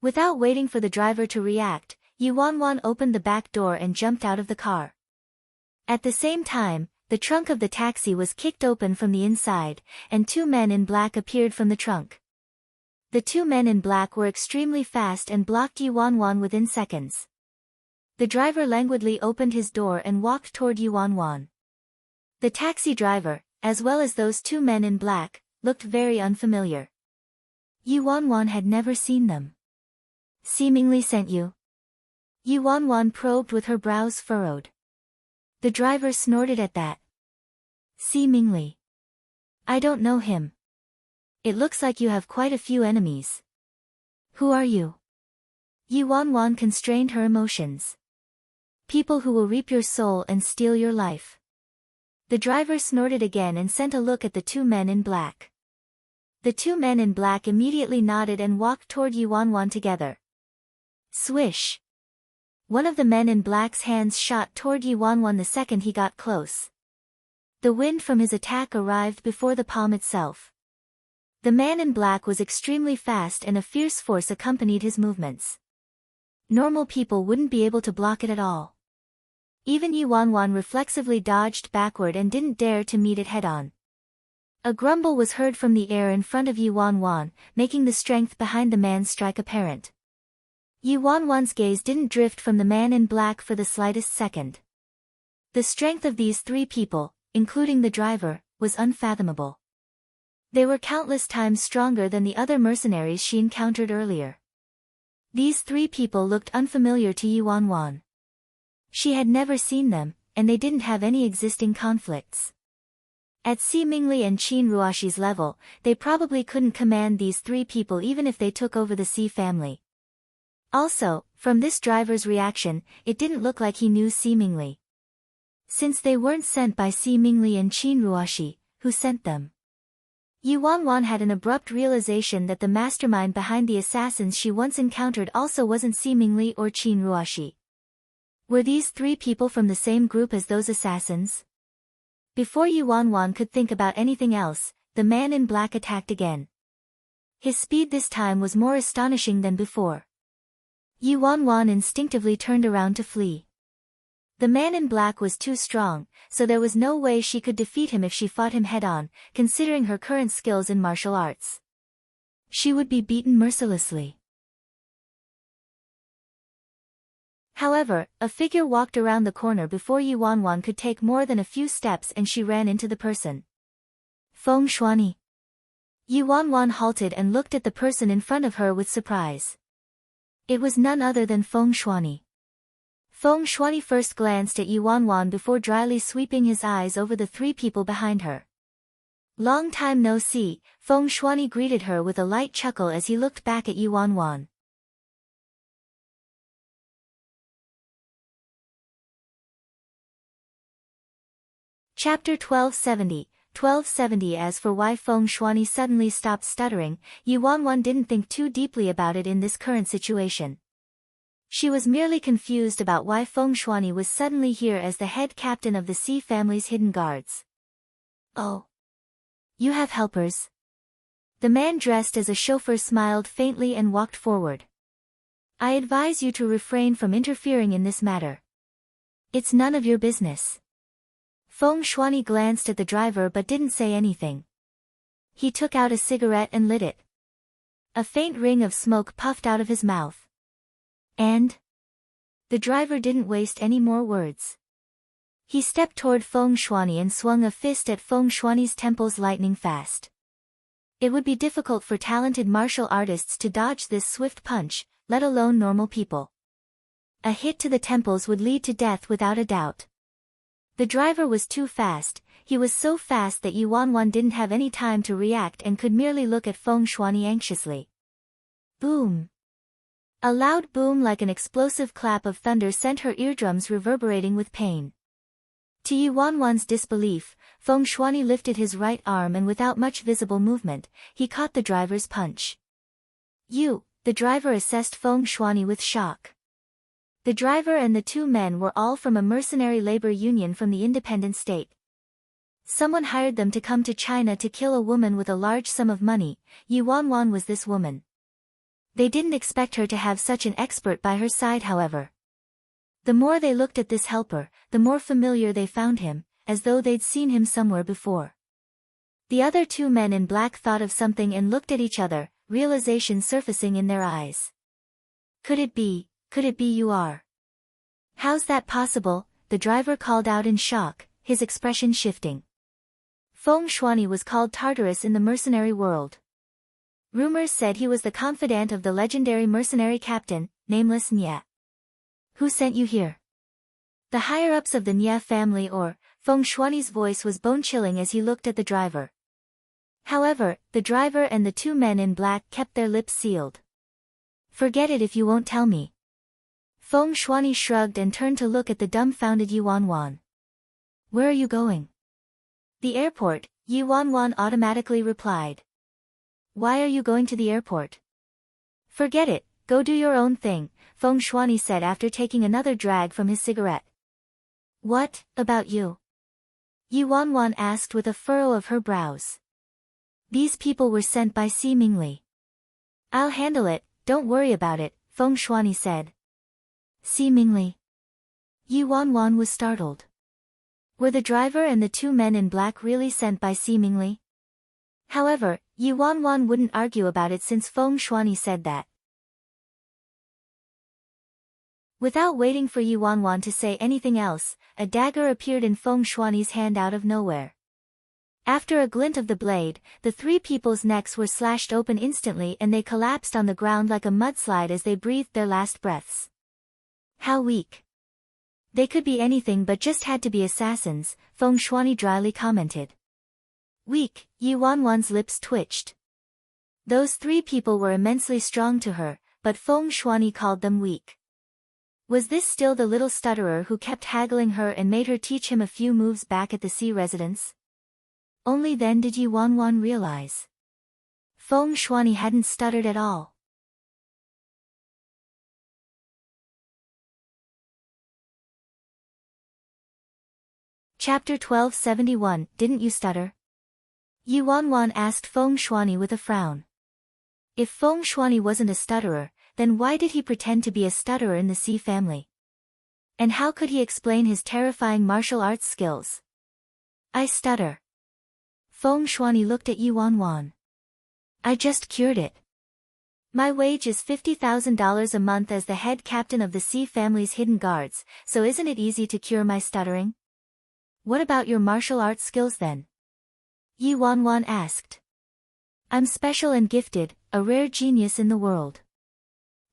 Without waiting for the driver to react, Yi Wanwan opened the back door and jumped out of the car. At the same time, the trunk of the taxi was kicked open from the inside, and two men in black appeared from the trunk. The two men in black were extremely fast and blocked Yi Wanwan within seconds. The driver languidly opened his door and walked toward Yi Wanwan. The taxi driver, as well as those two men in black, looked very unfamiliar. Yi Wanwan had never seen them. "Seemingly sent you?" Yi Wanwan probed with her brows furrowed. The driver snorted at that. "Seemingly. I don't know him. It looks like you have quite a few enemies. Who are you?" Yi Wanwan constrained her emotions. "People who will reap your soul and steal your life." The driver snorted again and sent a look at the two men in black. The two men in black immediately nodded and walked toward Yi Wanwan together. Swish! One of the men in black's hands shot toward Yi Wanwan the second he got close. The wind from his attack arrived before the palm itself. The man in black was extremely fast and a fierce force accompanied his movements. Normal people wouldn't be able to block it at all. Even Yi Wanwan reflexively dodged backward and didn't dare to meet it head-on. A grumble was heard from the air in front of Yi Wanwan, making the strength behind the man's strike apparent. Yi Wanwan's gaze didn't drift from the man in black for the slightest second. The strength of these 3 people, including the driver, was unfathomable. They were countless times stronger than the other mercenaries she encountered earlier. These 3 people looked unfamiliar to Yuan. She had never seen them, and they didn't have any existing conflicts. At Xi Mingli and Qin Ruoxi's level, they probably couldn't command these 3 people even if they took over the Xi family. Also, from this driver's reaction, it didn't look like he knew Xi Mingli. Since they weren't sent by Xi Mingli and Qin Ruoxi, who sent them? Yuan had an abrupt realization that the mastermind behind the assassins she once encountered also wasn't Xi Mingli or Qin Ruoxi. Were these 3 people from the same group as those assassins? Before Yuan could think about anything else, the man in black attacked again. His speed this time was more astonishing than before. Yuan instinctively turned around to flee. The man in black was too strong, so there was no way she could defeat him if she fought him head-on, considering her current skills in martial arts. She would be beaten mercilessly. Huever, a figure walked around the corner before Yuan could take more than a few steps and she ran into the person. Feng Shuani. Yuan halted and looked at the person in front of her with surprise. It was none other than Feng Shuani. Feng Shuani first glanced at Yuan before dryly sweeping his eyes over the 3 people behind her. Long time no see, Feng Shuani greeted her with a light chuckle as he looked back at Yuan. Chapter 1270 As for why Feng Shuani suddenly stopped stuttering, Yuan didn't think too deeply about it in this current situation. She was merely confused about why Feng Shuani was suddenly here as the head captain of the Xi family's hidden guards. Oh. You have helpers? The man dressed as a chauffeur smiled faintly and walked forward. I advise you to refrain from interfering in this matter. It's none of your business. Feng Shuani glanced at the driver but didn't say anything. He took out a cigarette and lit it. A faint ring of smoke puffed out of his mouth. And? The driver didn't waste any more words. He stepped toward Feng Shuani and swung a fist at Feng Shuani's temples lightning fast. It would be difficult for talented martial artists to dodge this swift punch, let alone normal people. A hit to the temples would lead to death without a doubt. The driver was too fast, he was so fast that Yuan didn't have any time to react and could merely look at Feng Shuani anxiously. Boom! A loud boom like an explosive clap of thunder sent her eardrums reverberating with pain. To Yuan's disbelief, Feng Shuani lifted his right arm and without much visible movement, he caught the driver's punch. The driver assessed Feng Shuani with shock. The driver and the 2 men were all from a mercenary labor union from the independent state. Someone hired them to come to China to kill a woman with a large sum of money. Yuan was this woman. They didn't expect her to have such an expert by her side, however. The more they looked at this helper, the more familiar they found him, as though they'd seen him somewhere before. The other 2 men in black thought of something and looked at each other, realization surfacing in their eyes. Could it be you are? How's that possible? The driver called out in shock, his expression shifting. Feng Shuani was called Tartarus in the mercenary world. Rumors said he was the confidant of the legendary mercenary captain, nameless Nye. Who sent you here? The higher-ups of the Nye family or, Feng Shuani's voice was bone-chilling as he looked at the driver. However, the driver and the 2 men in black kept their lips sealed. Forget it if you won't tell me. Feng Shuani shrugged and turned to look at the dumbfounded Yuan. Where are you going? The airport, Yuan automatically replied. Why are you going to the airport? Forget it, go do your own thing, Feng Shuani said after taking another drag from his cigarette. What about you? Yuan asked with a furrow of her brows. These people were sent by Xi Mingli. I'll handle it, don't worry about it, Feng Shuani said. Xi Mingli? Yuan was startled. Were the driver and the 2 men in black really sent by Xi Mingli? However, Yuan wouldn't argue about it since Feng Shuani said that. Without waiting for Yi Wanwan to say anything else, a dagger appeared in Feng Shuani's hand out of nowhere. After a glint of the blade, the three people's necks were slashed open instantly and they collapsed on the ground like a mudslide as they breathed their last breaths. How weak. They could be anything but just had to be assassins, Feng Shuani dryly commented. Weak, Yi Wanwan's lips twitched. Those three people were immensely strong to her, but Feng Shuani called them weak. Was this still the little stutterer who kept haggling her and made her teach him a few moves back at the sea residence? Only then did Yi Wanwan realize. Feng Shuani hadn't stuttered at all. Chapter 1271, Didn't you stutter? Yi Wanwan asked Feng Shuani with a frown. If Feng Shuani wasn't a stutterer, then why did he pretend to be a stutterer in the Sea family? And how could he explain his terrifying martial arts skills? I stutter. Feng Shuani looked at Yi Wanwan. I just cured it. My wage is $50,000 a month as the head captain of the Sea family's hidden guards, so isn't it easy to cure my stuttering? What about your martial arts skills then? Yi Wanwan asked. I'm special and gifted, a rare genius in the world.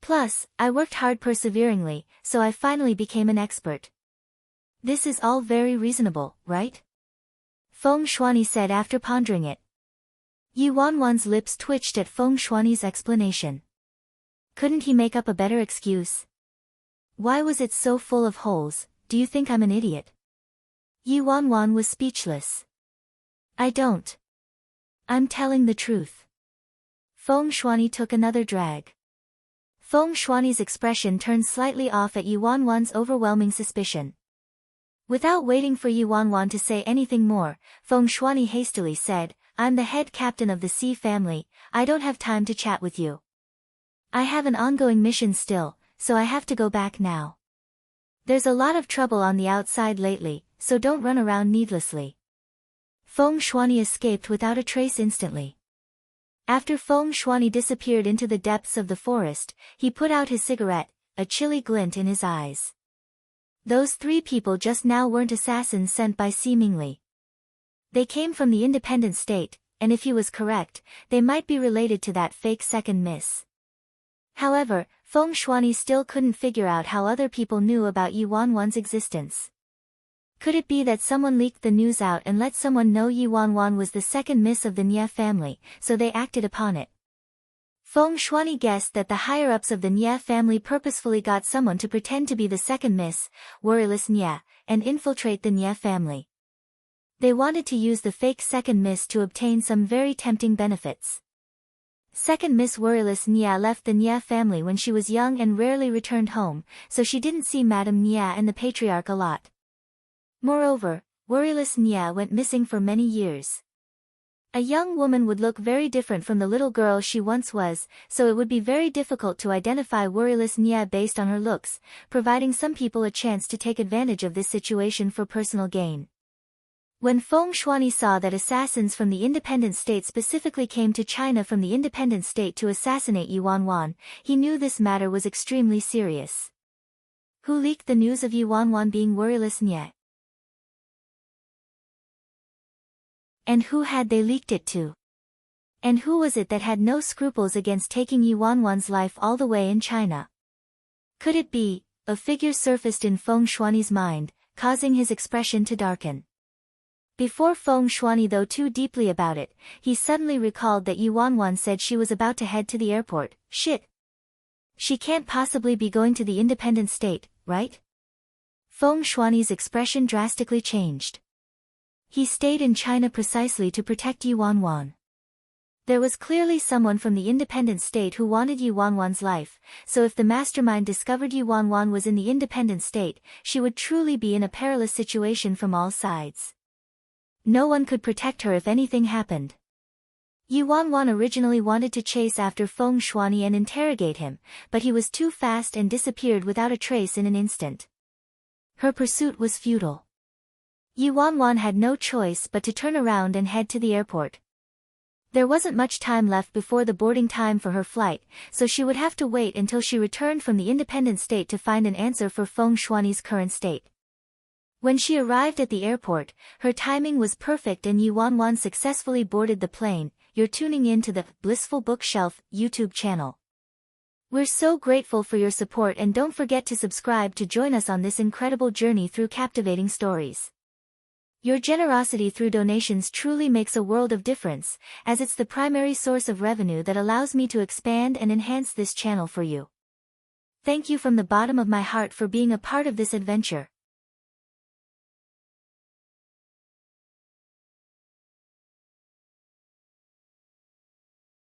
Plus, I worked hard perseveringly, so I finally became an expert. This is all very reasonable, right? Feng Shuani said after pondering it. Yi Wanwan's lips twitched at Feng Shuani's explanation. Couldn't he make up a better excuse? Why was it so full of holes? Do you think I'm an idiot? Yi Wanwan was speechless. I don't. I'm telling the truth. Feng Shuani took another drag. Feng Shuani's expression turned slightly off at Yi Wanwan's overwhelming suspicion. Without waiting for Yi Wanwan to say anything more, Feng Shuani hastily said, I'm the head captain of the Sea family, I don't have time to chat with you. I have an ongoing mission still, so I have to go back now. There's a lot of trouble on the outside lately, so don't run around needlessly. Feng Shuani escaped without a trace instantly. After Feng Shuani disappeared into the depths of the forest, he put out his cigarette, a chilly glint in his eyes. Those three people just now weren't assassins sent by Sea Mingli. They came from the independent state, and if he was correct, they might be related to that fake second miss. However, Feng Shuani still couldn't figure out how other people knew about Yi Wanwan's existence. Could it be that someone leaked the news out and let someone know Yi Wanwan was the second miss of the Nie family, so they acted upon it? Feng Shuani guessed that the higher-ups of the Nie family purposefully got someone to pretend to be the second miss, worryless Nie, and infiltrate the Nie family. They wanted to use the fake second miss to obtain some very tempting benefits. Second Miss Worryless Nie left the Nie family when she was young and rarely returned home, so she didn't see Madame Nie and the patriarch a lot. Moreover, Worryless Nie went missing for many years. A young woman would look very different from the little girl she once was, so it would be very difficult to identify Worryless Nie based on her looks, providing some people a chance to take advantage of this situation for personal gain. When Feng Shuani saw that assassins from the independent state specifically came to China from the independent state to assassinate Yi Wanwan, he knew this matter was extremely serious. Who leaked the news of Yi Wanwan being Worryless Nie? And who had they leaked it to? And who was it that had no scruples against taking Yi Wanwan's life all the way in China? Could it be? A figure surfaced in Feng Shuani's mind, causing his expression to darken. Before Feng Shuani thought too deeply about it, he suddenly recalled that Yi Wanwan said she was about to head to the airport. Shit! She can't possibly be going to the independent state, right? Feng Shuani's expression drastically changed. He stayed in China precisely to protect Yi Wanwan. There was clearly someone from the independent state who wanted Yi Wanwan's life, so if the mastermind discovered Yi Wanwan was in the independent state, she would truly be in a perilous situation from all sides. No one could protect her if anything happened. Yi Wanwan originally wanted to chase after Feng Shuani and interrogate him, but he was too fast and disappeared without a trace in an instant. Her pursuit was futile. Yi Wanwan had no choice but to turn around and head to the airport. There wasn't much time left before the boarding time for her flight, so she would have to wait until she returned from the independent state to find an answer for Feng Shuani's current state. When she arrived at the airport, her timing was perfect and Yi Wanwan successfully boarded the plane. You're tuning in to the Blissful Bookshelf YouTube channel. We're so grateful for your support, and don't forget to subscribe to join us on this incredible journey through captivating stories. Your generosity through donations truly makes a world of difference, as it's the primary source of revenue that allows me to expand and enhance this channel for you. Thank you from the bottom of my heart for being a part of this adventure.